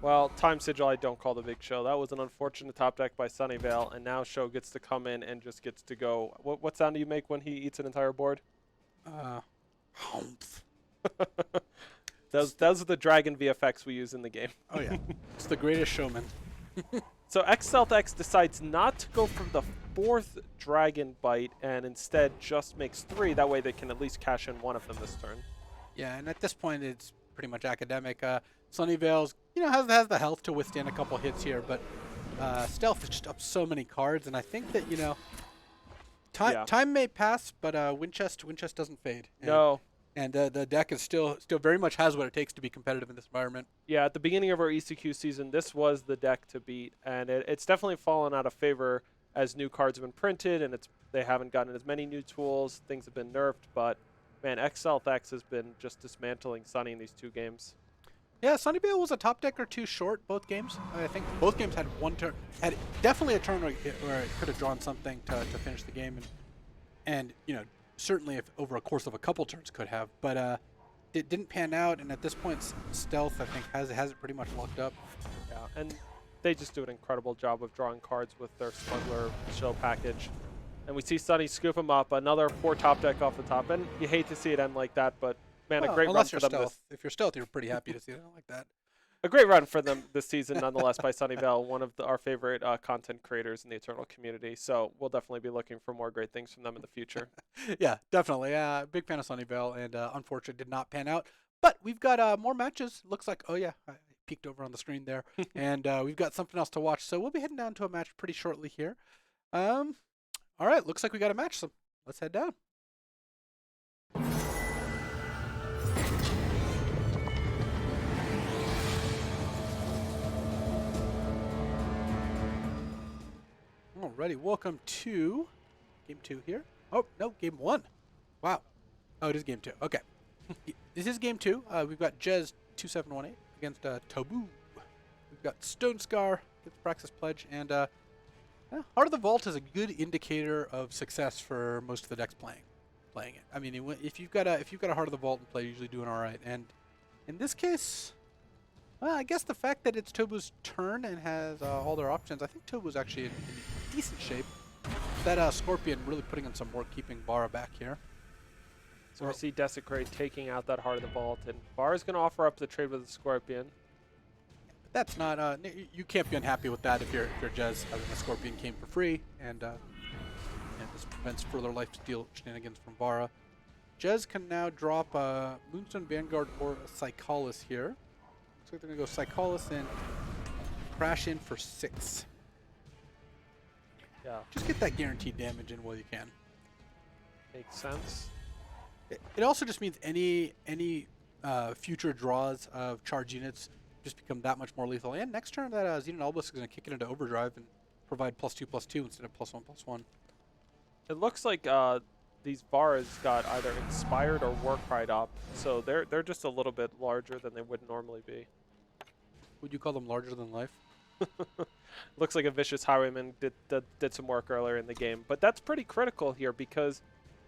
Well, Time Sigil I don't call the big show. That was an unfortunate top deck by Sunnyvale, and now Show gets to come in and just gets to go. What sound do you make when he eats an entire board? Humph. Those are the dragon VFX we use in the game. Oh yeah, it's the greatest showman. So X decides not to go for the 4th Dragon Bite and instead just makes 3. That way they can at least cash in one of them this turn. Yeah, and at this point it's pretty much academic. Sunnyvale's, has the health to withstand a couple hits here, but Stealth is just up so many cards, and I think that, time may pass, but Winchest doesn't fade. No. And the deck is still very much has what it takes to be competitive in this environment. Yeah, at the beginning of our ECQ season, this was the deck to beat, and it's definitely fallen out of favor as new cards have been printed, and they haven't gotten as many new tools. Things have been nerfed, but man, XLX has been just dismantling Sunny in these 2 games. Yeah, Sunnyvale was a top deck or 2 short both games. I think both games had one turn, had definitely a turn where it could have drawn something to finish the game, and certainly if over a course of a couple turns could have, but it didn't pan out, and at this point Stealth I think has it pretty much locked up. Yeah, and they just do an incredible job of drawing cards with their Smuggler show package. And we see Sunny scoop him up, another poor top deck off the top, and you hate to see it end like that, but man, a great run for them. If you're Stealth, you're pretty happy to see it like that. A great run for them this season, nonetheless, by Sunnyvale, one of our favorite content creators in the Eternal community. So we'll definitely be looking for more great things from them in the future. Yeah, definitely. Big fan of Sunnyvale, and unfortunately did not pan out. But we've got more matches. Looks like, oh yeah, I peeked over on the screen there. And we've got something else to watch. So we'll be heading down to a match pretty shortly here. All right, looks like we got a match. So let's head down. Alrighty, welcome to Game 2 here. Oh, no, Game 1. Wow. Oh, it is Game 2. Okay. This is Game 2. We've got Jez 2718 against Taboo. We've got Stone Scar against Praxis Pledge, and Heart of the Vault is a good indicator of success for most of the decks playing it. I mean, if you've got a Heart of the Vault in play, you're usually doing all right. And in this case, well, I guess the fact that it's Tobu's turn and has all their options, I think Tobu's actually in decent shape. That Scorpion really putting in some work keeping Vara back here. So we see Desecrate taking out that Heart of the Vault, and Vara's going to offer up the trade with the Scorpion. That's not you can't be unhappy with that if you're Jez. I mean, the Scorpion came for free, and this prevents further lifesteal shenanigans from Vara. Jez can now drop a Moonstone Vanguard or a Psychology here. Looks like they're gonna go Psychology and crash in for 6. Yeah, Just get that guaranteed damage in while you can. makes sense. It also just means any future draws of charge units just become that much more lethal. And next turn, that Xenon Obelisk is going to kick it into overdrive and provide +2/+2 instead of +1/+1. It looks like these Varas got either Inspired or Warcry up, so they're just a little bit larger than they would normally be. Would you call them larger than life? Looks like a Vicious Highwayman did some work earlier in the game, but that's pretty critical here because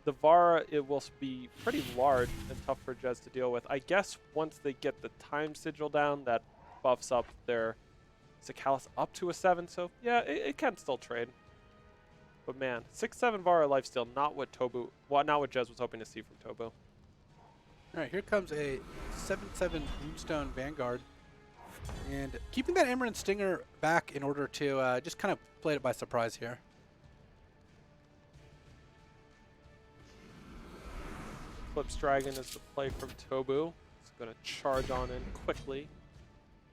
the Vara, it will be pretty large and tough for Jez to deal with. I guess once they get the time sigil down, that buffs up their Psychology up to a 7, so yeah, it can still trade. But man, 6/7 Vara lifesteal, not what Jez was hoping to see from Tobu. All right, here comes a 7/7 Moonstone Vanguard. And keeping that Emerald Stinger back in order to just kind of play it by surprise here. Eclipse Dragon is the play from Tobu. It's going to charge on in quickly,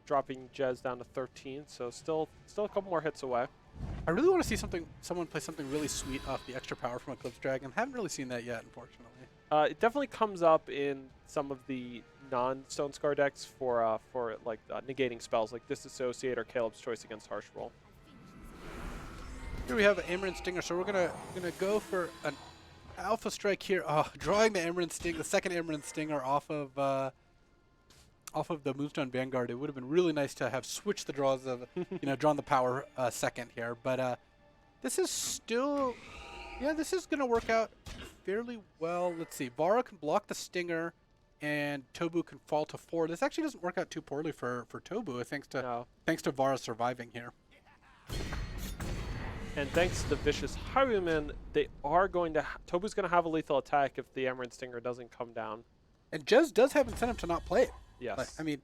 dropping Jez down to 13, so still a couple more hits away. I really want to see someone play something really sweet off the extra power from Eclipse Dragon. Haven't really seen that yet, unfortunately. It definitely comes up in some of the non-Stone Scar decks for negating spells like Disassociate or Caleb's Choice against Harsh Roll. Here we have an Emerald Stinger, so we're gonna go for an Alpha Strike here. Oh, drawing the the second Emerald Stinger off of the Moonstone Vanguard. It would have been really nice to have switched the draws of drawn the power second here, but this is still. Yeah, this is going to work out fairly well. Let's see. Vara can block the Stinger, and Tobu can fall to 4. This actually doesn't work out too poorly for Tobu, thanks to Vara surviving here. And thanks to the Vicious Highwayman, Tobu's going to have a lethal attack if the Emerald Stinger doesn't come down. And Jez does have incentive to not play it. Yes. Like, I mean,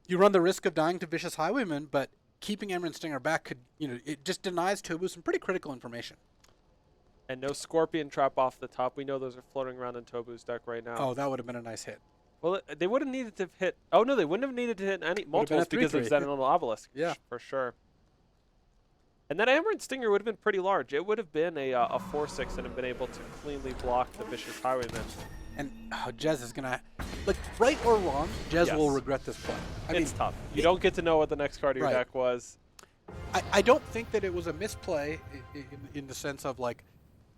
you run the risk of dying to Vicious Highwayman, but keeping Emerald Stinger back could, it just denies Tobu some pretty critical information. And no Scorpion Trap off the top. We know those are floating around in Tobu's deck right now. Oh, that would have been a nice hit. Well, they would have needed to hit. Oh no, they wouldn't have needed to hit any multiples because of Xenon Obelisk. Yeah, for sure. And that Emerald Stinger would have been pretty large. It would have been a 4/6 and have been able to cleanly block the Vicious Highwayman. And Jez is gonna, like, right or wrong, Jez will regret this play. I mean, it's tough. You don't get to know what the next card of your deck was. I don't think that it was a misplay in the sense of, like,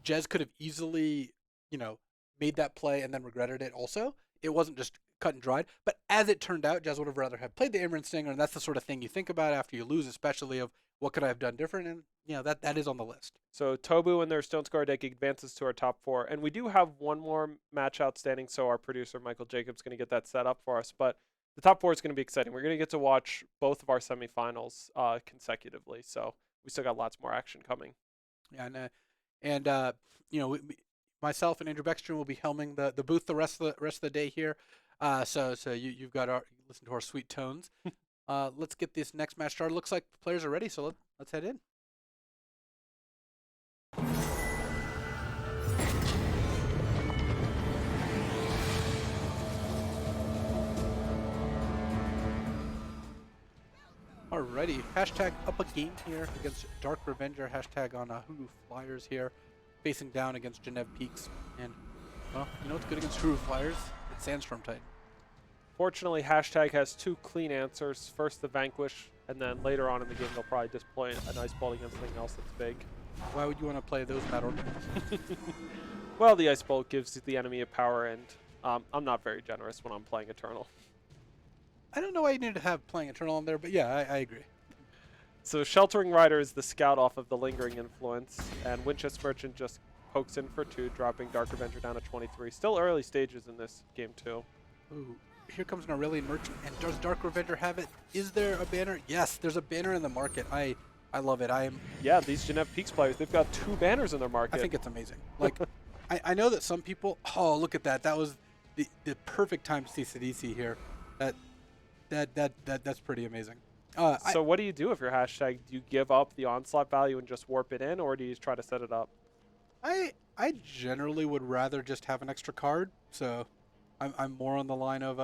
Jez could have easily, made that play and then regretted it also. It wasn't just cut and dried. But as it turned out, Jez would have rather have played the Emerald Stinger, and that's the sort of thing you think about after you lose, especially of what could I have done different, and that is on the list. So Tobu and their Stone Scar deck advances to our top 4, and we do have one more match outstanding, so our producer Michael Jacobs is going to get that set up for us. But the top 4 is going to be exciting. We're going to get to watch both of our semifinals consecutively, so we still got lots more action coming. Yeah, and myself and Andrew Beckstrom will be helming the booth the rest of the day here. So you've got listen to our sweet tones. Let's get this next match started. Looks like the players are ready, so let's head in. Alrighty, hashtag up a game here against Dark Revenger. Hashtag on Hulu Flyers here, facing down against Genev Peaks. And, well, what's good against Hulu Flyers? It's Sandstorm Titan. Fortunately, hashtag has 2 clean answers. First, the Vanquish, and then later on in the game, they'll probably deploy an Ice Bolt against something else that's big. Why would you want to play those battle? Well, the Ice Bolt gives the enemy a power, and I'm not very generous when I'm playing Eternal. I don't know why you need to have playing Eternal on there, but yeah, I agree. So Sheltering Rider is the scout off of the Lingering Influence, and Winchester Merchant just pokes in for 2, dropping Dark Avenger down to 23. Still early stages in this game, too. Ooh, here comes an Aurelian Merchant, and does Dark Revenger have it? Is there a banner? Yes, there's a banner in the market. I love it. Yeah, these Genève Peaks players, they've got 2 banners in their market. I think it's amazing. Like, I know that some people, oh, look at that. That was the perfect time to see Sidisi here. That's pretty amazing. So what do you do if you're hashtag? Do you give up the onslaught value and just warp it in, or do you try to set it up? I generally would rather just have an extra card, so I'm more on the line of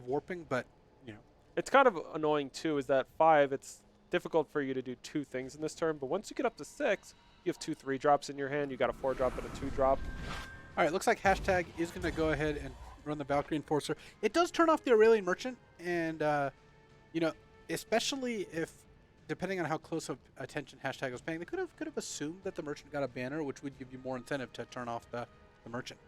warping, but you know. It's kind of annoying too, is that 5, it's difficult for you to do 2 things in this turn, but once you get up to 6, you have 2 3-drops in your hand, you got a 4-drop and a 2-drop. All right, looks like hashtag is going to go ahead and run the Valkyrie Enforcer. It does turn off the Aurelian Merchant, and you know, especially if, depending on how close of attention hashtag was paying, they could have assumed that the Merchant got a banner, which would give you more incentive to turn off the Merchant.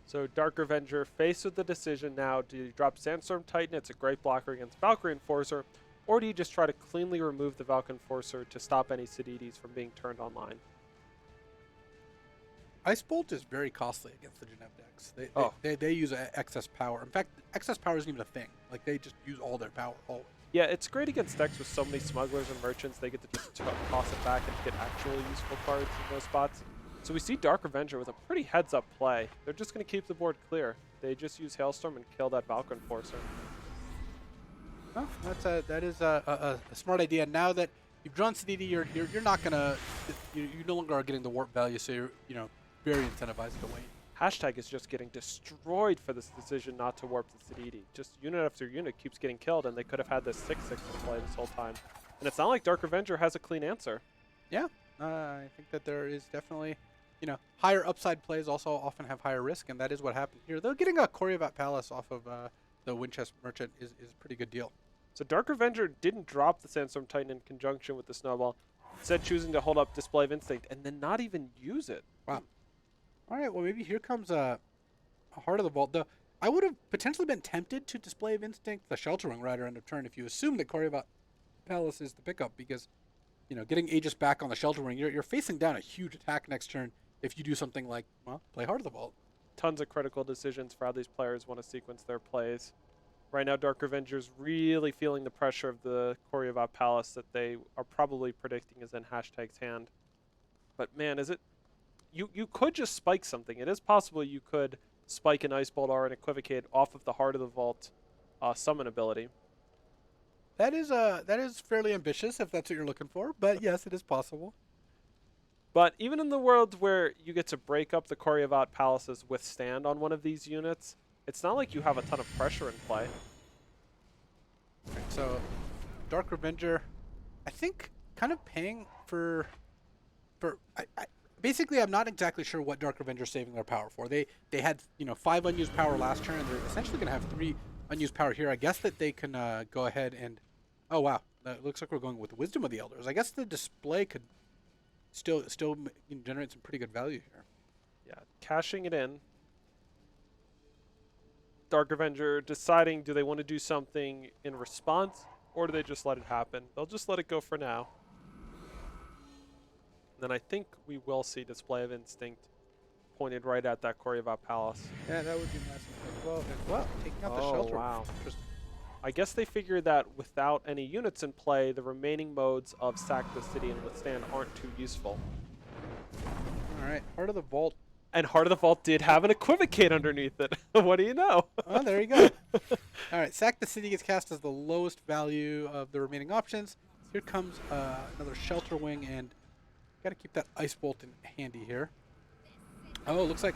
So Dark Revenger faced with the decision now, do you drop Sandstorm Titan, it's a great blocker against Valkyrie Enforcer, or do you just try to cleanly remove the Valkyrie Enforcer to stop any Sididis from being turned online? Ice Bolt is very costly against the Genève decks. They use excess power. In fact, excess power isn't even a thing. Like, they just use all their power always. Yeah, it's great against decks with so many smugglers and merchants. They get to just toss it back and get actually useful cards in those spots. So we see Dark Revenger with a pretty heads-up play. They're just going to keep the board clear. They just use Hailstorm and kill that Valkyrie Enforcer. Oh, that is a smart idea. Now that you've drawn Sididi, you're not gonna you no longer are getting the warp value, so you're very incentivized to wait. Hashtag is just getting destroyed for this decision not to warp the Sididi. Just unit after unit keeps getting killed, and they could have had this 6/6 to play this whole time. And it's not like Dark Revenger has a clean answer. Yeah, I think that there is definitely, higher upside plays also often have higher risk, and that is what happened here. Though getting a Koryavat Palace off of the Winchester Merchant is a pretty good deal. So Dark Revenger didn't drop the Sandstorm Titan in conjunction with the Snowball, instead choosing to hold up Display of Instinct and then not even use it. Wow. All right, well, maybe here comes a Heart of the Vault. Though I would have potentially been tempted to Display of Instinct the Sheltering Rider end of turn if you assume that Koryavat Palace is the pickup, because getting Aegis back on the Sheltering, you're facing down a huge attack next turn if you do something like, well, play Heart of the Vault. Tons of critical decisions for how these players want to sequence their plays. Right now, Dark Revenger's really feeling the pressure of the Koryavat Palace that they are probably predicting is in hashtag's hand. But man, is it... You could just spike something. It is possible you could spike an Ice Bolt or an Equivocate off of the Heart of the Vault summon ability. That is fairly ambitious if that's what you're looking for, but yes, it is possible. But even in the world where you get to break up the Koryavat Palace's withstand on one of these units, it's not like you have a ton of pressure in play. Right, so Dark Revenger, I think, kind of paying for basically, I'm not exactly sure what Dark Revenger's saving their power for. They had 5 unused power last turn, and they're essentially going to have 3 unused power here. I guess that they can go ahead and, oh wow, it looks like we're going with Wisdom of the Elders. I guess the display could still generate some pretty good value here. Yeah, cashing it in. Dark Revenger deciding, do they want to do something in response, or do they just let it happen? They'll just let it go for now. Then I think we will see Display of Instinct pointed right at that Koryavat Palace. Yeah, that would be massive as well. Taking out the shelter. Wow. I guess they figured that without any units in play, the remaining modes of Sack the City and Withstand aren't too useful. All right, Heart of the Vault. And Heart of the Vault did have an Equivocate underneath it. What do you know? Oh, there you go. All right, Sack the City gets cast as the lowest value of the remaining options. Here comes another Shelter Wing, and got to keep that Ice Bolt in handy here. Oh, it looks like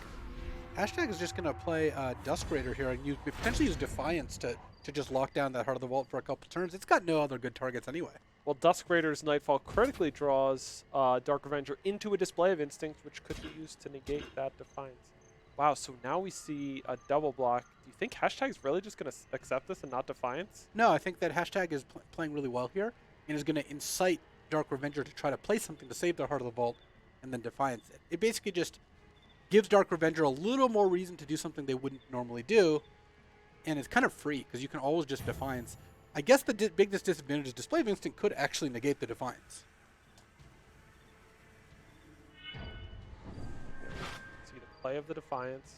hashtag is just going to play Dusk Raider here and potentially use Defiance to just lock down that Heart of the Vault for a couple turns. It's got no other good targets anyway. Well, Dusk Raider's Nightfall critically draws Dark Revenger into a Display of Instinct, which could be used to negate that Defiance. Wow, so now we see a double block. Do you think hashtag's really just going to accept this and not Defiance? No, I think that hashtag is playing really well here and is going to incite Dark Revenger to try to play something to save their Heart of the Vault and then Defiance it. It basically just gives Dark Revenger a little more reason to do something they wouldn't normally do, and it's kind of free because you can always just Defiance I guess the biggest disadvantage is Display of Instinct could actually negate the Defiance. See the play of the Defiance.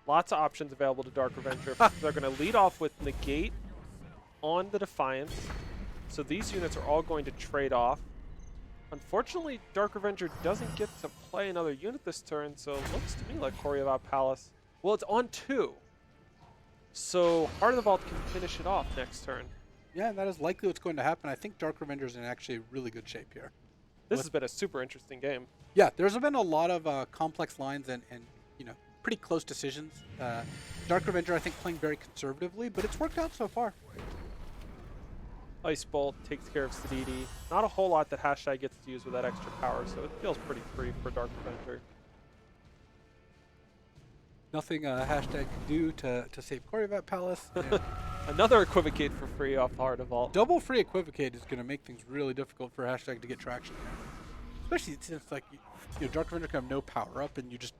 Lots of options available to Dark Revenger. They're going to lead off with negate on the Defiance. So these units are all going to trade off. Unfortunately, Dark Revenger doesn't get to play another unit this turn, so it looks to me like Koryavat Palace. Well, it's on 2. So Heart of the Vault can finish it off next turn. Yeah, that is likely what's going to happen. I think Dark Revenger is in actually really good shape here. This has been a super interesting game. Yeah, there's been a lot of complex lines and pretty close decisions. Dark Revenger, I think, playing very conservatively, but it's worked out so far. Ice Bolt takes care of Sididi. Not a whole lot that Hashtag gets to use with that extra power, so it feels pretty free for Dark Revenger. Nothing Hashtag can do to save Koryavat Palace. Another Equivocate for free off Heart of Vault. Double free Equivocate is going to make things really difficult for Hashtag to get traction here. Especially since, like, Dark Revenger can have no power up and you just,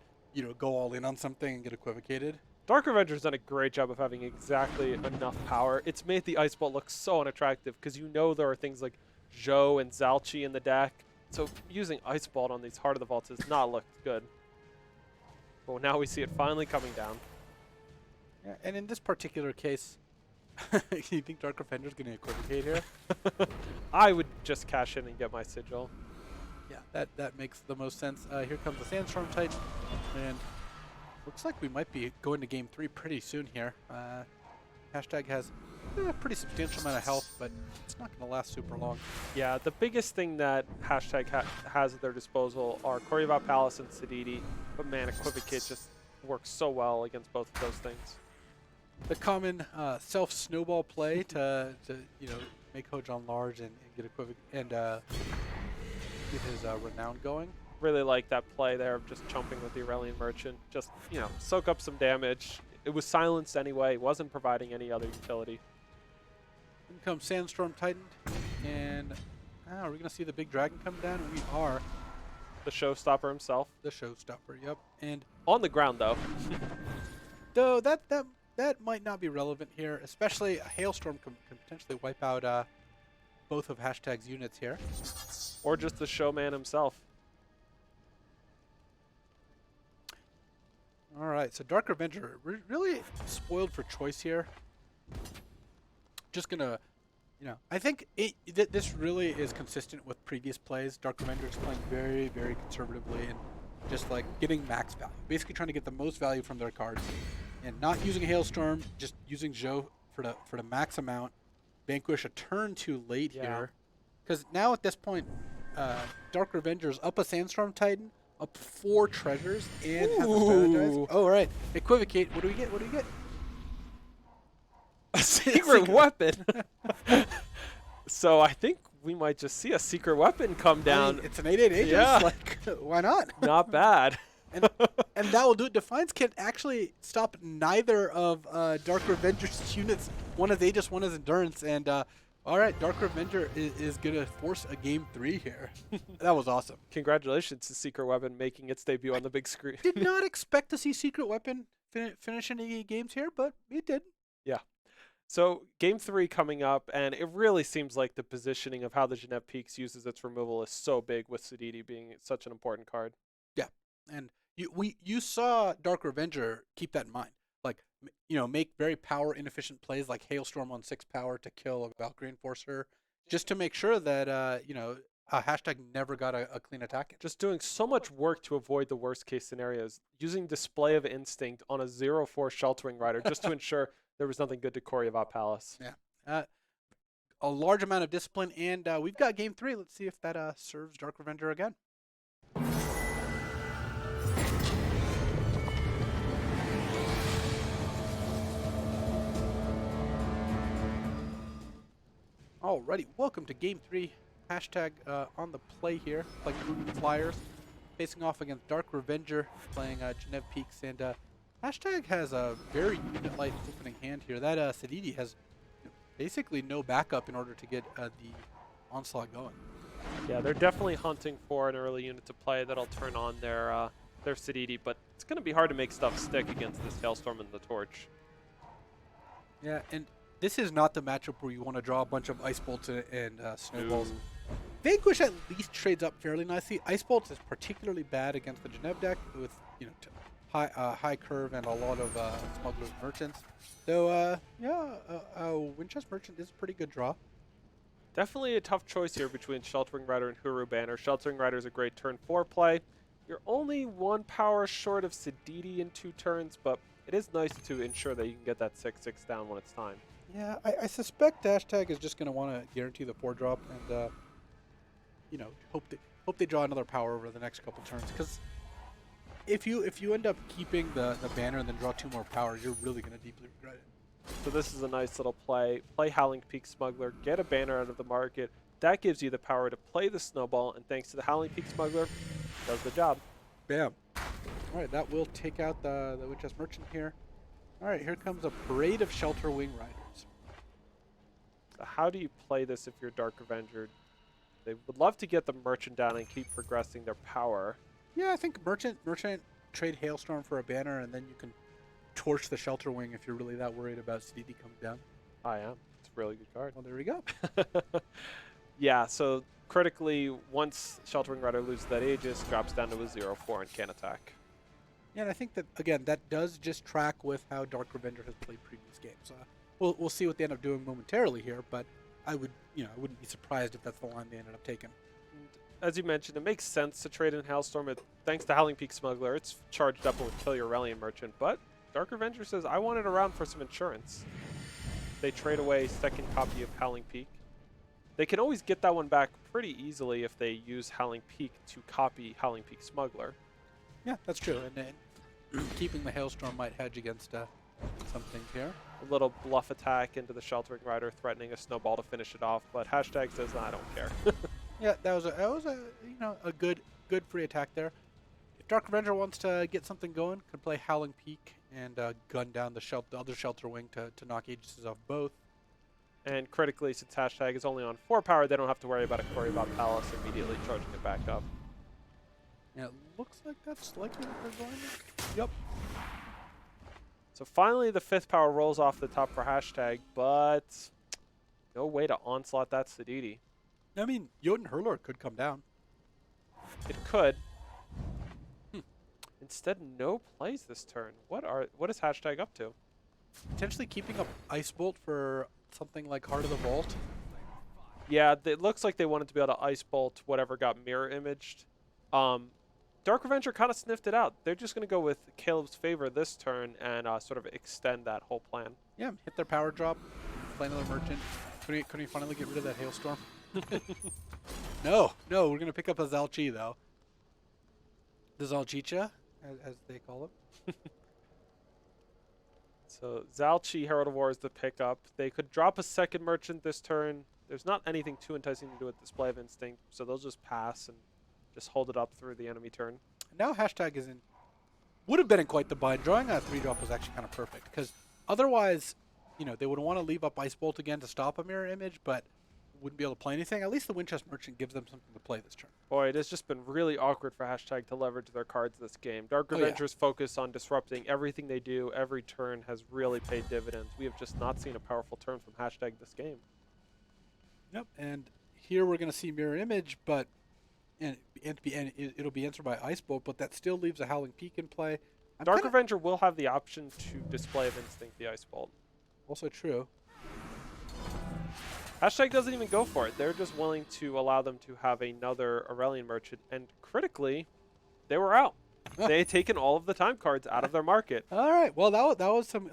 go all in on something and get Equivocated. Dark Revenger's done a great job of having exactly enough power. It's made the Ice Bolt look so unattractive because there are things like Zhou and Zalchi in the deck. So using Ice Bolt on these Heart of the Vaults has not looked good. But now we see it finally coming down. Yeah, and in this particular case, you think Dark Revenger's going to Equivocate here? I would just cash in and get my Sigil. Yeah, that makes the most sense. Here comes the Sandstorm Titan, and looks like we might be going to game 3 pretty soon here. Hashtag has a pretty substantial amount of health, but it's not going to last super long. Yeah, the biggest thing that Hashtag has at their disposal are Koryavat Palace and Sididi, but man, Equivocate just works so well against both of those things. The common self-snowball play to make Hojon large and get Equivocate and get his renown going. Really like that play there of just chumping with the Aurelian Merchant. Just, soak up some damage. It was silenced anyway. Wasn't providing any other utility. In comes Sandstorm Titan. And are we going to see the big dragon come down? We are. The showstopper himself. The showstopper, yep. And on the ground, though. though that might not be relevant here. Especially a Hailstorm can potentially wipe out both of Hashtag's units here. Or just the showman himself. All right, so Dark Revenger really spoiled for choice here. Just gonna, I think this really is consistent with previous plays. Dark Revenger is playing very, very conservatively and just like getting max value, basically trying to get the most value from their cards, and not using Hailstorm, just using Zhou for the max amount. Vanquish a turn too late here, because now at this point, Dark Revenger's up a Sandstorm Titan, up 4 treasures, and has a strategize. Oh, right. Equivocate. What do we get? What do we get? A secret weapon. So I think we might just see a secret weapon come down. I mean, it's an 8/8 Aegis. Yeah. Like, why not? Not bad. and that will do it. Defiance can actually stop neither of Dark Revenger's units. One is Aegis, one is Endurance, and all right, Dark Revenger is going to force a game 3 here. That was awesome. Congratulations to Secret Weapon making its debut on the big screen. Did not expect to see Secret Weapon finish any games here, but it did. Yeah. So game 3 coming up, and it really seems like the positioning of how the Genev Peaks uses its removal is so big with Sididi being such an important card. Yeah, and you saw Dark Revenger keep that in mind. Like, make very power inefficient plays like Hailstorm on 6 power to kill a Valkyrie Enforcer, just to make sure that Hashtag never got a clean attack in. Just doing so much work to avoid the worst case scenarios, using Display of Instinct on a 0/4 Sheltering Rider just to ensure there was nothing good to Koryavat Palace. Yeah. A large amount of discipline, and we've got game 3. Let's see if that serves Dark Revenger again. Alrighty, welcome to game 3. Hashtag on the play here, playing Flyers, facing off against Dark Revenger, playing Genev Peaks, and Hashtag has a very unit-light opening hand here. That Sididi has basically no backup in order to get the onslaught going. Yeah, they're definitely hunting for an early unit to play that'll turn on their Sididi, but it's going to be hard to make stuff stick against this Hailstorm and the Torch. Yeah, and This is not the matchup where you want to draw a bunch of Ice Bolts and Snowballs. Ooh. Vanquish at least trades up fairly nicely. Ice Bolts is particularly bad against the Genev deck with, you know, high curve and a lot of Smugglers and Merchants. So, Winchester Merchant is a pretty good draw. Definitely a tough choice here between Sheltering Rider and Huru Banner. Sheltering Rider is a great turn 4 play. You're only 1 power short of Siditi in 2 turns, but it is nice to ensure that you can get that 6/6 down when it's time. Yeah, I suspect Hashtag is just going to want to guarantee the 4-drop and, you know, hope they draw another power over the next couple turns. Because if you end up keeping the banner and then draw 2 more powers, you're really going to deeply regret it. So this is a nice little play. Play Howling Peak Smuggler, get a banner out of the market. That gives you the power to play the Snowball, and thanks to the Howling Peak Smuggler, does the job. Bam. All right, that will take out the Winchester Merchant here. All right, here comes a parade of Shelter Wing Riders. So how do you play this if you're Dark Avenger? They would love to get the Merchant down and keep progressing their power. Yeah, I think Merchant trade Hailstorm for a banner, and then you can torch the Shelter Wing if you're really that worried about CDD coming down. I am. It's a really good card. Well, there we go. Yeah, so critically, once Sheltering Rider loses that Aegis, drops down to a 0/4 and can't attack. Yeah, and I think that, again, that does just track with how Dark Revenger has played previous games. We'll see what they end up doing momentarily here, but I wouldn't be surprised if that's the line they ended up taking. As you mentioned, it makes sense to trade in Hailstorm. Thanks to Howling Peak Smuggler, it's charged up and would kill your Aurelian Merchant, but Dark Revenger says, I want it around for some insurance. They trade away second copy of Howling Peak. They can always get that one back pretty easily if they use Howling Peak to copy Howling Peak Smuggler. Yeah, that's true. And then keeping the Hailstorm might hedge against some things here. A little bluff attack into the Sheltering Rider, threatening a Snowball to finish it off, but Hashtag says, I don't care. Yeah, that was a good free attack there. If Dark Avenger wants to get something going, could play Howling Peak and gun down the other Shelter Wing to knock Aegises off both. And critically, since Hashtag is only on 4 power, they don't have to worry about a Korriban Palace immediately charging it back up. Yeah, it looks like that's likely what they're going with. Yep. So finally, the 5th power rolls off the top for Hashtag, but no way to onslaught that Siditi. I mean, Jotun Hurler could come down. It could. Instead, no plays this turn. What is Hashtag up to? Potentially keeping up Ice Bolt for something like Heart of the Vault. Yeah, it looks like they wanted to be able to Ice Bolt whatever got mirror imaged. Dark Revenger kind of sniffed it out. They're just going to go with Caleb's favor this turn and sort of extend that whole plan. Yeah, hit their power drop, play another Merchant. Couldn't he finally get rid of that Hailstorm? No, we're going to pick up a Zalchi, though. The Zalchicha, as they call it. So Zalchi, Herald of War is the pickup. They could drop a second Merchant this turn. There's not anything too enticing to do with Display of Instinct, so they'll just pass and just hold it up through the enemy turn. Now Hashtag would have been in quite the bind. Drawing a 3-drop was actually kind of perfect, because otherwise, they would want to leave up Ice Bolt again to stop a mirror image, but wouldn't be able to play anything. At least the Winchester Merchant gives them something to play this turn. Boy, it has just been really awkward for Hashtag to leverage their cards this game. Dark Revenger's focus on disrupting everything they do every turn has really paid dividends. We have just not seen a powerful turn from Hashtag this game. Yep, and here we're going to see mirror image, but it'll be answered by Ice Bolt, but that still leaves a Howling Peak in play. Dark Revenger will have the option to Display of Instinct the Ice Bolt. Also true. Hashtag doesn't even go for it. They're just willing to allow them to have another Aurelian Merchant, and critically, they were out. They had taken all of the time cards out of their market. All right, well, that was some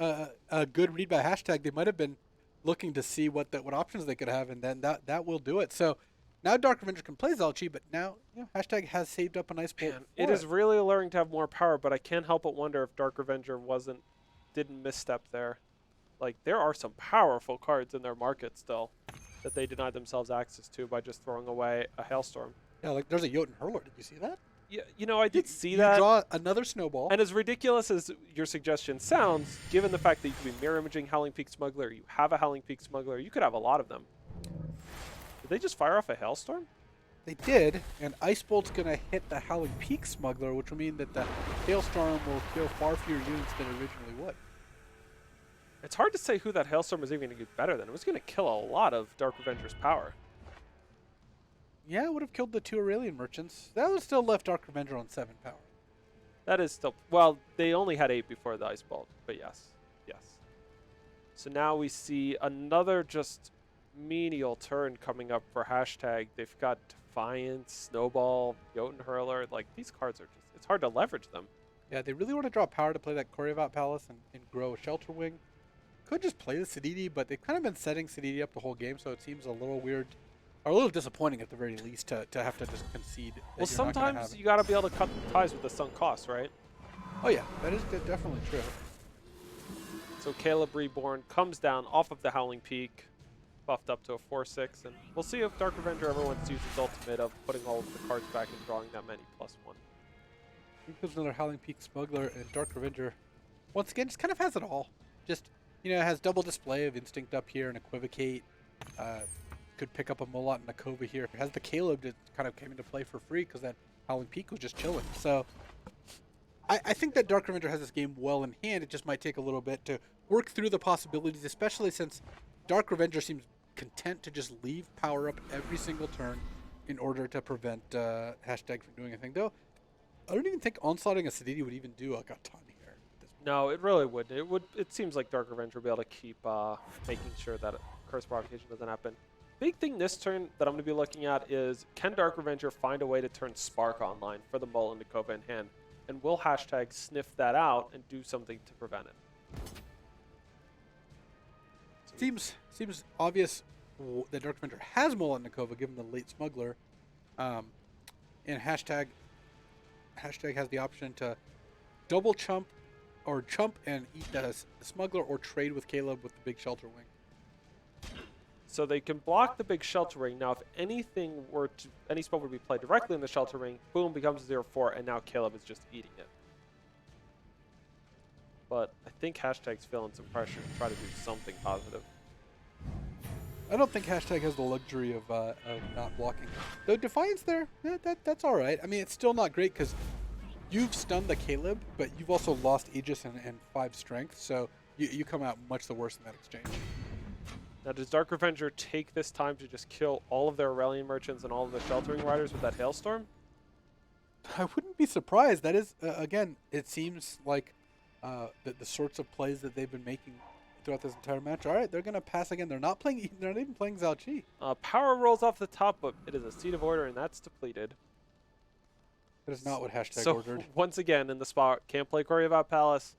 a good read by Hashtag. They might have been looking to see what options they could have, and then that will do it. So now Dark Revenger can play Zalchi, but now Hashtag has saved up an Ice Bolt. It is really alluring to have more power, but I can't help but wonder if Dark Revenger didn't misstep there. Like, there are some powerful cards in their market still that they denied themselves access to by just throwing away a Hailstorm. Yeah, like there's a Jotun Hurler. Did you see that? Yeah, I did see that. You draw another Snowball. And as ridiculous as your suggestion sounds, given the fact that you could be mirror imaging Howling Peak Smuggler, you have a Howling Peak Smuggler, you could have a lot of them. Did they just fire off a Hailstorm? They did, and Ice Bolt's going to hit the Howling Peak Smuggler, which will mean that the Hailstorm will kill far fewer units than it originally would. It's hard to say who that Hailstorm was even going to get better than. It was going to kill a lot of Dark Revenger's power. Yeah, it would have killed the 2 Aurelian merchants. That would still left Dark Revenger on 7 power. That is still... Well, they only had 8 before the Ice Bolt, but yes. Yes. So now we see another just menial turn coming up for Hashtag. They've got Defiance, Snowball, Jotun Hurler. Like, these cards are just... It's hard to leverage them. Yeah, they really want to draw power to play that Koryavat Palace and grow a Shelter Wing. Could just play the Siditi, but they've kind of been setting Siditi up the whole game, so it seems a little weird, or a little disappointing at the very least to have to just concede. Well, sometimes you got to be able to cut ties with the sunk costs, right? Oh yeah, that is definitely true. So Caleb Reborn comes down off of the Howling Peak, buffed up to a 4/6, and we'll see if Dark Revenger ever wants to use his ultimate of putting all of the cards back and drawing that many +1. Here comes another Howling Peak Smuggler, and Dark Revenger, once again, just kind of has it all. Just, you know, has double display of Instinct up here and Equivocate. Could pick up a Mulat and a Kova here. Has the Caleb that kind of came into play for free because that Howling Peak was just chilling. So I think that Dark Revenger has this game well in hand. It just might take a little bit to work through the possibilities, especially since Dark Revenger seems content to just leave power up every single turn in order to prevent Hashtag from doing anything. Though I don't even think onslaughting a Siditi would even do like a ton here. No, it really wouldn't. It would. It seems like Dark Revenger will be able to keep making sure that Curse Provocation doesn't happen. Big thing this turn that I'm going to be looking at is, can Dark Revenger find a way to turn Spark online for the Mull and the Kova in hand? And will Hashtag sniff that out and do something to prevent it? Seems obvious that Dark Revenger has Mull and Nakova given the late Smuggler, and Hashtag has the option to double chump or chump and eat the Smuggler, or trade with Caleb with the big Shelter Wing. So they can block the big Shelter Ring. Now, if any spell were to be played directly in the Shelter Ring, boom, becomes 0/4, and now Caleb is just eating it. But I think Hashtag's feeling some pressure to try to do something positive. I don't think Hashtag has the luxury of not blocking. Though Defiance there, that's all right. I mean, it's still not great because you've stunned the Caleb, but you've also lost Aegis and 5 strength, so you come out much the worse in that exchange. Now, does Dark Revenger take this time to just kill all of their Aurelian merchants and all of the Sheltering Riders with that Hailstorm? I wouldn't be surprised. That is, again, it seems like the sorts of plays that they've been making throughout this entire match. All right, they're going to pass again. They're not even playing Zhao Qi. Power rolls off the top, but it is a Seat of Order, and that's depleted. That is not what Hashtag so ordered. Once again, in the spot, can't play Koryavat Palace,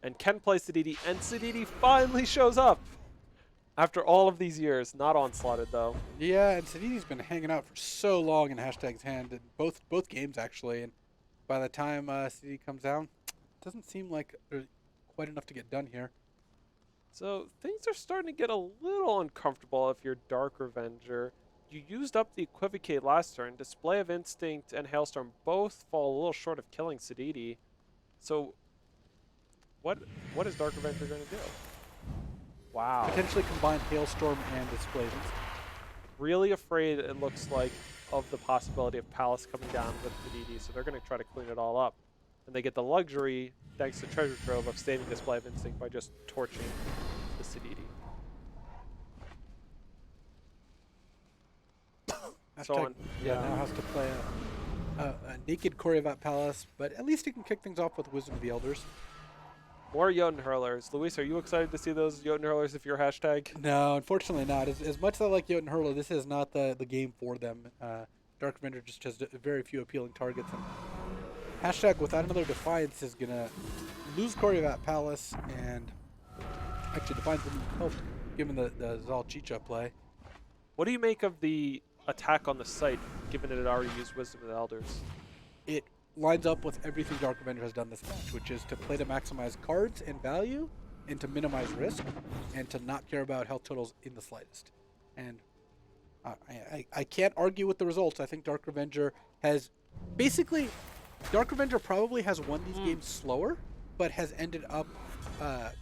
and can play Siditi, and Siditi finally shows up. After all of these years, not onslaughted though. Yeah, and Siditi's been hanging out for so long in Hashtag's hand in both games actually, and by the time Siditi comes down, it doesn't seem like there's quite enough to get done here. So things are starting to get a little uncomfortable if you're Dark Revenger. You used up the Equivocate last turn. Display of Instinct and Hailstorm both fall a little short of killing Siditi. So what is Dark Revenger going to do? Wow. Potentially combine Hailstorm and Display. Really afraid, it looks like, of the possibility of Palace coming down with Siditi, so they're going to try to clean it all up. And they get the luxury, thanks to Treasure Trove, of saving Display of Instinct by just torching the Siditi. Now has to play a naked Koryavat Palace, but at least he can kick things off with Wisdom of the Elders. More Jotun Hurlers. Luis, are you excited to see those Jotun Hurlers if you're Hashtag? No, unfortunately not. As much as I like Jotun Hurler, this is not the game for them. Dark Revenger just has very few appealing targets. And Hashtag, without another Defiance, is going to lose Koryavat Palace, and actually Defiance wouldn't have helped given the Zal Chicha play. What do you make of the attack on the site, given it had already used Wisdom of the Elders? It lines up with everything Dark Revenger has done this match, which is to play to maximize cards and value, and to minimize risk, and to not care about health totals in the slightest. And I can't argue with the results. I think Dark Revenger has basically... Dark Revenger probably has won these games slower, but has ended up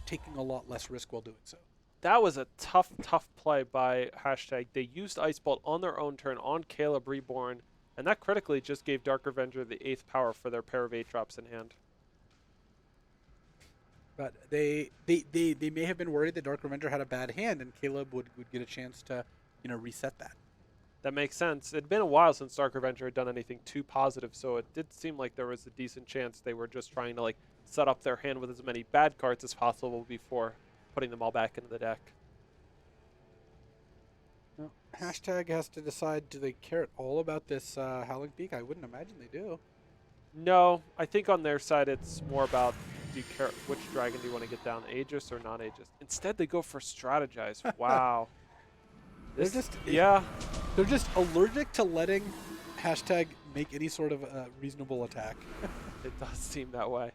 taking a lot less risk while doing so. That was a tough play by Hashtag. They used Ice Bolt on their own turn on Caleb Reborn, and that critically just gave Dark Revenger the 8th power for their pair of 8 drops in hand. But they may have been worried that Dark Revenger had a bad hand, and Caleb would get a chance to, reset that. That makes sense. It'd been a while since Dark Revenger had done anything too positive, so it did seem like there was a decent chance they were just trying to like set up their hand with as many bad cards as possible before putting them all back into the deck. Well, Hashtag has to decide, do they care at all about this Howling Peak? I wouldn't imagine they do. No, I think on their side it's more about, do you care which dragon do you want to get down, Aegis or non-Aegis? Instead they go for Strategize. Wow. They're just yeah. They're just allergic to letting Hashtag make any sort of reasonable attack. It does seem that way.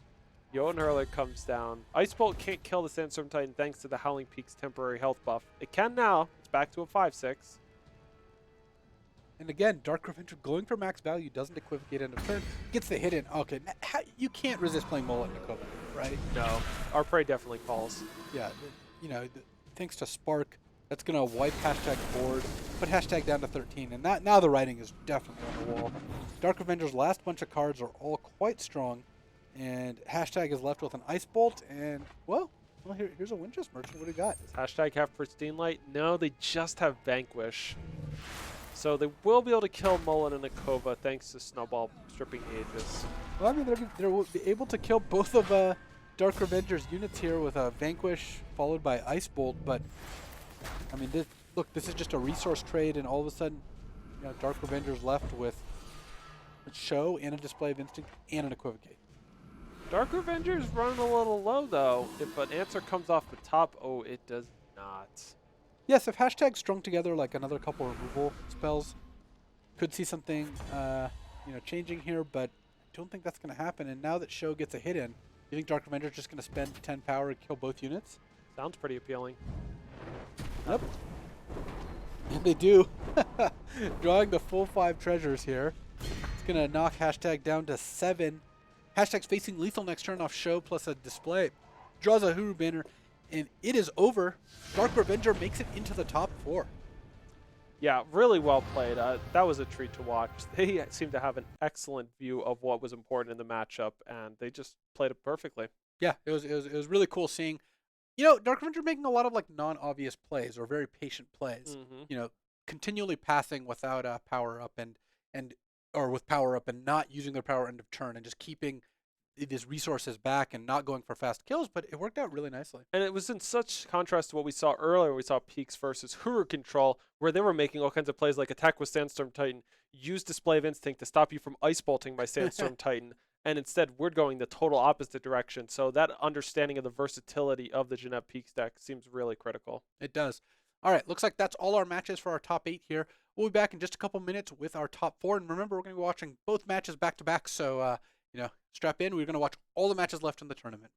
Jotun Hurler comes down. Ice Bolt can't kill the Sandstorm Titan thanks to the Howling Peak's temporary health buff. It can now. It's back to a 5/6. And again, Dark Revenger going for max value, doesn't equivocate end of turn, gets the hit in. Okay, you can't resist playing Mullet and Akova, right? No. Our prey definitely calls. Yeah, thanks to Spark, that's going to wipe Hashtag board, put Hashtag down to 13, and now the writing is definitely on the wall. Dark Revenger's last bunch of cards are all quite strong, and Hashtag is left with an Ice Bolt, and, well, here's a Windchest Merchant. What do you got? Does Hashtag have Pristine Light? No, they just have Vanquish. So they will be able to kill Mullen and Akova thanks to Snowball stripping Aegis. Well, I mean, they're able to kill both of Dark Revenger's units here with a Vanquish followed by Ice Bolt, but, I mean, this is just a resource trade, and all of a sudden, Dark Revenger's left with a Show and a Display of Instinct and an Equivocate. Dark Revenger's running a little low, though. If an answer comes off the top, oh, it does not. Yes, if Hashtag strung together like another couple removal spells, could see something, changing here, but I don't think that's going to happen. And now that Show gets a hit in, you think Dark Revenger's just going to spend 10 power and kill both units? Sounds pretty appealing. Yep. And they do. Drawing the full 5 treasures here. It's going to knock Hashtag down to 7. Hashtag's facing lethal next turn off Show plus a Display. Draws a Huru banner, and it is over. Dark Revenger makes it into the top 4. Yeah, really well played. That was a treat to watch. They seem to have an excellent view of what was important in the matchup, and they just played it perfectly. Yeah, it was really cool seeing, Dark Revenger making a lot of like non-obvious plays or very patient plays. Mm-hmm. Continually passing without power up or with power up and not using their power end of turn and just keeping these resources back and not going for fast kills, but it worked out really nicely. And it was in such contrast to what we saw earlier. We saw Peaks versus Huru Control, where they were making all kinds of plays like attack with Sandstorm Titan, use Display of Instinct to stop you from Ice Bolting by Sandstorm Titan, and instead we're going the total opposite direction. So that understanding of the versatility of the Jeanette Peaks deck seems really critical. It does. All right, looks like that's all our matches for our top 8 here. We'll be back in just a couple minutes with our top 4, and remember, we're going to be watching both matches back-to-back, so strap in. We're going to watch all the matches left in the tournament.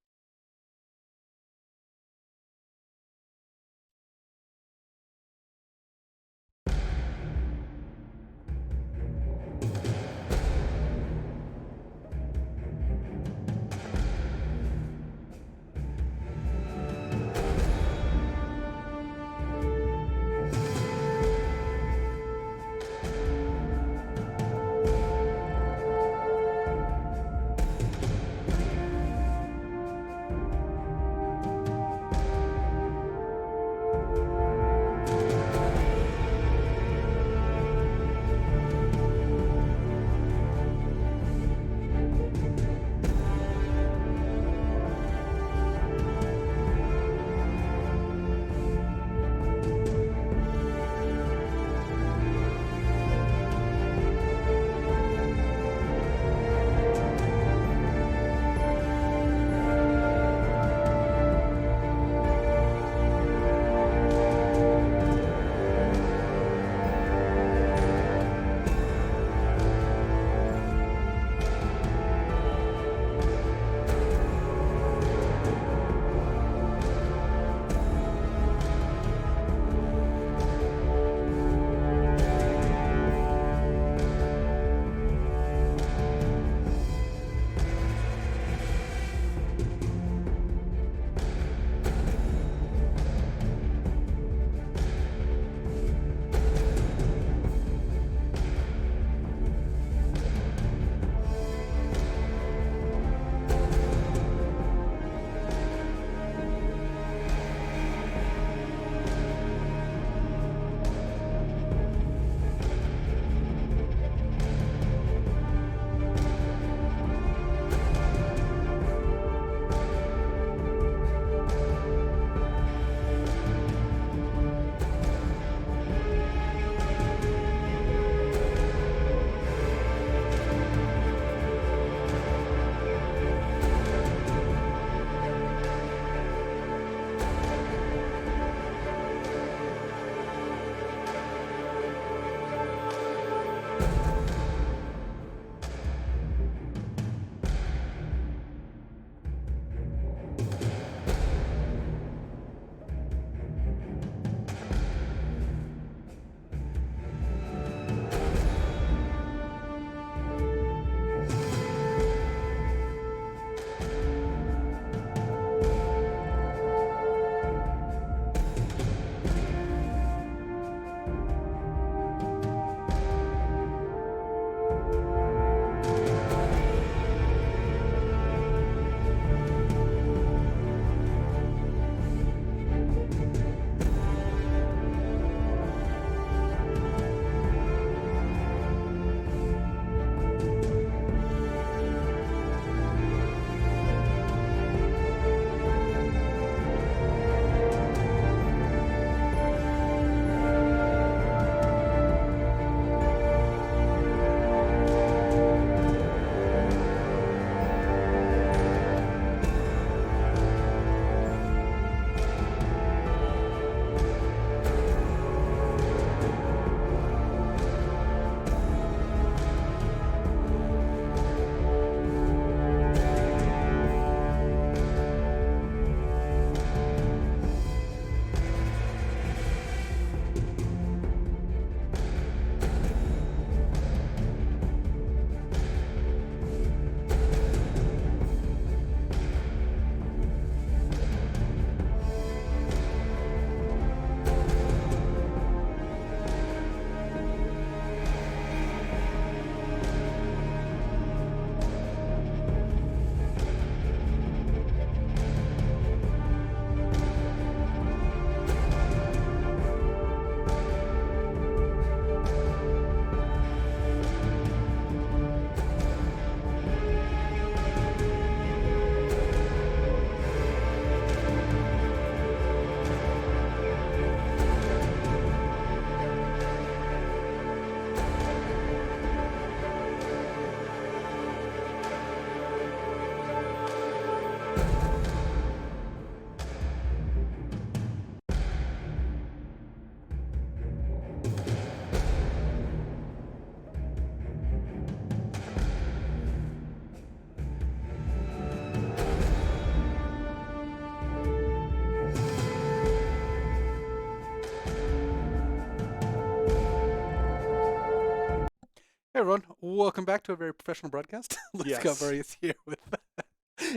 Hey everyone, welcome back to a very professional broadcast. Luke Yes. Scalabari is here with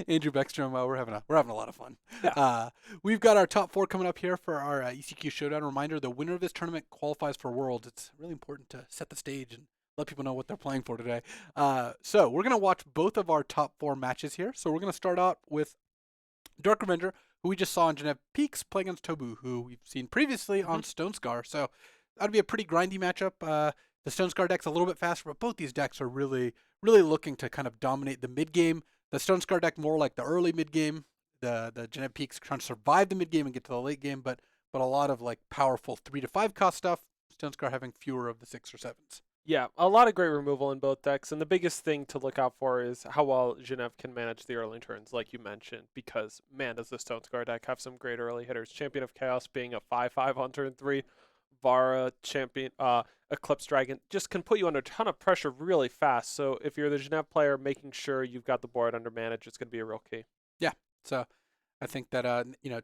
Andrew Beckstrom. We're having a lot of fun. Yeah. We've got our top 4 coming up here for our ECQ Showdown. Reminder: the winner of this tournament qualifies for Worlds. It's really important to set the stage and let people know what they're playing for today. So we're gonna watch both of our top 4 matches here. So we're gonna start out with Dark Revenger, who we just saw in Geneva Peaks, play against Tobu, who we've seen previously on Stone Scar. So that'd be a pretty grindy matchup. The Stone Scar deck's a little bit faster, but both these decks are really looking to kind of dominate the mid game. The Stone Scar deck more like the early mid game. The Geneva Peaks trying to survive the mid game and get to the late game, but a lot of like powerful 3 to 5 cost stuff. Stone Scar having fewer of the 6 or 7s. Yeah, a lot of great removal in both decks, and the biggest thing to look out for is how well Genève can manage the early turns, like you mentioned, because, man, does the Stone Scar deck have some great early hitters. Champion of Chaos being a 5/5 on turn 3, Vara, Champion, Eclipse Dragon, just can put you under a ton of pressure really fast, so if you're the Genève player, making sure you've got the board under managed is going to be a real key. Yeah, so I think that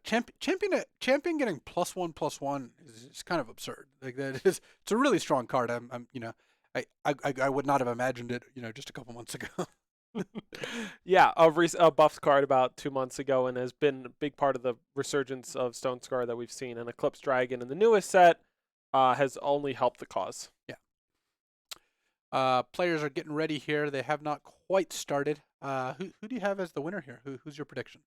champion getting +1/+1 is kind of absurd. Like that is, it's a really strong card. I would not have imagined it, just a couple months ago. Yeah, a buffed card about 2 months ago, and has been a big part of the resurgence of Stone Scar that we've seen. And Eclipse Dragon in the newest set has only helped the cause. Yeah. Players are getting ready here. They have not quite started. Who do you have as the winner here? Who's your prediction?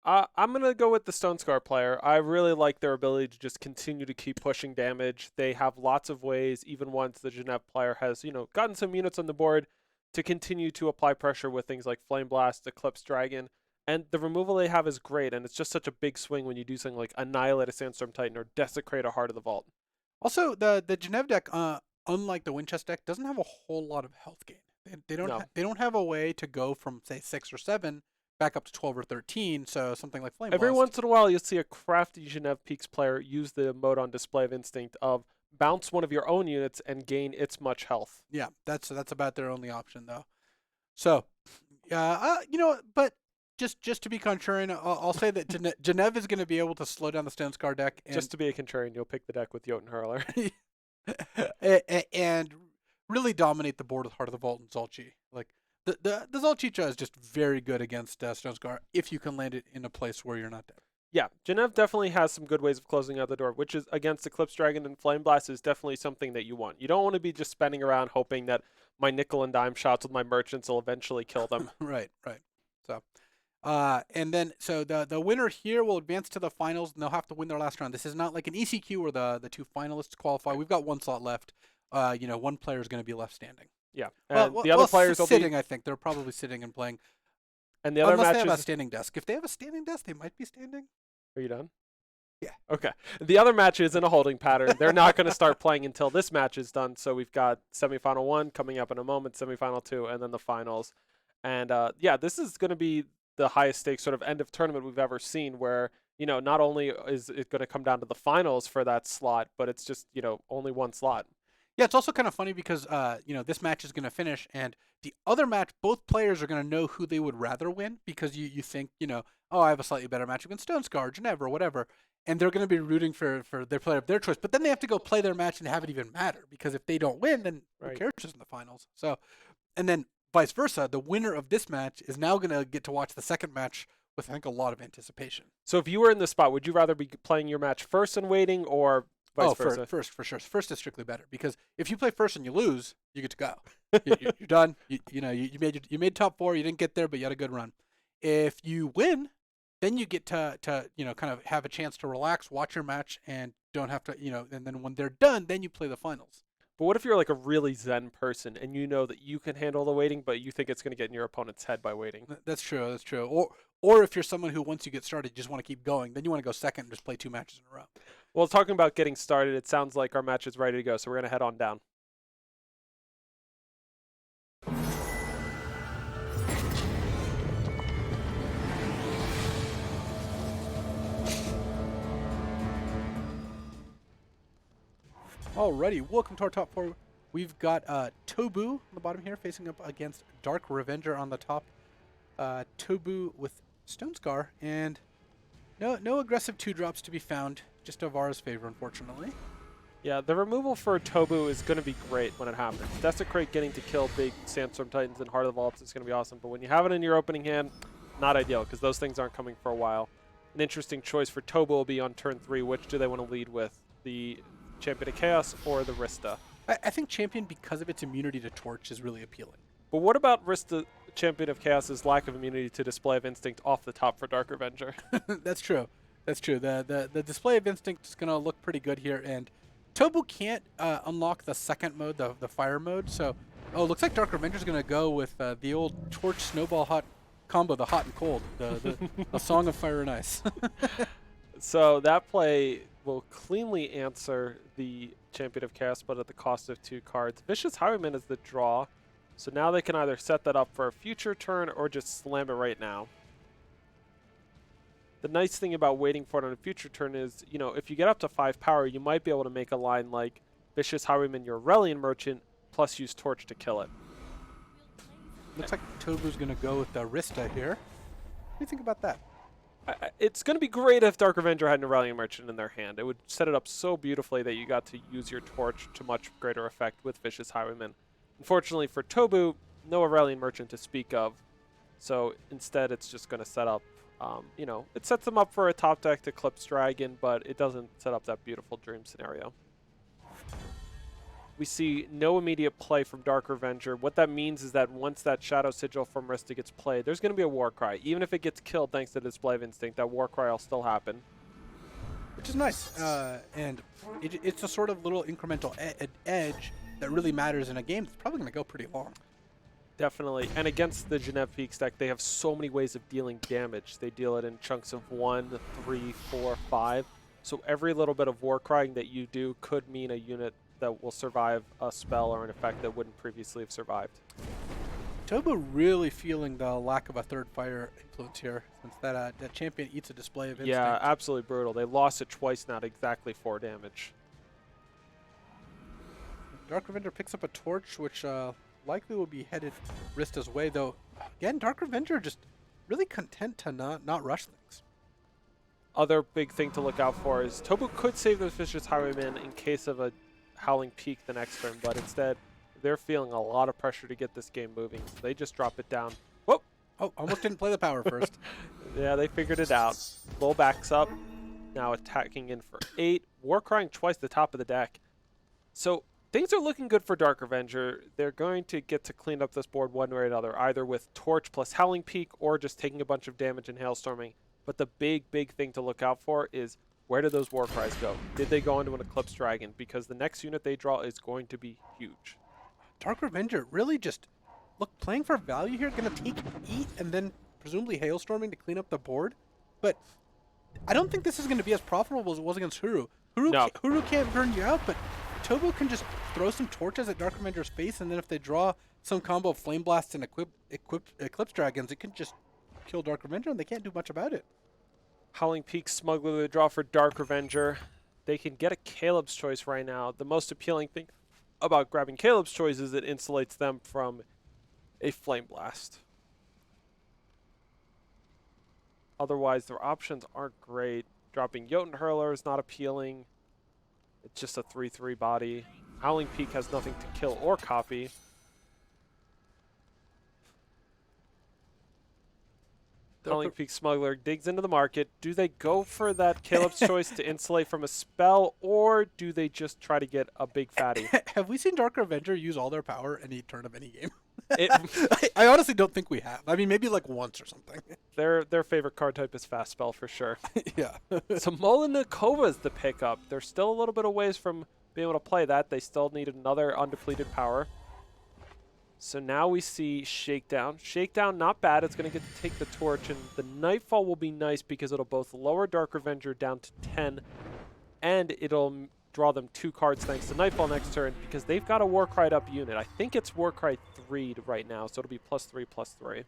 I'm going to go with the Stone Scar player. I really like their ability to just continue to keep pushing damage. They have lots of ways, even once the Genève player has, gotten some units on the board, to continue to apply pressure with things like Flame Blast, Eclipse Dragon. And the removal they have is great, and it's just such a big swing when you do something like Annihilate a Sandstorm Titan or Desecrate a Heart of the Vault. Also, the Genève deck, unlike the Winchester deck, doesn't have a whole lot of health gain. They don't have a way to go from, say, 6 or 7 back up to 12 or 13, so something like Flame Every Blast. once in a while, you'll see a crafty Genève Peaks player use the mode on Display of Instinct of bounce one of your own units and gain its much health. Yeah, that's about their only option, though. So, but just to be contrarian, I'll say that Genève is going to be able to slow down the Stone Scar deck. And Just to be a contrarian, you'll pick the deck with Jotun Hurler. and really dominate the board with Heart of the Vault and Zolchi. Like, the Zolchicha is just very good against Stone Scar if you can land it in a place where you're not dead. Yeah, Genève definitely has some good ways of closing out the door, which is against Eclipse Dragon and Flame Blast is definitely something that you want. You don't want to be just spending around hoping that my nickel and dime shots with my merchants will eventually kill them. Right. So, and then the winner here will advance to the finals, and they'll have to win their last round. This is not like an ECQ where the 2 finalists qualify. We've got 1 slot left. One player is going to be left standing. Yeah, and the other players will sitting. be... I think they're probably sitting and playing. And the other Unless matches... they have a standing desk. If they have a standing desk, they might be standing. Are you done? Yeah. Okay. The other match is in a holding pattern. They're not going to start playing until this match is done. So we've got semifinal 1 coming up in a moment, semifinal 2, and then the finals. And this is going to be the highest stakes sort of end of tournament we've ever seen, where not only is it going to come down to the finals for that slot, but it's just only 1 slot. Yeah, it's also kind of funny because this match is going to finish, and the other match, both players are going to know who they would rather win because you think I have a slightly better match against Stone Scar, Genève, or whatever, and they're going to be rooting for their player of their choice. But then they have to go play their match and have it even matter because if they don't win, then who cares in the finals? So, and then vice versa, the winner of this match is now going to get to watch the second match with, I think, a lot of anticipation. So if you were in this spot, would you rather be playing your match first and waiting, or vice versa? First, for sure. First is strictly better because if you play first and you lose, you get to go. You're done. You made top 4. You didn't get there, but you had a good run. If you win, then you get to kind of have a chance to relax, watch your match, and don't have to And then when they're done, then you play the finals. But what if you're like a really zen person and you know that you can handle the waiting, but you think it's going to get in your opponent's head by waiting? That's true. Or if you're someone who, once you get started, you just want to keep going, then you want to go second and just play 2 matches in a row. Well, talking about getting started, it sounds like our match is ready to go, so we're going to head on down. Alrighty, welcome to our top 4. We've got Tobu on the bottom here, facing up against Dark Revenger on the top. Tobu with Stone Scar, and no aggressive 2-drops to be found. Just Avara's favor, unfortunately. Yeah, the removal for Tobu is going to be great when it happens. Desecrate getting to kill big Sandstorm Titans and Heart of the Vaults is going to be awesome, but when you have it in your opening hand, not ideal, because those things aren't coming for a while. An interesting choice for Tobu will be on turn 3. Which do they want to lead with? The Champion of Chaos or the Rista? I think Champion, because of its immunity to Torch, is really appealing. But what about Rista, Champion of Chaos's lack of immunity to Display of Instinct off the top for Dark Revenger? That's true. That's true. The Display of Instinct is going to look pretty good here, and Tobu can't unlock the second mode, the fire mode, so... Oh, looks like Dark Revenger's going to go with the old Torch Snowball Hot combo, the hot and cold, a Song of Fire and Ice. So that play will cleanly answer the Champion of Chaos, but at the cost of 2 cards. Vicious Highwayman is the draw, so now they can either set that up for a future turn or just slam it right now. The nice thing about waiting for it on a future turn is, you know, if you get up to 5 power, you might be able to make a line like Vicious Highwayman, your Aurelian Merchant, plus use Torch to kill it. Looks like Tobu's going to go with the Rista here. What do you think about that? It's going to be great if Dark Revenger had an Aurelian Merchant in their hand. It would set it up so beautifully that you got to use your Torch to much greater effect with Vicious Highwayman. Unfortunately for Tobu, no Aurelian Merchant to speak of, so instead it's just going to set up, you know, it sets them up for a top deck to Eclipse Dragon, but it doesn't set up that beautiful dream scenario. We see no immediate play from Dark Revenger. What that means is that once that Shadow Sigil from Rista gets played, there's going to be a Warcry. Even if it gets killed thanks to Display of Instinct, that Warcry will still happen. Which is nice. And it's a sort of little incremental edge that really matters in a game that's probably going to go pretty long. Definitely. And against the Genève Peaks deck, they have so many ways of dealing damage. They deal it in chunks of 1, 3, 4, 5. So every little bit of Warcrying that you do could mean a unit that will survive a spell or an effect that wouldn't previously have survived. Tobu really feeling the lack of a third fire influence here, since that champion eats a Display of Instinct. Yeah, absolutely brutal. They lost it twice now at exactly 4 damage. Dark Revenger picks up a Torch, which likely will be headed Rista's way, though. Again, Dark Revenger just really content to not rush things. Other big thing to look out for is Tobu could save those Vicious Highwaymen in case of a Howling Peak the next turn, but instead they're feeling a lot of pressure to get this game moving, so they just drop it down. Whoop! Oh, almost didn't play the power first. Yeah, they figured it out. Bull backs up, now attacking in for 8. Warcrying twice the top of the deck. So things are looking good for Dark Revenger. They're going to get to clean up this board one way or another, either with Torch plus Howling Peak or just taking a bunch of damage and Hailstorming. But the big thing to look out for is, where did those Warcries go? Did they go into an Eclipse Dragon? Because the next unit they draw is going to be huge. Dark Revenger really just, look, playing for value here, going to take 8 and then presumably Hailstorming to clean up the board. But I don't think this is going to be as profitable as it was against Huru. Huru can't burn you out, but Tobu can just throw some torches at Dark Revenger's face, and then if they draw some combo of Flame Blasts and Eclipse Dragons, it can just kill Dark Revenger, and they can't do much about it. Howling Peak Smuggler, the draw for Dark Revenger. They can get a Caleb's Choice right now. The most appealing thing about grabbing Caleb's Choice is it insulates them from a Flame Blast. Otherwise, their options aren't great. Dropping Jotun Hurler is not appealing. It's just a 3/3 body. Howling Peak has nothing to kill or copy. Howling Peak Smuggler digs into the market. Do they go for that Caleb's Choice to insulate from a spell, or do they just try to get a big fatty? Have we seen Dark Revenger use all their power any turn of any game? I honestly don't think we have. I mean, maybe like once or something. Their favorite card type is Fast Spell for sure. Yeah. So Molinikova is the pickup. They're still a little bit of ways from being able to play that. They still need another undepleted power. So now we see Shakedown. Shakedown, not bad. It's going to get to take the torch, and the Nightfall will be nice because it'll both lower Dark Revenger down to 10, and it'll draw them 2 cards thanks to Nightfall next turn because they've got a Warcry up unit. I think it's Warcry 3 right now, so it'll be +3/+3.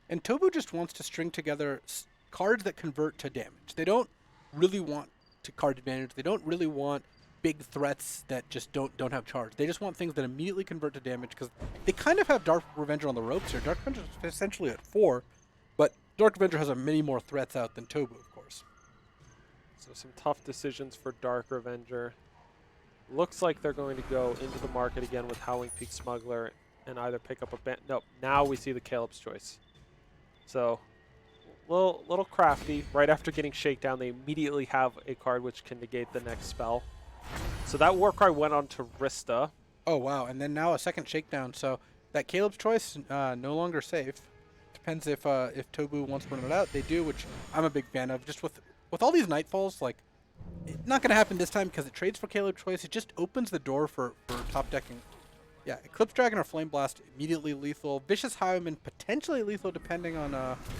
And Tobu just wants to string together cards that convert to damage. They don't really want to card advantage. They don't really want big threats that just don't have charge. They just want things that immediately convert to damage because they kind of have Dark Revenger on the ropes here. Dark Revenger is essentially at 4, but Dark Revenger has many more threats out than Tobu, of course. So some tough decisions for Dark Revenger. Looks like they're going to go into the market again with Howling Peak Smuggler and either pick up a no. Now we see the Caleb's Choice. So little crafty. Right after getting Shakedown, they immediately have a card which can negate the next spell. So that Warcry went on to Rista. Oh wow! And then now a second Shakedown. So that Caleb's Choice no longer safe. Depends if Tobu wants to run it out. They do, which I'm a big fan of. Just with all these Nightfalls, like it's not gonna happen this time because it trades for Caleb's Choice. It just opens the door for top decking. Yeah, Eclipse Dragon or Flame Blast immediately lethal. Vicious Highwayman potentially lethal depending on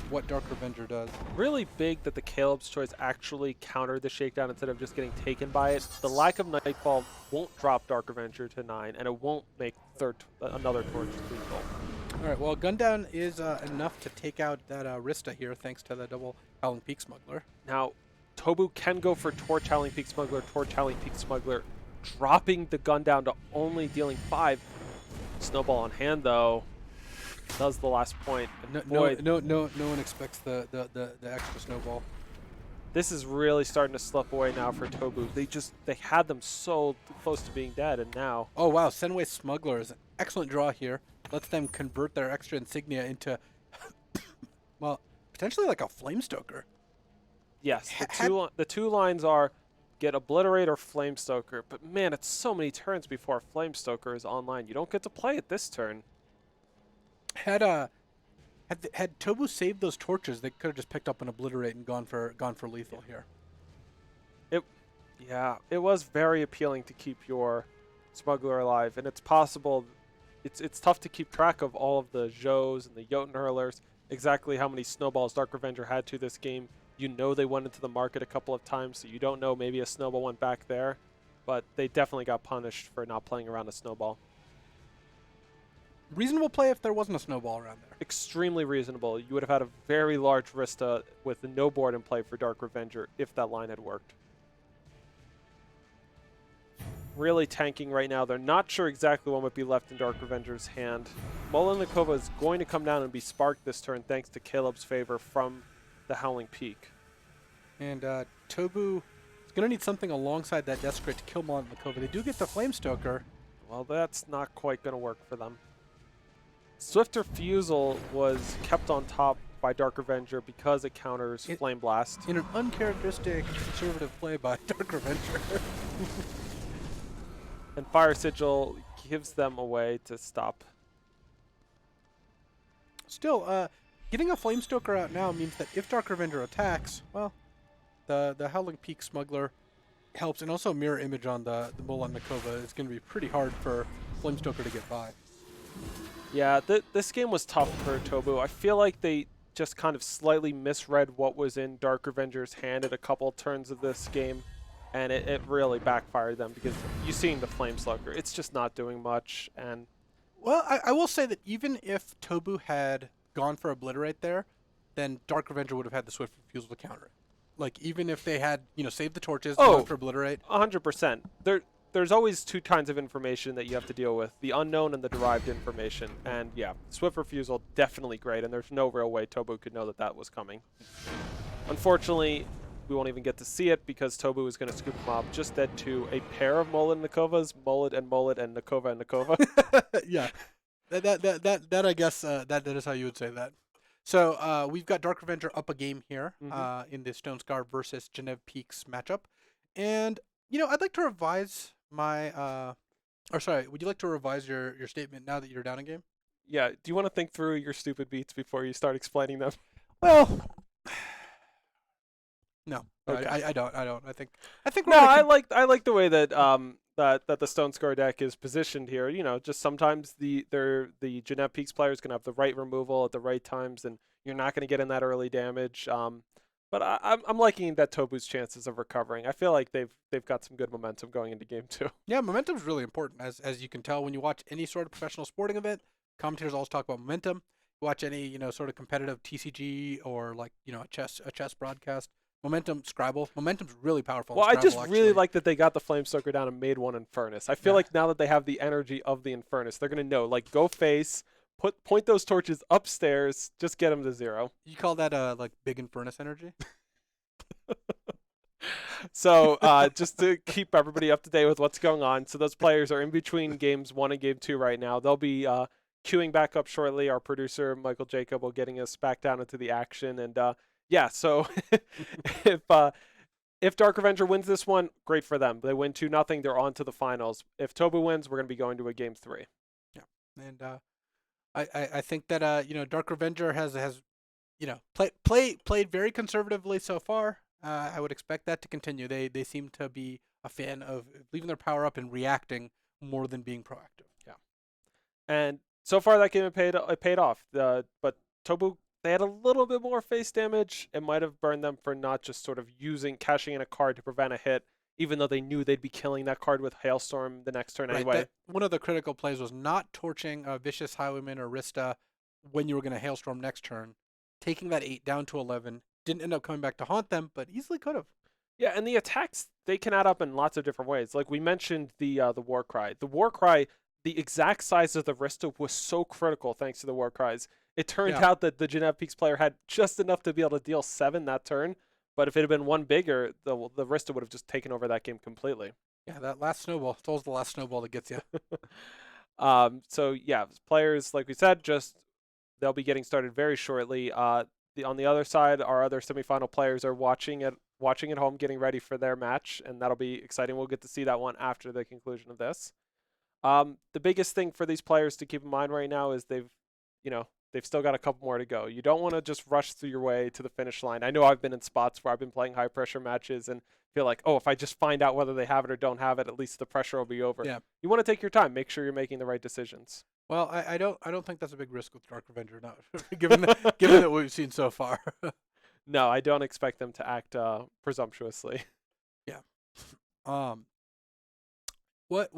what Dark Revenger does. Really big that the Caleb's Choice actually countered the Shakedown instead of just getting taken by it. The lack of Nightfall won't drop Dark Revenger to 9, and it won't make another Torch lethal. All right, well, Gundown is enough to take out that Rista here thanks to the double Howling Peak Smuggler. Now, Tobu can go for Torch Howling Peak Smuggler, Torch Howling Peak Smuggler, dropping the gun down to only dealing 5. Snowball on hand, though, does the last point. No one expects the extra snowball. This is really starting to slip away now for Tobu. They had them so close to being dead, and now... Oh, wow. Senway Smuggler is an excellent draw here. Lets them convert their extra insignia into, well, potentially like a Flamestoker. Yes, the two lines are get Obliterate or Flamestoker, but man, it's so many turns before Flamestoker is online. You don't get to play it this turn. Had Tobu saved those torches, they could have just picked up an Obliterate and gone for lethal here. It was very appealing to keep your Smuggler alive, and it's possible. It's tough to keep track of all of the Zhous and the Jotun Hurlers, exactly how many snowballs Dark Revenger had to this game. You know they went into the market a couple of times, so you don't know maybe a snowball went back there, but they definitely got punished for not playing around a snowball. Reasonable play if there wasn't a snowball around there. Extremely reasonable. You would have had a very large Rista with no board in play for Dark Revenger if that line had worked. Really tanking right now. They're not sure exactly what might be left in Dark Revenger's hand. Molinikova is going to come down and be sparked this turn thanks to Caleb's favor from the Howling Peak. And Tobu is going to need something alongside that Desecrate to kill Molinikova. They do get the Flamestoker. Well, that's not quite going to work for them. Swift Refusal was kept on top by Dark Revenger because it counters Flame Blast. In an uncharacteristic conservative play by Dark Revenger. And Fire Sigil gives them a way to stop. Still, getting a Flamestoker out now means that if Dark Revenger attacks, well, the Howling Peak Smuggler helps, and also Mirror Image on the Molinikova is going to be pretty hard for Flamestoker to get by. Yeah, this game was tough for Tobu. I feel like they just kind of slightly misread what was in Dark Revenger's hand at a couple turns of this game, and it really backfired them because you seen the Flame Slugger. It's just not doing much. And well, I will say that even if Tobu had gone for Obliterate there, then Dark Revenger would have had the Swift Refusal to counter it. Like, even if they had, saved the torches, gone for Obliterate. 100%. There's always two kinds of information that you have to deal with, the unknown and the derived information. And yeah, Swift Refusal, definitely great, and there's no real way Tobu could know that that was coming. Unfortunately, we won't even get to see it because Tobu is going to scoop him up just dead to a pair of Molinikova, Mullet, and Nakova and Nakova. Yeah. That I guess that is how you would say that. So we've got Dark Revenger up a game here in the Stone Scar versus Genève Peaks matchup. And, I'd like to revise my would you like to revise your statement now that you're down a game? Yeah, do you want to think through your stupid beats before you start explaining them? Well, no. Okay. I don't. I think no, I like the way that that the Stone Scar deck is positioned here. Just sometimes the Genève Peaks players can have the right removal at the right times, and you're not going to get in that early damage. But I'm liking that Tobu's chances of recovering. I feel like they've got some good momentum going into game 2. Yeah, momentum is really important, as you can tell when you watch any sort of professional sporting event. Commentators always talk about momentum. You watch any sort of competitive TCG or like a chess broadcast. Momentum, Scribble. Momentum's really powerful. Well, in I just Scrabble, really actually. like that they got the Flamestoker down and made one Infernus. I feel Yeah. like now that they have the energy of the Infernus, they're gonna know, like, go face, point those torches upstairs, just get them to 0. You call that like big Infernus energy? So just to keep everybody up to date with what's going on, so those players are in between games 1 and game 2 right now. They'll be queuing back up shortly. Our producer Michael Jacob will getting us back down into the action, and yeah. So if Dark Avenger wins this one, great for them. They win 2-0. They're on to the finals. If Tobu wins, we're gonna be going to a game 3. Yeah, and I think that Dark Revenger has played very conservatively so far. I would expect that to continue. They seem to be a fan of leaving their power up and reacting more than being proactive. Yeah, and so far that game it paid off. But Tobu, they had a little bit more face damage. It might have burned them for not just sort of cashing in a card to prevent a hit, even though they knew they'd be killing that card with Hailstorm the next turn anyway. One of the critical plays was not torching a Vicious Highwayman or Rista when you were going to Hailstorm next turn, taking that 8 down to 11. Didn't end up coming back to haunt them, but easily could have. Yeah, and the attacks, they can add up in lots of different ways. Like we mentioned the War Cry. The War Cry, the exact size of the Rista was so critical thanks to the War Cries. It turned out that the Genev Peaks player had just enough to be able to deal 7 that turn, but if it had been one bigger, the Rista would have just taken over that game completely. Yeah, that last snowball. It's always the last snowball that gets you. So yeah, players, like we said, they'll be getting started very shortly. On the other side, our other semifinal players are watching at home, getting ready for their match, and that'll be exciting. We'll get to see that one after the conclusion of this. The biggest thing for these players to keep in mind right now is they've still got a couple more to go. You don't want to just rush through your way to the finish line. I know I've been in spots where I've been playing high pressure matches and feel like, oh, if I just find out whether they have it or don't have it, at least the pressure will be over. Yeah. You want to take your time, make sure you're making the right decisions. Well, I don't think that's a big risk with Dark Revenger, no. given that we've seen so far. No, I don't expect them to act presumptuously. Yeah. What?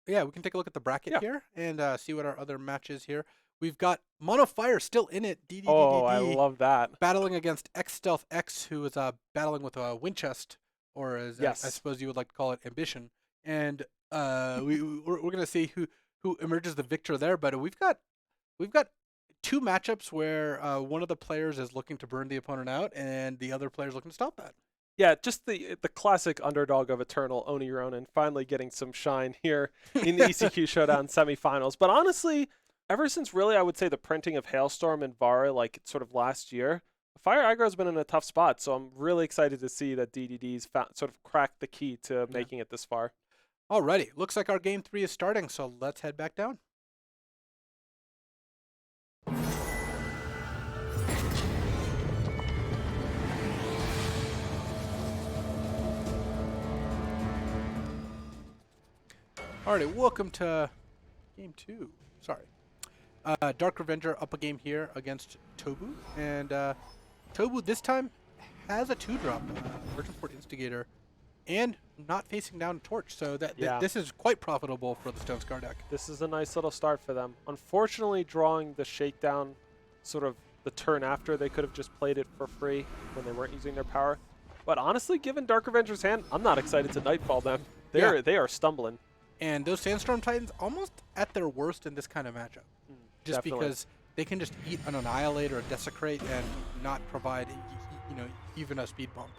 Yeah, we can take a look at the bracket here and see what our other matches here. We've got Mono Fire still in it. Oh, I love that. Battling against X Stealth X, who is battling with a Winchest, or as I suppose you would like to call it, Ambition. And we're gonna see who emerges the victor there. But we've got 2 matchups where one of the players is looking to burn the opponent out, and the other player is looking to stop that. Yeah, just the classic underdog of Eternal, Oni Ronin, finally getting some shine here in the ECQ Showdown semifinals. But honestly, ever since really I would say the printing of Hailstorm and Vara, like sort of last year, Fire Aggro has been in a tough spot. So I'm really excited to see that DDD's sort of cracked the key to making it this far. Alrighty, looks like our game 3 is starting, so let's head back down. Alrighty, welcome to game 2. Sorry. Dark Revenger up a game here against Tobu, and Tobu this time has a 2-drop, Merchant Port Instigator, and not facing down Torch, so this is quite profitable for the Stone Scar deck. This is a nice little start for them. Unfortunately, drawing the Shakedown sort of the turn after, they could have just played it for free when they weren't using their power. But honestly, given Dark Revenger's hand, I'm not excited to Nightfall them. They are stumbling. And those Sandstorm Titans almost at their worst in this kind of matchup. Just Definitely. Because they can just eat an Annihilate or a Desecrate and not provide, even a speed bump.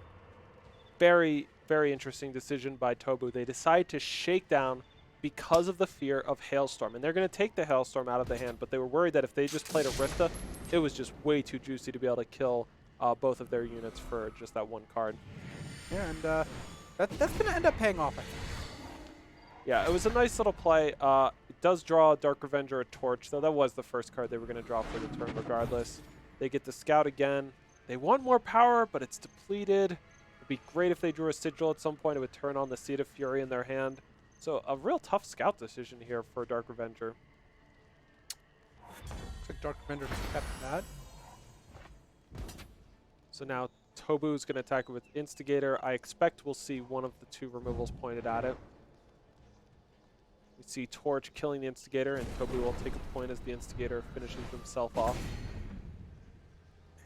Very, very interesting decision by Tobu. They decide to shake down because of the fear of Hailstorm. And they're going to take the Hailstorm out of the hand, but they were worried that if they just played a Rista, it was just way too juicy to be able to kill both of their units for just that one card. Yeah, and that's going to end up paying off, I think. Yeah, it was a nice little play. It does draw Dark Revenger a Torch, though that was the first card they were going to draw for the turn regardless. They get to Scout again. They want more power, but it's depleted. It'd be great if they drew a Sigil at some point. It would turn on the Seed of Fury in their hand. So a real tough Scout decision here for Dark Revenger. Looks like Dark Revenger kept that. So now Tobu's going to attack it with Instigator. I expect we'll see one of the 2 removals pointed at it. We see Torch killing the Instigator, and Tobu will take a point as the Instigator finishes himself off.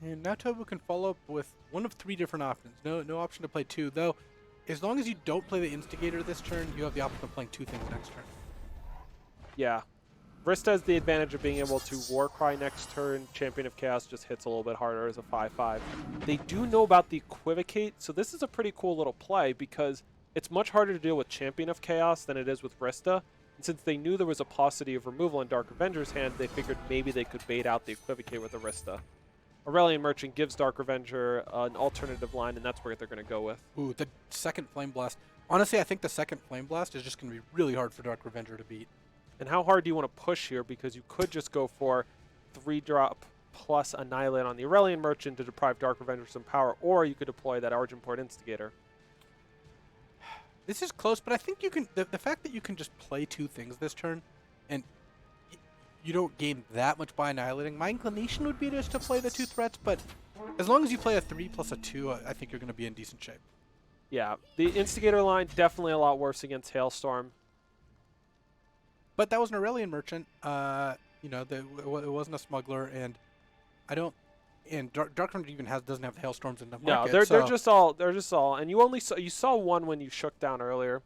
And now Tobu can follow up with one of 3 different options. No option to play 2, though. As long as you don't play the Instigator this turn, you have the option of playing 2 things next turn. Yeah. Vrista has the advantage of being able to Warcry next turn. Champion of Chaos just hits a little bit harder as a 5/5. They do know about the Equivocate, so this is a pretty cool little play because it's much harder to deal with Champion of Chaos than it is with Vrista. And since they knew there was a paucity of removal in Dark Revenger's hand, they figured maybe they could bait out the Equivocate with Vrista. Aurelian Merchant gives Dark Revenger an alternative line, and that's where they're going to go with. Ooh, the second Flame Blast. Honestly, I think the second Flame Blast is just going to be really hard for Dark Revenger to beat. And how hard do you want to push here? Because you could just go for 3-drop plus Annihilate on the Aurelian Merchant to deprive Dark Revenger some power, or you could deploy that Argenport Instigator. This is close, but I think you can. The fact that you can just play 2 things this turn, and you don't gain that much by annihilating. My inclination would be just to play the 2 threats, but as long as you play a 3 plus a 2, I think you're going to be in decent shape. Yeah, the Instigator line definitely a lot worse against Hailstorm. But that was an Aurelian Merchant. It wasn't a smuggler, and I don't. And Dark Revenger even doesn't have the Hailstorms in the market. No, they're just all. And you saw one when you shook down earlier.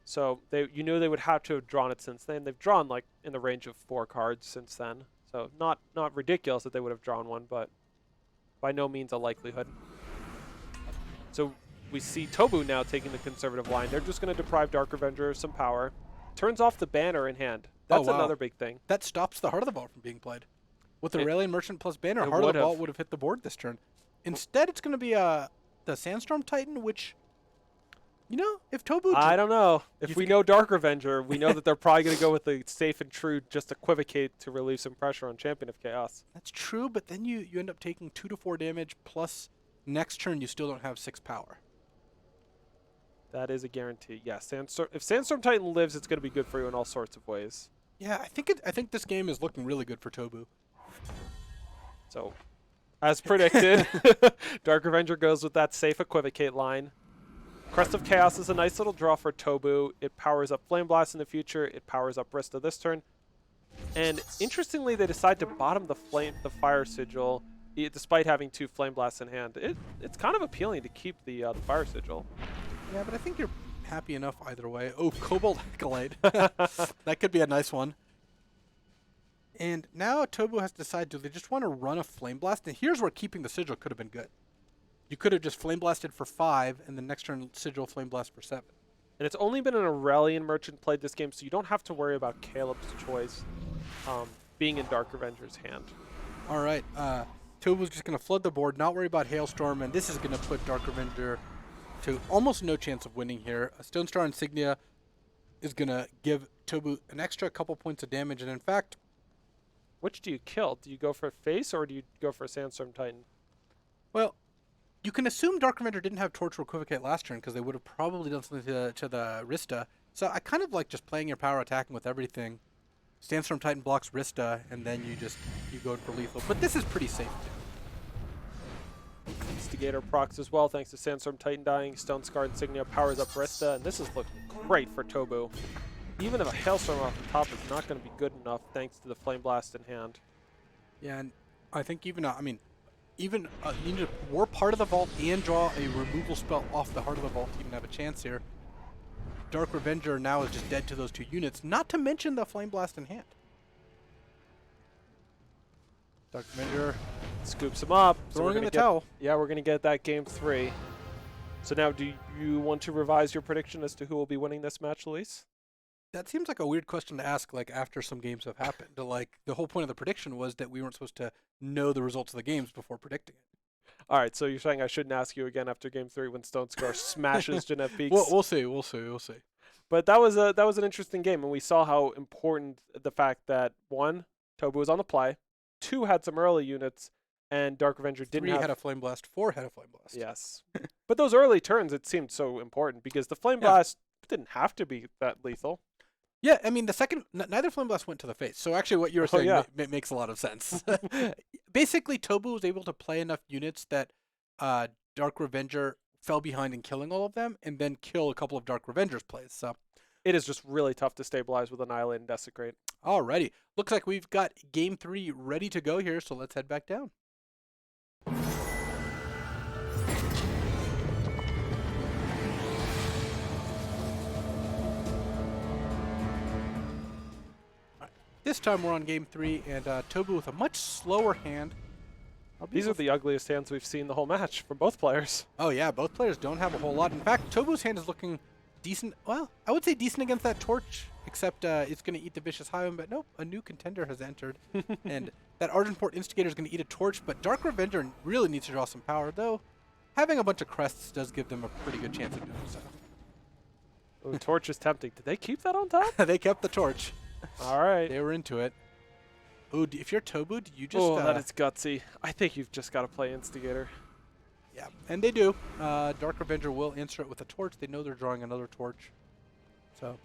So you knew they would have to have drawn it since then. They've drawn like in the range of 4 cards since then. So not ridiculous that they would have drawn one, but by no means a likelihood. So we see Tobu now taking the conservative line. They're just going to deprive Dark Revenger of some power. Turns off the banner in hand. That's another big thing. That stops the Heart of the Vault from being played. With the Aurelian Merchant plus banner, Heart of the Vault would have hit the board this turn. Instead, it's going to be the Sandstorm Titan, which, if Tobu... I don't know. If we know Dark Revenger, we know that they're probably going to go with the safe and true, just Equivocate to relieve some pressure on Champion of Chaos. That's true, but then you end up taking 2 to 4 damage, plus next turn you still don't have 6 power. That is a guarantee. Yeah, if Sandstorm Titan lives, it's going to be good for you in all sorts of ways. Yeah, I think this game is looking really good for Tobu. So, as predicted, Dark Revenger goes with that safe Equivocate line. Crest of Chaos is a nice little draw for Tobu. It powers up Flame Blast in the future. It powers up Vrista this turn. And interestingly, they decide to bottom the Fire Sigil, despite having 2 Flame Blasts in hand. It's kind of appealing to keep the Fire Sigil. Yeah, but I think you're happy enough either way. Oh, Cobalt Acolyte. That could be a nice one. And now Tobu has to decide, do they just want to run a Flame Blast? And here's where keeping the Sigil could have been good. You could have just Flame Blasted for 5, and the next turn Sigil Flame Blast for 7. And it's only been an Aurelian Merchant played this game, so you don't have to worry about Caleb's choice being in Dark Revenger's hand. All right. Tobu's just going to flood the board, not worry about Hailstorm, and this is going to put Dark Revenger to almost no chance of winning here. A Stone Star Insignia is going to give Tobu an extra couple points of damage, and in fact... Which do you kill? Do you go for face, or do you go for Sandstorm Titan? Well, you can assume Dark Revenger didn't have Torch or Equivocate last turn, because they would have probably done something to the Rista. So I kind of like just playing your power, attacking with everything. Sandstorm Titan blocks Rista, and then you go for lethal. But this is pretty safe, too. Instigator procs as well, thanks to Sandstorm Titan dying. Stone Scar Insignia powers up Vrista, and this is looking great for Tobu. Even if a Hailstorm off the top is not going to be good enough, thanks to the Flame Blast in hand. Yeah, and I think you need to warp Heart of the Vault and draw a removal spell off the Heart of the Vault to even have a chance here. Dark Revenger now is just dead to those 2 units, not to mention the Flame Blast in hand. Dark Revenger scoops him up. Throwing in the towel. Yeah, we're going to get that game 3. So now, do you want to revise your prediction as to who will be winning this match, Luis? That seems like a weird question to ask, like, after some games have happened. Like, the whole point of the prediction was that we weren't supposed to know the results of the games before predicting it. All right, so you're saying I shouldn't ask you again after Game 3 when Stone Scar smashes Jeanette Beeks? We'll see. But that was an interesting game, and we saw how important the fact that, 1, Tobu was on the play, 2, had some early units, and Dark Revenger didn't 3 have... had a Flame Blast, 4 had a Flame Blast. Yes. But those early turns, it seemed so important, because the Flame Blast didn't have to be that lethal. Yeah, I mean, neither Flame Blast went to the face. So actually what you were saying makes a lot of sense. Basically, Tobu was able to play enough units that Dark Revenger fell behind in killing all of them, and then kill a couple of Dark Revenger's plays. So it is just really tough to stabilize with Annihilate and Desecrate. Alrighty. Looks like we've got Game 3 ready to go here, so let's head back down. This time we're on game 3, and Tobu with a much slower hand. These are the ugliest hands we've seen the whole match from both players. Oh yeah, both players don't have a whole lot. In fact, Tobu's hand is looking decent. Well, I would say decent against that torch, except it's going to eat the Vicious Highwayman. But nope, a new contender has entered. And that Argenport Instigator is going to eat a torch, but Dark Revenger really needs to draw some power, though having a bunch of crests does give them a pretty good chance of doing so. Ooh, torch is tempting. Did they keep that on top? They kept the torch. All right. They were into it. Ooh, if you're Tobu, do you just... Oh, that is gutsy. I think you've just got to play Instigator. Yeah, and they do. Dark Revenger will answer it with a torch. They know they're drawing another torch. So,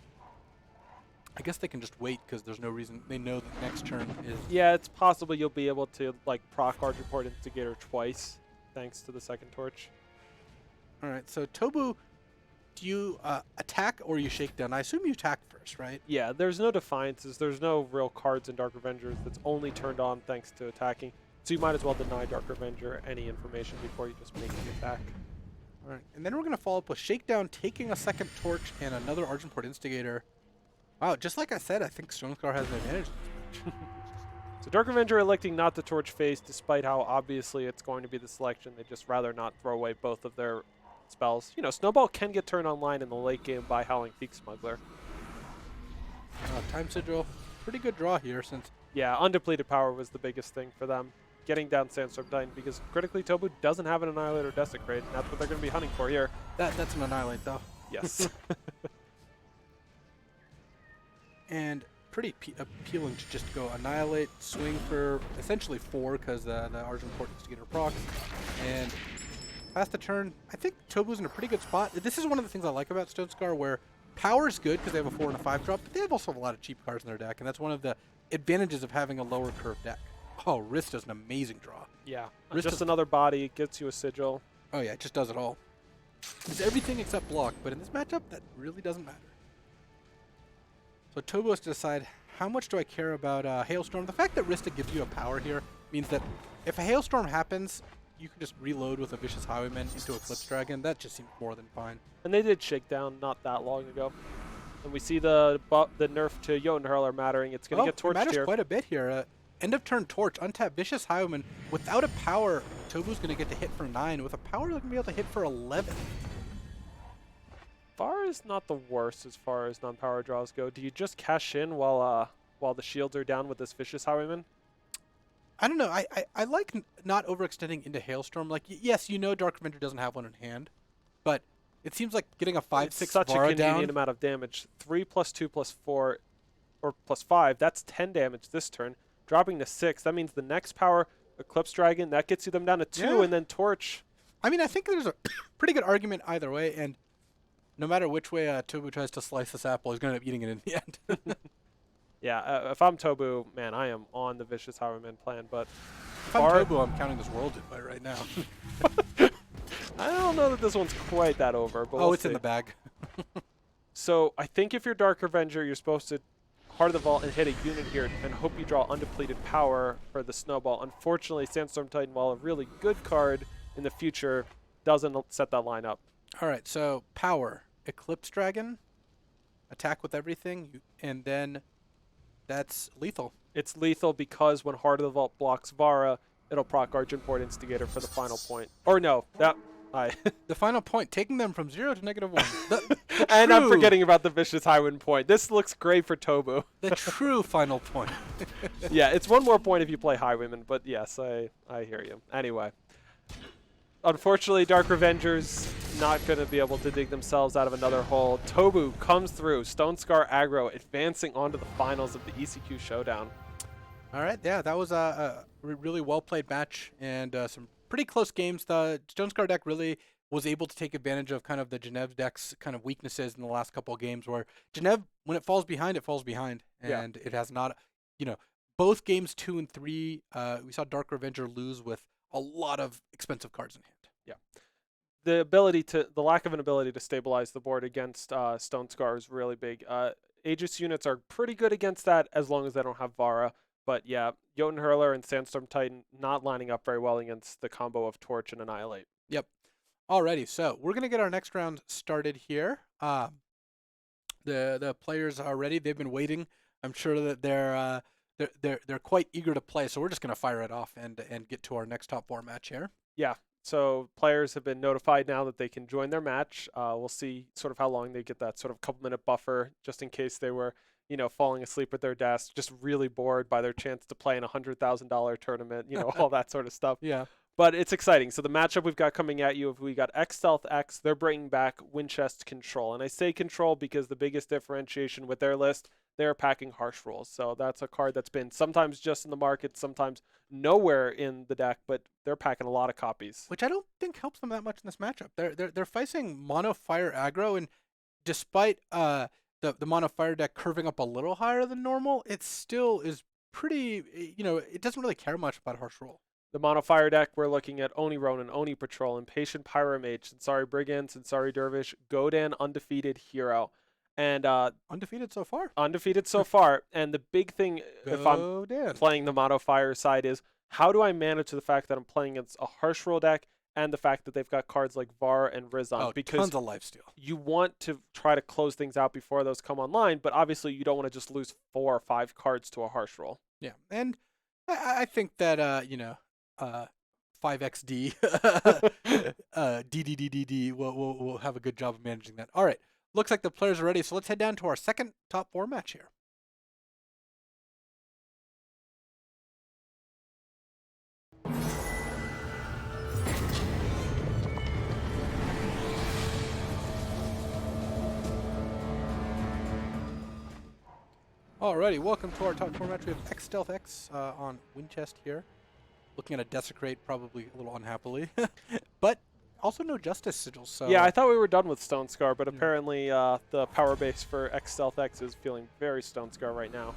I guess they can just wait because there's no reason. They know the next turn is... Yeah, it's possible you'll be able to like proc Argenport Instigator twice thanks to the second torch. All right, so Tobu, do you attack or you shake down? I assume you attack first, right? Yeah, there's no defiances. There's no real cards in Dark Revengers that's only turned on thanks to attacking. So you might as well deny Dark Revenger any information before you just make the attack. All right, and then we're going to follow up with Shakedown, taking a second torch and another Argenport Instigator. Wow, just like I said, I think Stone Scar has an advantage in this match. So Dark Revenger electing not to torch face, despite how obviously it's going to be the selection. They just rather not throw away both of their spells. You know, Snowball can get turned online in the late game by Howling Peak Smuggler. Time Sigil, pretty good draw here since... Yeah, undepleted power was the biggest thing for them. Getting down Sandstorm Titan, because critically Tobu doesn't have an Annihilate or Desecrate, and that's what they're going to be hunting for here. That's an Annihilate, though. Yes. And pretty appealing to just go Annihilate, swing for essentially 4 because the Argenport Instigator procs, and pass the turn. I think Tobu's in a pretty good spot. This is one of the things I like about Stone Scar, where power is good because they have a 4 and a 5 drop, but they have also a lot of cheap cards in their deck, and that's one of the advantages of having a lower curve deck. Oh, Wrist does an amazing draw. Yeah, Wrist just another body, gets you a Sigil. Oh yeah, it just does it all. It's everything except block, but in this matchup, that really doesn't matter. So Tobu has to decide, how much do I care about Hailstorm? The fact that Rista gives you a power here means that if a Hailstorm happens, you can just reload with a Vicious Highwayman into Eclipse Dragon. That just seems more than fine. And they did Shakedown not that long ago. And we see the nerf to Jotun Hurler mattering. It's going to get torched it matters here. Quite a bit here. End of turn torch, untap Vicious Highwayman. Without a power, Tobu's going to get to hit for 9. With a power, they're going to be able to hit for 11. VAR is not the worst as far as non-power draws go. Do you just cash in while the shields are down with this Vicious Highwayman? I don't know. I like not overextending into Hailstorm. Like, yes, you know Dark Revenger doesn't have one in hand, but it seems like getting a 5/6 such a Vara convenient down. amount of damage. 3 + 2 + 4 or +5. That's 10 damage this turn. Dropping to 6. That means the next power, Eclipse Dragon, that gets you them down to 2, Yeah. and then Torch. I mean, I think there's a pretty good argument either way, and no matter which way Tobu tries to slice this apple, he's going to end up eating it in the end. Yeah, if I'm Tobu, man, I am on the Vicious Highwayman plan, but If I'm Tobu, I'm counting this world invite right now. I don't know that this one's quite that over. But Oh, it's in the bag. So I think if you're Dark Revenger, you're supposed to Heart of the Vault and hit a unit here and hope you draw undepleted power for the Snowball. Unfortunately, Sandstorm Titan, while a really good card in the future, doesn't set that line up. All right, so power, Eclipse Dragon, attack with everything, and then that's lethal. It's lethal because when Heart of the Vault blocks Vara, it'll proc Argenport Instigator for the final point. Or no, that... The final point, taking them from 0 to -1. And I'm forgetting about the Vicious Highwind point. This looks great for Tobu. The true final point. Yeah, it's one more point if you play Highwayman, but yes, I hear you. Anyway. Unfortunately, Dark Revenger's not going to be able to dig themselves out of another hole. Tobu comes through, Stone Scar aggro, advancing onto the finals of the ECQ Showdown. All right, yeah, that was a really well-played match and some pretty close games. The Stone Scar deck really was able to take advantage of kind of the Genève deck's kind of weaknesses in the last couple of games where Genève, when it falls behind, it falls behind. And it has not, both games 2 and 3, we saw Dark Revenger lose with a lot of expensive cards in hand. Yeah. The lack of an ability to stabilize the board against Stone Scar is really big. Aegis units are pretty good against that as long as they don't have Vara. But yeah, Jotun Hurler and Sandstorm Titan not lining up very well against the combo of Torch and Annihilate. Yep. Alrighty, so we're going to get our next round started here. The players are ready. They've been waiting I'm sure that they're quite eager to play. So we're just gonna fire it off and get to our next top 4 match here. Yeah. So players have been notified now that they can join their match. We'll see sort of how long they get that sort of couple-minute buffer, just in case they were, falling asleep at their desk, just really bored by their chance to play in a $100,000 tournament, all that sort of stuff. Yeah. But it's exciting. So the matchup we've got coming at you, we got X Stealth X. They're bringing back Winchest Control. And I say Control because the biggest differentiation with their list, they're packing Harsh Rules. So that's a card that's been sometimes just in the market, sometimes nowhere in the deck, but they're packing a lot of copies. Which I don't think helps them that much in this matchup. They're facing mono fire aggro, and despite the mono fire deck curving up a little higher than normal, it still is pretty. It doesn't really care much about Harsh Rule. The mono fire deck, we're looking at Oni Ronin, Oni Patrol, Impatient Pyromage, Sansari Brigand, Sansari Dervish, Godan Undefeated Hero. And undefeated so far. Undefeated so far. And the big thing, if I'm playing the mono fire side, is how do I manage the fact that I'm playing against a Harsh Roll deck and the fact that they've got cards like Var and Rizan. Oh, because tons of lifesteal. You want to try to close things out before those come online, but obviously you don't want to just lose 4 or 5 cards to a Harsh Roll. Yeah, and I think that 5XD DDDDD will have a good job of managing that. All right, looks like the players are ready, so let's head down to our second top 4 match here. Alrighty, welcome to our top 4 match. We have X Stealth X on Winchest here. Looking at a Desecrate, probably a little unhappily. But also no Justice Sigils. So yeah, I thought we were done with Stone Scar, but apparently the power base for X Stealth X is feeling very Stone Scar right now.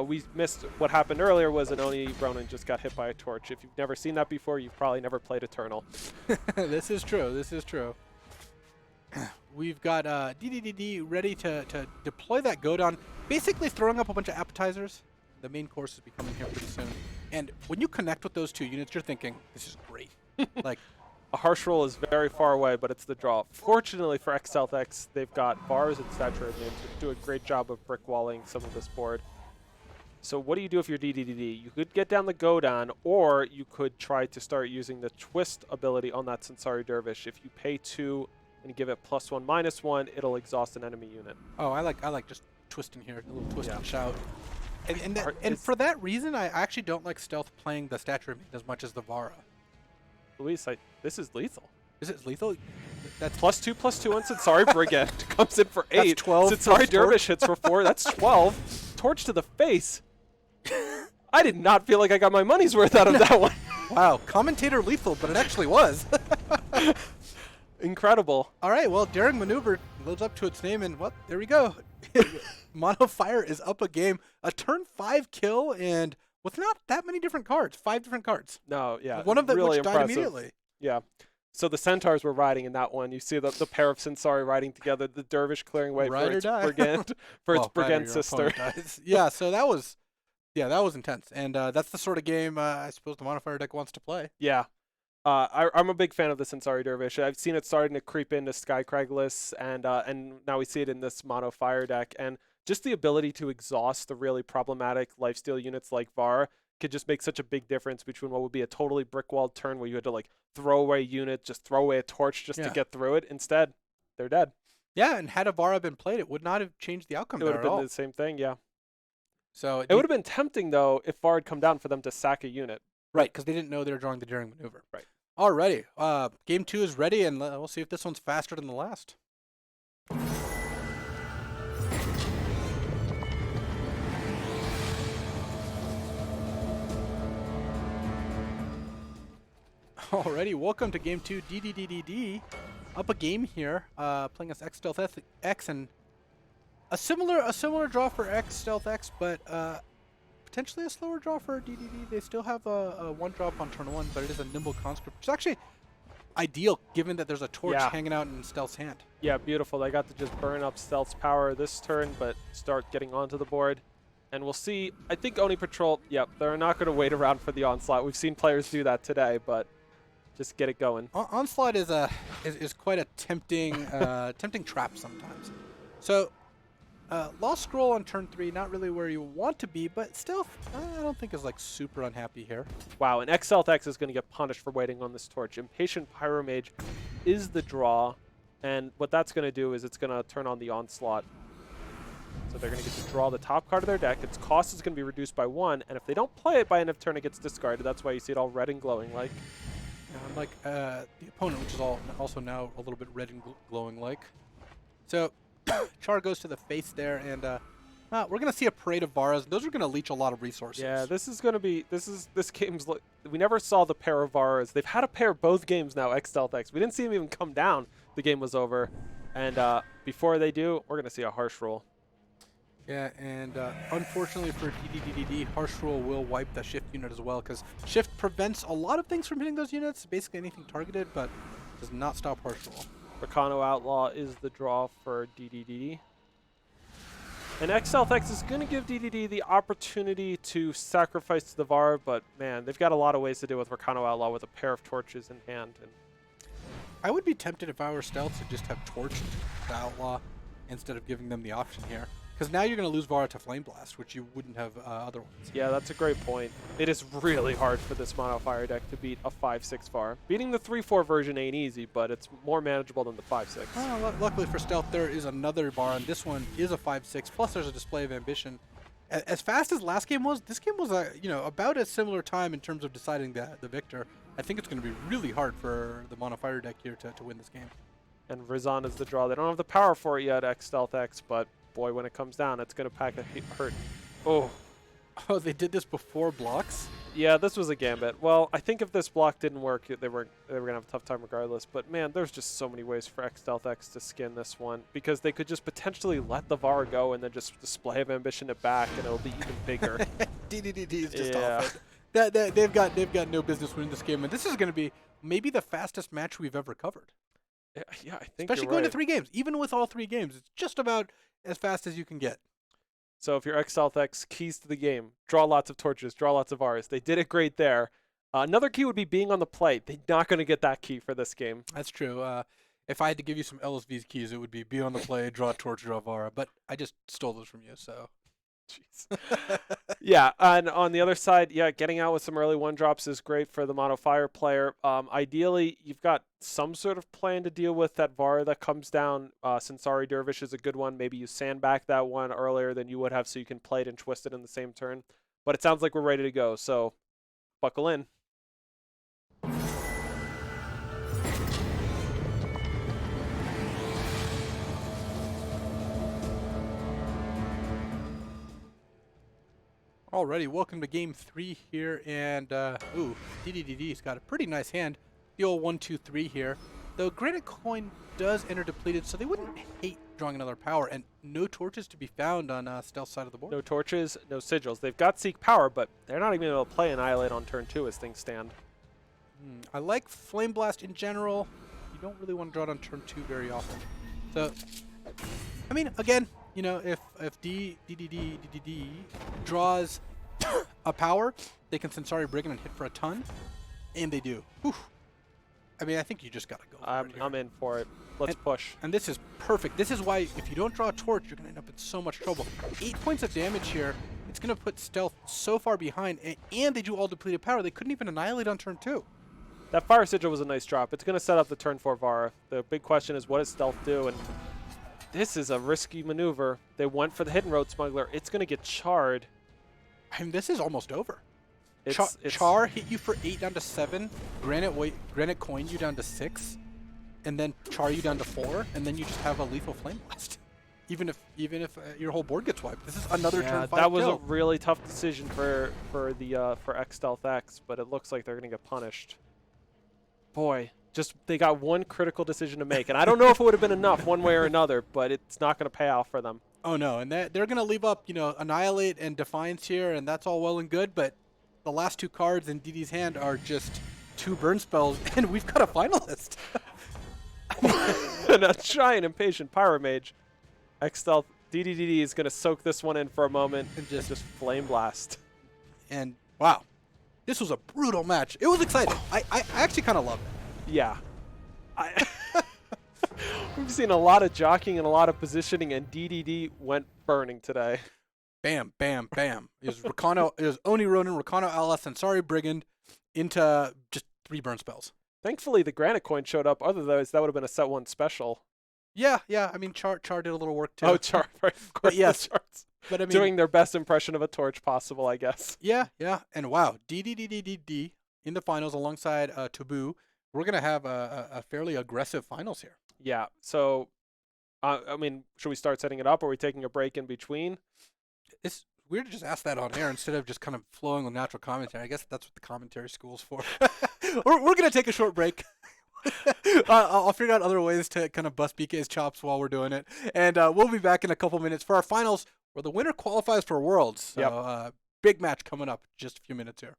We missed what happened earlier was an Oni Ronin just got hit by a torch. If you've never seen that before, you've probably never played Eternal. This is true. This is true. We've got DDDD ready to deploy that Godan, basically throwing up a bunch of appetizers. The main course is becoming here pretty soon. And when you connect with those 2 units, you're thinking, this is great. Like, a Harsh Roll is very far away, but it's the draw. Fortunately for X Stealth X, they've got Bars and Saturated Moon to do a great job of brick walling some of this board. So what do you do if you're DDDD? You could get down the Godan, or you could try to start using the Twist ability on that Sansari Dervish. If you pay 2 and give it +1/-1, it'll exhaust an enemy unit. Oh, I like just twisting here, a little twist and shout. And for that reason, I actually don't like Stealth playing the Stature Maiden as much as the Vara. Luis, this is lethal. Is it lethal? That's +2/+2 on Sansari Brigand comes in for 8. That's 12. Sansari Dervish hits for 4. That's 12. Torch to the face. I did not feel like I got my money's worth out of that one. Wow, commentator lethal, but it actually was. Incredible. All right, well, Daring Maneuver lives up to its name, and well, there we go. Mono Fire is up a game. A turn 5 kill, and with not that many different cards. 5 different cards. No, yeah. One of them really which died impressive. immediately. Yeah. So the Centaurs were riding in that one. You see the pair of Sansari riding together, the Dervish clearing way Ride for or its die. Brigand, Brigand sister. Yeah, so that was intense. And that's the sort of game I suppose the Mono Fire deck wants to play. Yeah. I'm a big fan of the Sansari Dervish. I've seen it starting to creep into Sky Craigless, and now we see it in this Mono Fire deck. And just the ability to exhaust the really problematic lifesteal units like Var could just make such a big difference between what would be a totally brick-walled turn where you had to like throw away a unit, just throw away a torch just to get through it. Instead, they're dead. Yeah, and had a Vara been played, it would not have changed the outcome. It would have been all. the same thing, yeah. So it would have been tempting though if Var had come down for them to sack a unit. Right, because they didn't know they were drawing the Daring Maneuver. Right. Alrighty, game 2 is ready, and we'll see if this one's faster than the last. Alrighty, welcome to game 2, DDDDD. Up a game here, playing as X Stealth X, and a similar draw for X Stealth X, but potentially a slower draw for DDD. They still have a 1-drop on turn 1, but it is a Nimble Conscript, which is actually ideal given that there's a torch hanging out in Stealth's hand. Yeah, beautiful. They got to just burn up Stealth's power this turn, but start getting onto the board. And we'll see. I think Oni Patrol, they're not going to wait around for the Onslaught. We've seen players do that today, but just get it going. Onslaught is quite a tempting tempting trap sometimes. So Lost Scroll on turn 3, not really where you want to be, but Stealth, I don't think is like super unhappy here. Wow, and XLX is going to get punished for waiting on this torch. Impatient Pyromage is the draw, and what that's going to do is it's going to turn on the Onslaught. So they're going to get to draw the top card of their deck. Its cost is going to be reduced by 1, and if they don't play it by end of turn, it gets discarded. That's why you see it all red and glowing like. Unlike the opponent, which is also now a little bit red and glowing like. So Char goes to the face there, and we're going to see a parade of Varas. Those are going to leech a lot of resources. Yeah, this is going to be, this game's, we never saw the pair of Varas. They've had a pair both games now, X-Stealth-X. We didn't see them even come down. The game was over. And before they do, we're going to see a Harsh Rule. Yeah, and unfortunately for DDDD, Harsh Rule will wipe the Shift unit as well, because Shift prevents a lot of things from hitting those units, basically anything targeted, but does not stop Harsh Rule. Rakano Outlaw is the draw for DDD. And XLX is going to give DDD the opportunity to sacrifice to the Var, but man, they've got a lot of ways to deal with Rakano Outlaw with a pair of torches in hand. And I would be tempted if I were Stealth to just have torched the Outlaw instead of giving them the option here. Because now you're going to lose Vara to Flame Blast, which you wouldn't have otherwise. Yeah, that's a great point. It is really hard for this mono fire deck to beat a 5/6 Var. Beating the 3/4 version ain't easy, but it's more manageable than the 5/6. Luckily for Stealth, there is another Vara, and this one is a 5/6. Plus, there's a Display of Ambition. As fast as last game was, this game was about a similar time in terms of deciding the victor. I think it's going to be really hard for the mono fire deck here to win this game. And Rizan is the draw. They don't have the power for it yet, X-Stealth-X, but boy, when it comes down, it's going to pack a hurt. Oh, they did this before blocks? Yeah, this was a gambit. Well, I think if this block didn't work, they were going to have a tough time regardless. But man, there's just so many ways for X-Stealth-X to skin this one, because they could just potentially let the Var go and then just Display of Ambition it back, and it'll be even bigger. DDD is just off it. They've got no business winning this game, and this is going to be maybe the fastest match we've ever covered. Yeah, I think especially you're going right. to 3 games. Even with all 3 games, it's just about as fast as you can get. So if you're X-Stealth-X, keys to the game: draw lots of torches, draw lots of Vars. They did it great there. Another key would be being on the play. They're not going to get that key for this game. That's true. If I had to give you some LSV's keys, it would be on the play, draw a torch, draw a Vara. But I just stole those from you, so. Jeez. Yeah, and on the other side, yeah, getting out with some early 1-drops is great for the mono fire player. Ideally, you've got some sort of plan to deal with that Vara that comes down. Sansari Dervish is a good one. Maybe you sandbag that one earlier than you would have so you can play it and twist it in the same turn. But it sounds like we're ready to go, so buckle in. Alrighty, welcome to game 3 here, and DDDD's got a pretty nice hand. The old 1-2-3 here. Though Granite Coin does enter depleted, so they wouldn't hate drawing another power, and no torches to be found on Stealth side of the board. No torches, no sigils. They've got Seek Power, but they're not even able to play Annihilate on turn 2 as things stand. I like Flame Blast in general. You don't really want to draw it on turn 2 very often. So, I mean, again, you know, if DDD draws a power, they can Sansari Brigand and hit for a ton, and they do. Whew. I mean, I think you just gotta go for it here. I'm in for it. Let's push. And this is perfect. This is why if you don't draw a torch, you're gonna end up in so much trouble. 8 points of damage here. It's gonna put Stealth so far behind, and they do all depleted power. They couldn't even annihilate on turn 2. That Fire Sigil was a nice drop. It's going to set up the turn 4 Vara. The big question is, what does Stealth do? And this is a risky maneuver. They went for the Hidden Road Smuggler. It's going to get charred. I mean, this is almost over. It's Char hit you for 8 down to 7. Granite Coin you down to 6, and then Char you down to 4, and then you just have a lethal Flame Blast. Even if your whole board gets wiped, this is another turn 5 that was kill. a really tough decision for X-Stealth-X, but it looks like they're going to get punished. Boy, just they got one critical decision to make, and I don't know if it would have been enough one way or another, but it's not going to pay off for them. Oh no, and they're going to leave up, you know, Annihilate and Defiance here, and that's all well and good, but the last 2 cards in DD's hand are just 2 burn spells, and we've got a finalist. And a giant Impatient Pyromage. X-Stealth DDD is going to soak this one in for a moment and just Flame Blast. And wow, this was a brutal match. It was exciting. I actually kind of loved it. Yeah. We've seen a lot of jockeying and a lot of positioning, and DDD went burning today. Bam, bam, bam. It was Oni Ronin, Rakano LS, and Sorry Brigand into just 3 burn spells. Thankfully, the Granite Coin showed up. Otherwise, that would have been a set 1 special. Yeah. I mean, Char did a little work too. Oh, Char, right. Of course, yes, the Charts. But I mean, Doing their best impression of a torch possible, I guess. Yeah. And wow, DDDDD in the finals alongside Taboo. We're going to have a fairly aggressive finals here. Yeah. So, I mean, should we start setting it up? Or are we taking a break in between? It's weird to just ask that on air instead of just kind of flowing with natural commentary. I guess that's what the commentary school's for. we're going to take a short break. I'll figure out other ways to kind of bust BK's chops while we're doing it. And we'll be back in a couple minutes for our finals where the winner qualifies for Worlds. So big match coming up in just a few minutes here.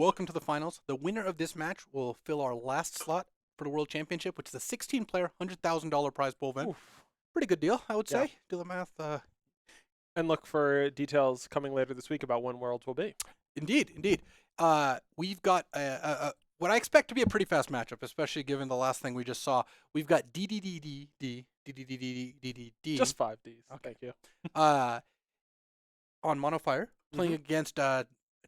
welcome to the finals. The winner of this match will fill our last slot for the World Championship, which is a 16-player, $100,000 prize pool event. Oof. Pretty good deal, I would Yeah. say. Do the math. And look for details coming later this week about when Worlds will be. Indeed. We've got what I expect to be a pretty fast matchup, especially given the last thing we just saw. We've got DDDD. Just 5 Ds. Okay. Thank you. On Monofire, playing against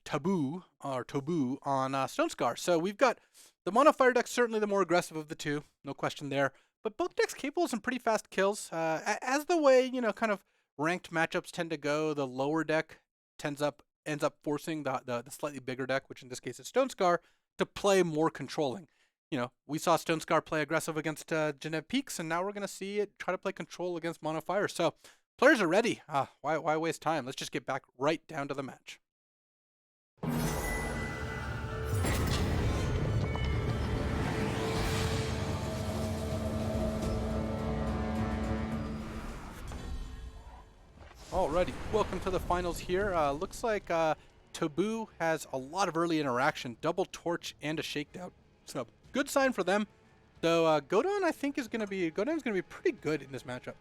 Taboo on Stone Scar. So we've got the Monofire deck, certainly the more aggressive of the two, no question there. But both decks capable of some pretty fast kills. As the way, kind of ranked matchups tend to go, the lower deck ends up forcing the slightly bigger deck, which in this case is Stone Scar, to play more controlling. We saw Stone Scar play aggressive against Genève Peaks, and now we're going to see it try to play control against Monofire. So players are ready. Why waste time? Let's just get back right down to the match. Alrighty, welcome to the finals here. Looks like Taboo has a lot of early interaction, double torch and a shakedown. So good sign for them. Though Godon, I think, is going to be pretty good in this matchup.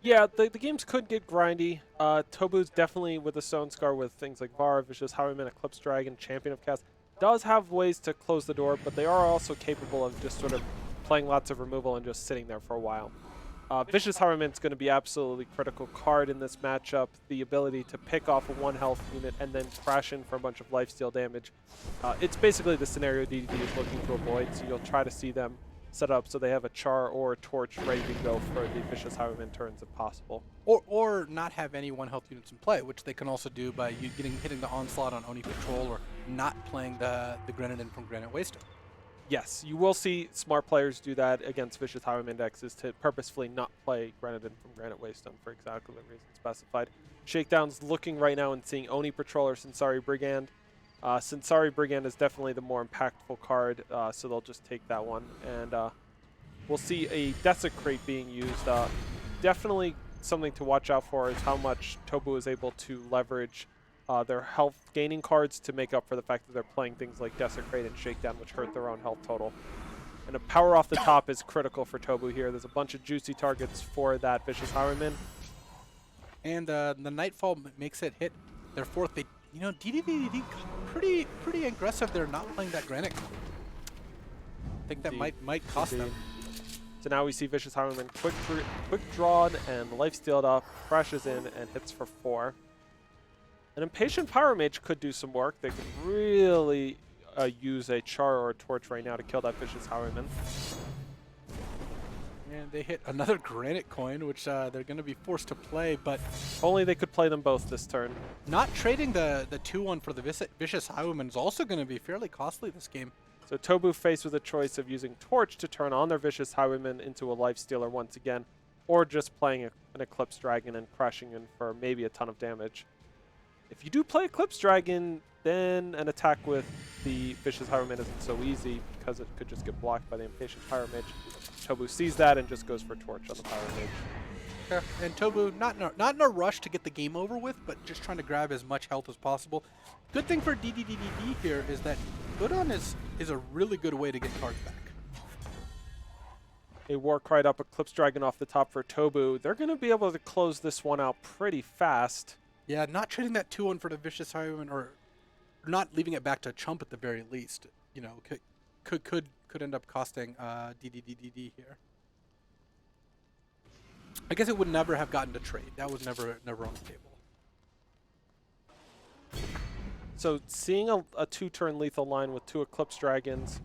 Yeah, the games could get grindy. Tobu's definitely with the Stone Scar with things like Var, Vicious Highwayman, Eclipse Dragon, Champion of Chaos, does have ways to close the door, but they are also capable of just sort of playing lots of removal and just sitting there for a while. Vicious Highwayman is going to be absolutely critical card in this matchup. The ability to pick off a 1 health unit and then crash in for a bunch of lifesteal damage. It's basically the scenario DDD is looking to avoid, so you'll try to see them set up so they have a Char or a Torch ready to go for the Vicious Highwayman turns if possible. Or not have any 1 health units in play, which they can also do by hitting the Onslaught on Oni Patrol or not playing the Grenadin from Granite Wasteland. Yes, you will see smart players do that against Vicious Highwayman decks, is to purposefully not play Grenadin from Granite Wasteland for exactly the reason specified. Shakedown's looking right now and seeing Oni Patrol or Sensari Brigand. Sensari Brigand is definitely the more impactful card, so they'll just take that one. And we'll see a Desecrate being used. Definitely something to watch out for is how much Tobu is able to leverage their health gaining cards to make up for the fact that they're playing things like Desecrate and Shakedown, which hurt their own health total. And a power off the top is critical for Tobu here. There's a bunch of juicy targets for that Vicious Highwayman. And the Nightfall makes it hit their 4th. They, DDDD pretty aggressive. They're not playing that Granite. I think that might cost them. So now we see Vicious Highwayman quick drawn and lifestealed up, crashes in and hits for 4. An Impatient Pyromage could do some work. They could really use a Char or a Torch right now to kill that Vicious Highwayman. And they hit another Granite Coin, which they're going to be forced to play, but only they could play them both this turn. Not trading the 2-1 for the Vicious Highwayman is also going to be fairly costly this game. So Tobu faced with a choice of using Torch to turn on their Vicious Highwayman into a Lifestealer once again, or just playing an Eclipse Dragon and crashing in for maybe a ton of damage. If you do play Eclipse Dragon, then an attack with the Vicious Highwayman isn't so easy because it could just get blocked by the Impatient Pyromage. Tobu sees that and just goes for Torch on the Pyromage. Yeah, and Tobu not in a rush to get the game over with, but just trying to grab as much health as possible. Good thing for DDDD here is that Godon is a really good way to get cards back. A Warcry up Eclipse Dragon off the top for Tobu. They're going to be able to close this one out pretty fast. Yeah, not trading that 2-1 for the Vicious Highwayman, or not leaving it back to Chump at the very least. Could end up costing DDDD here. I guess it would never have gotten to trade. That was never on the table. So seeing a 2-turn lethal line with 2 Eclipse Dragons,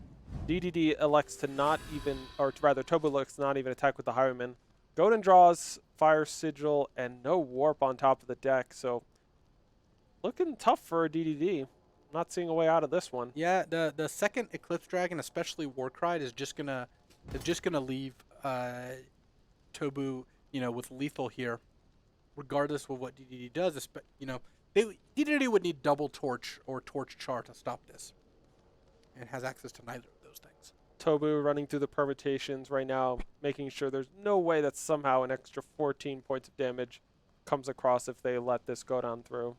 DDD elects to not even, or rather Tobu elects to not even attack with the Highwayman. Godin draws Fire Sigil and no Warp on top of the deck, so looking tough for DDD. Not seeing a way out of this one. Yeah, the second Eclipse Dragon, especially Warcry, is just gonna leave Tobu, with lethal here, regardless of what DDD does. DDD would need double Torch or Torch Char to stop this, and has access to neither of those things. Tobu running through the permutations right now, making sure there's no way that somehow an extra 14 points of damage comes across if they let this go down through.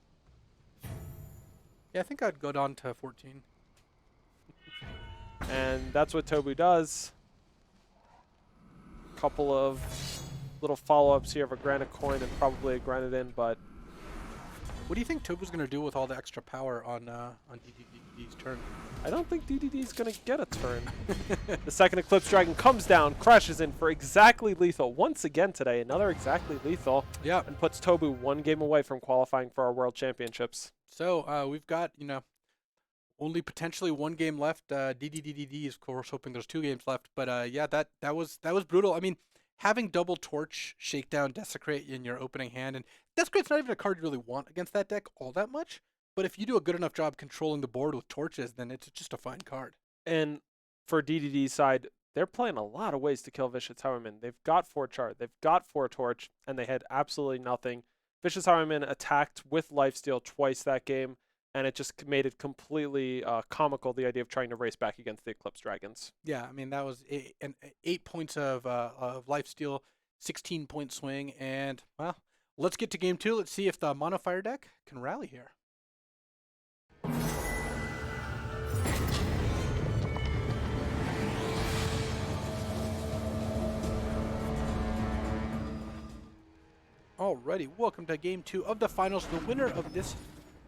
Yeah, I think I'd go down to 14. And that's what Tobu does. Couple of little follow-ups here of a granite coin and probably a granite in, but What do you think Tobu's going to do with all the extra power on DDD's turn? I don't think DDD's going to get a turn. The second Eclipse Dragon comes down, crashes in for exactly lethal. Once again today, another exactly lethal. Yeah. And puts Tobu one game away from qualifying for our World Championships. So we've got, only potentially one game left. DDDD is, of course, hoping there's 2 games left. But yeah, that was brutal. I mean, having double Torch, Shakedown, Desecrate in your opening hand, and Desecrate's not even a card you really want against that deck all that much. But if you do a good enough job controlling the board with Torches, then it's just a fine card. And for DDD's side, they're playing a lot of ways to kill Vicious Highwayman. They've got 4 Char, they've got 4 Torch, and they had absolutely nothing. Vicious Highwayman attacked with Lifesteal twice that game, and it just made it completely comical, the idea of trying to race back against the Eclipse Dragons. Yeah, I mean, that was 8 points of Lifesteal, 16-point swing, and, well, let's get to game 2. Let's see if the Mono Fire deck can rally here. Alrighty, welcome to game 2 of the finals. The winner of this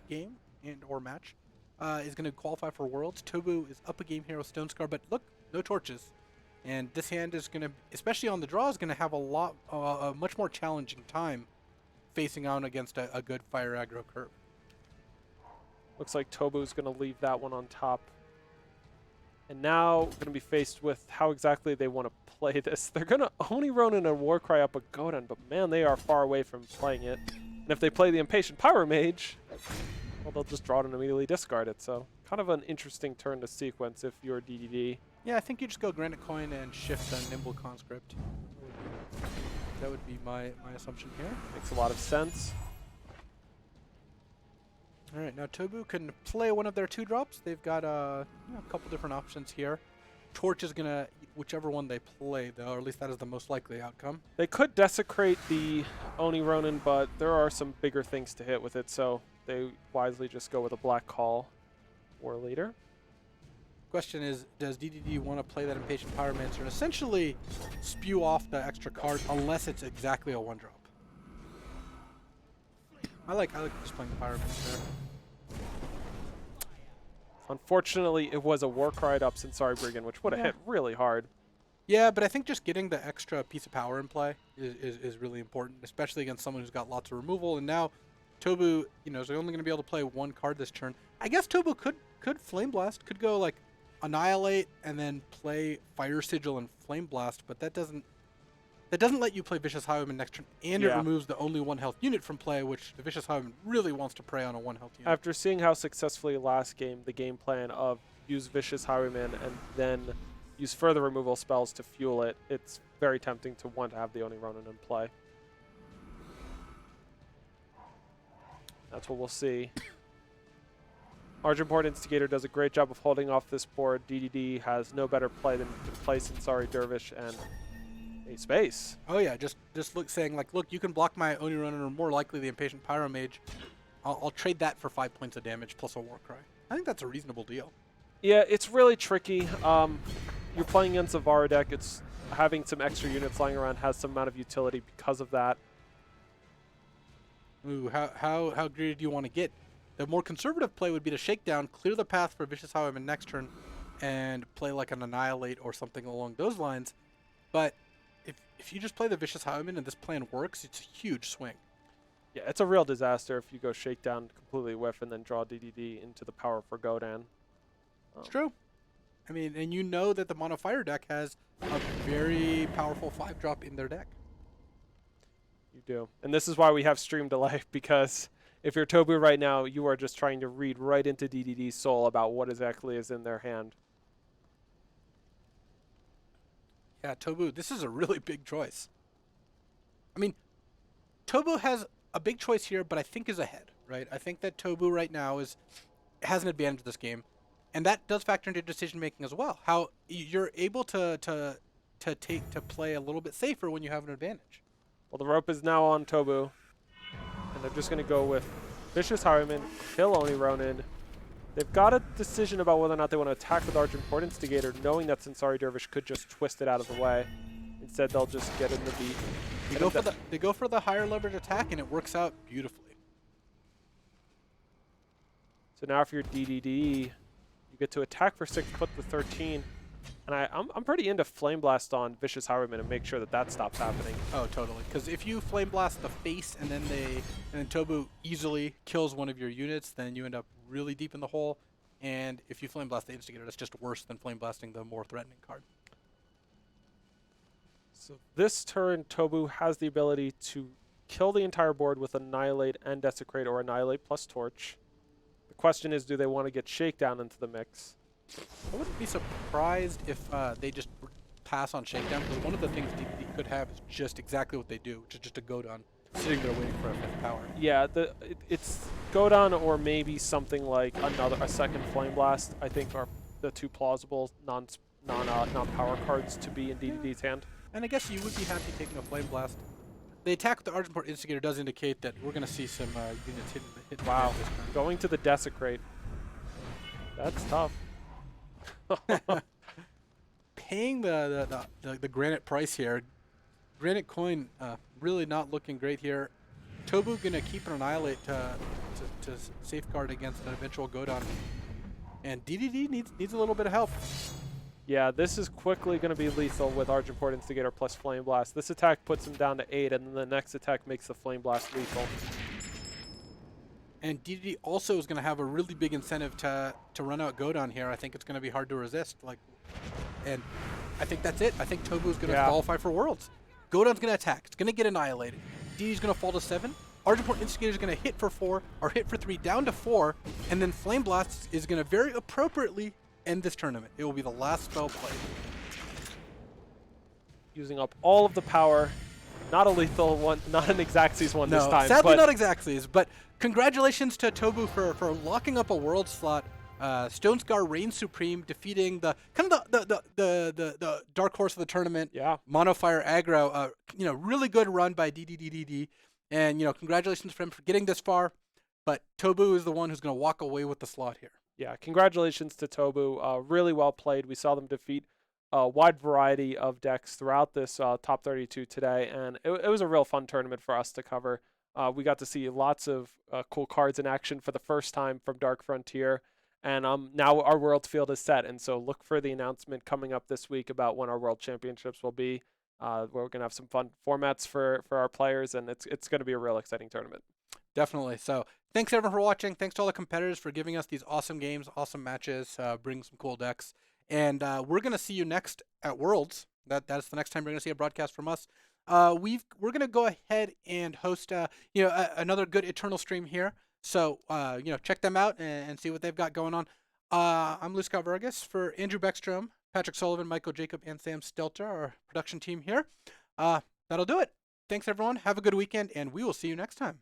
game and or match is going to qualify for Worlds. Tobu is up a game here with Stone Scar, but look, no torches. And this hand is going to, especially on the draw, is going to have a much more challenging time facing on against a good fire aggro curve. Looks like Tobu's going to leave that one on top. And now we're going to be faced with how exactly they want to play this. They're going to Oni Ronin and Warcry up a Godan, but man, they are far away from playing it. And if they play the Impatient Pyro Mage, well, they'll just draw it and immediately discard it. So kind of an interesting turn to sequence if you're DDD. Yeah, I think you just go Granite Coin and shift a Nimble Conscript. That would be my assumption here. Makes a lot of sense. All right, now Tobu can play one of their 2-drops. They've got a couple different options here. Torch is going to, whichever one they play, though, or at least that is the most likely outcome. They could desecrate the Oni Ronin, but there are some bigger things to hit with it, so they wisely just go with a Black Call War Leader. Question is, does DDD want to play that Impatient Pyromancer and essentially spew off the extra card unless it's exactly a 1-drop? I like just playing the Pyromancer. Unfortunately, it was a Warcry up Sensari Brigand, which would have hit really hard. Yeah, but I think just getting the extra piece of power in play is really important, especially against someone who's got lots of removal. And now Tobu, is only going to be able to play 1 card this turn. I guess Tobu could Flame Blast, could go like Annihilate and then play Fire Sigil and Flame Blast, but that doesn't let you play Vicious Highwayman next turn, and it removes the only 1 health unit from play, which the Vicious Highwayman really wants to prey on a 1 health unit. After seeing how successfully last game, the game plan of use Vicious Highwayman and then use further removal spells to fuel it, it's very tempting to want to have the Oni Ronin in play. That's what we'll see. Argenport Instigator does a great job of holding off this board. DDD has no better play than to play Sensari Dervish and a space. Oh yeah, just saying like, look, you can block my Oni Ronin or more likely the Impatient Pyro Mage. I'll trade that for 5 points of damage plus a Warcry. I think that's a reasonable deal. Yeah, it's really tricky. You're playing against a Vara deck. It's having some extra units lying around has some amount of utility because of that. Ooh, how greedy do you want to get? The more conservative play would be to Shakedown, clear the path for Vicious Highwayman next turn, and play like an Annihilate or something along those lines. But if you just play the Vicious Highwayman and this plan works, it's a huge swing. Yeah, it's a real disaster if you go Shakedown, completely whiff, and then draw DDD into the power for Godan. It's true. I mean, and you know that the Mono Fire deck has a very powerful 5-drop in their deck. You do. And this is why we have stream delay, because if you're Tobu right now, you are just trying to read right into DDD's soul about what exactly is in their hand. Yeah, Tobu, this is a really big choice. I mean, Tobu has a big choice here, but I think is ahead, right? I think that Tobu right now has an advantage in this game, and that does factor into decision making as well. How you're able to play a little bit safer when you have an advantage. Well, the rope is now on Tobu, and they're just going to go with Vicious Highwayman, kill Oni Ronin. They've got a decision about whether or not they want to attack with Argent Port Instigator, knowing that Sansari Dervish could just twist it out of the way. Instead, they'll just get in the beat. They go for the higher leverage attack, and it works out beautifully. So now if you're DDD, you get to attack for 6, put the 13. And I'm pretty into Flame Blast on Vicious Highwayman and make sure that that stops happening. Oh, totally. Because if you Flame Blast the face and then Tobu easily kills one of your units, then you end up really deep in the hole. And if you Flame Blast the Instigator, that's just worse than Flame Blasting the more threatening card. So this turn, Tobu has the ability to kill the entire board with Annihilate and Desecrate, or Annihilate plus Torch. The question is, do they want to get Shakedown into the mix? I wouldn't be surprised if they just pass on Shakedown, because one of the things DDD could have is just exactly what they do, which is just a Godon sitting there waiting for a 5th power. Yeah, it's Godon or maybe something like a second Flame Blast, I think are the two plausible non-power cards to be in DDD's hand. And I guess you would be happy taking a Flame Blast. The attack with the Argent Port Instigator does indicate that we're going to see some units hit Wow, this turn. going to the Desecrate. That's tough. Paying the granite price here. Granite coin really not looking great here. Tobu gonna keep an Annihilate to safeguard against an eventual Godon. And DDD needs a little bit of help. Yeah, this is quickly going to be lethal with Argent Port Instigator plus Flame Blast. This attack puts him down to 8, and then the next attack makes the Flame Blast lethal. And DDD also is going to have a really big incentive to run out Godon here. I think it's going to be hard to resist. And I think that's it. I think Tobu's going to qualify for Worlds. Godon's going to attack. It's going to get annihilated. DDD's going to fall to 7. Argent Port Instigator is going to hit for 4, or hit for 3, down to 4, and then Flame Blast is going to very appropriately end this tournament. It will be the last spell played. Using up all of the power. Not a lethal one, not an Xaxes one this time. Sadly not Xaxes, but congratulations to Tobu for locking up a world slot. Stone Scar reigns supreme, defeating the dark horse of the tournament. Yeah. Mono Fire aggro. Really good run by DDDDD. And congratulations for him for getting this far. But Tobu is the one who's going to walk away with the slot here. Yeah, congratulations to Tobu. Really well played. We saw them defeat a wide variety of decks throughout this top 32 today, and it was a real fun tournament for us to cover. We got to see lots of cool cards in action for the first time from Dark Frontier, and now our World field is set, and so look for the announcement coming up this week about when our World Championships will be. We're going to have some fun formats for our players, and it's going to be a real exciting tournament. Definitely. So thanks everyone for watching. Thanks to all the competitors for giving us these awesome games, awesome matches, bring some cool decks. And we're going to see you next at Worlds. That's the next time you're going to see a broadcast from us. We're going to go ahead and host another good Eternal stream here. So check them out and see what they've got going on. I'm Lou Scott Vargas for Andrew Beckstrom, Patrick Sullivan, Michael Jacob, and Sam Stelter, our production team here. That'll do it. Thanks everyone. Have a good weekend, and we will see you next time.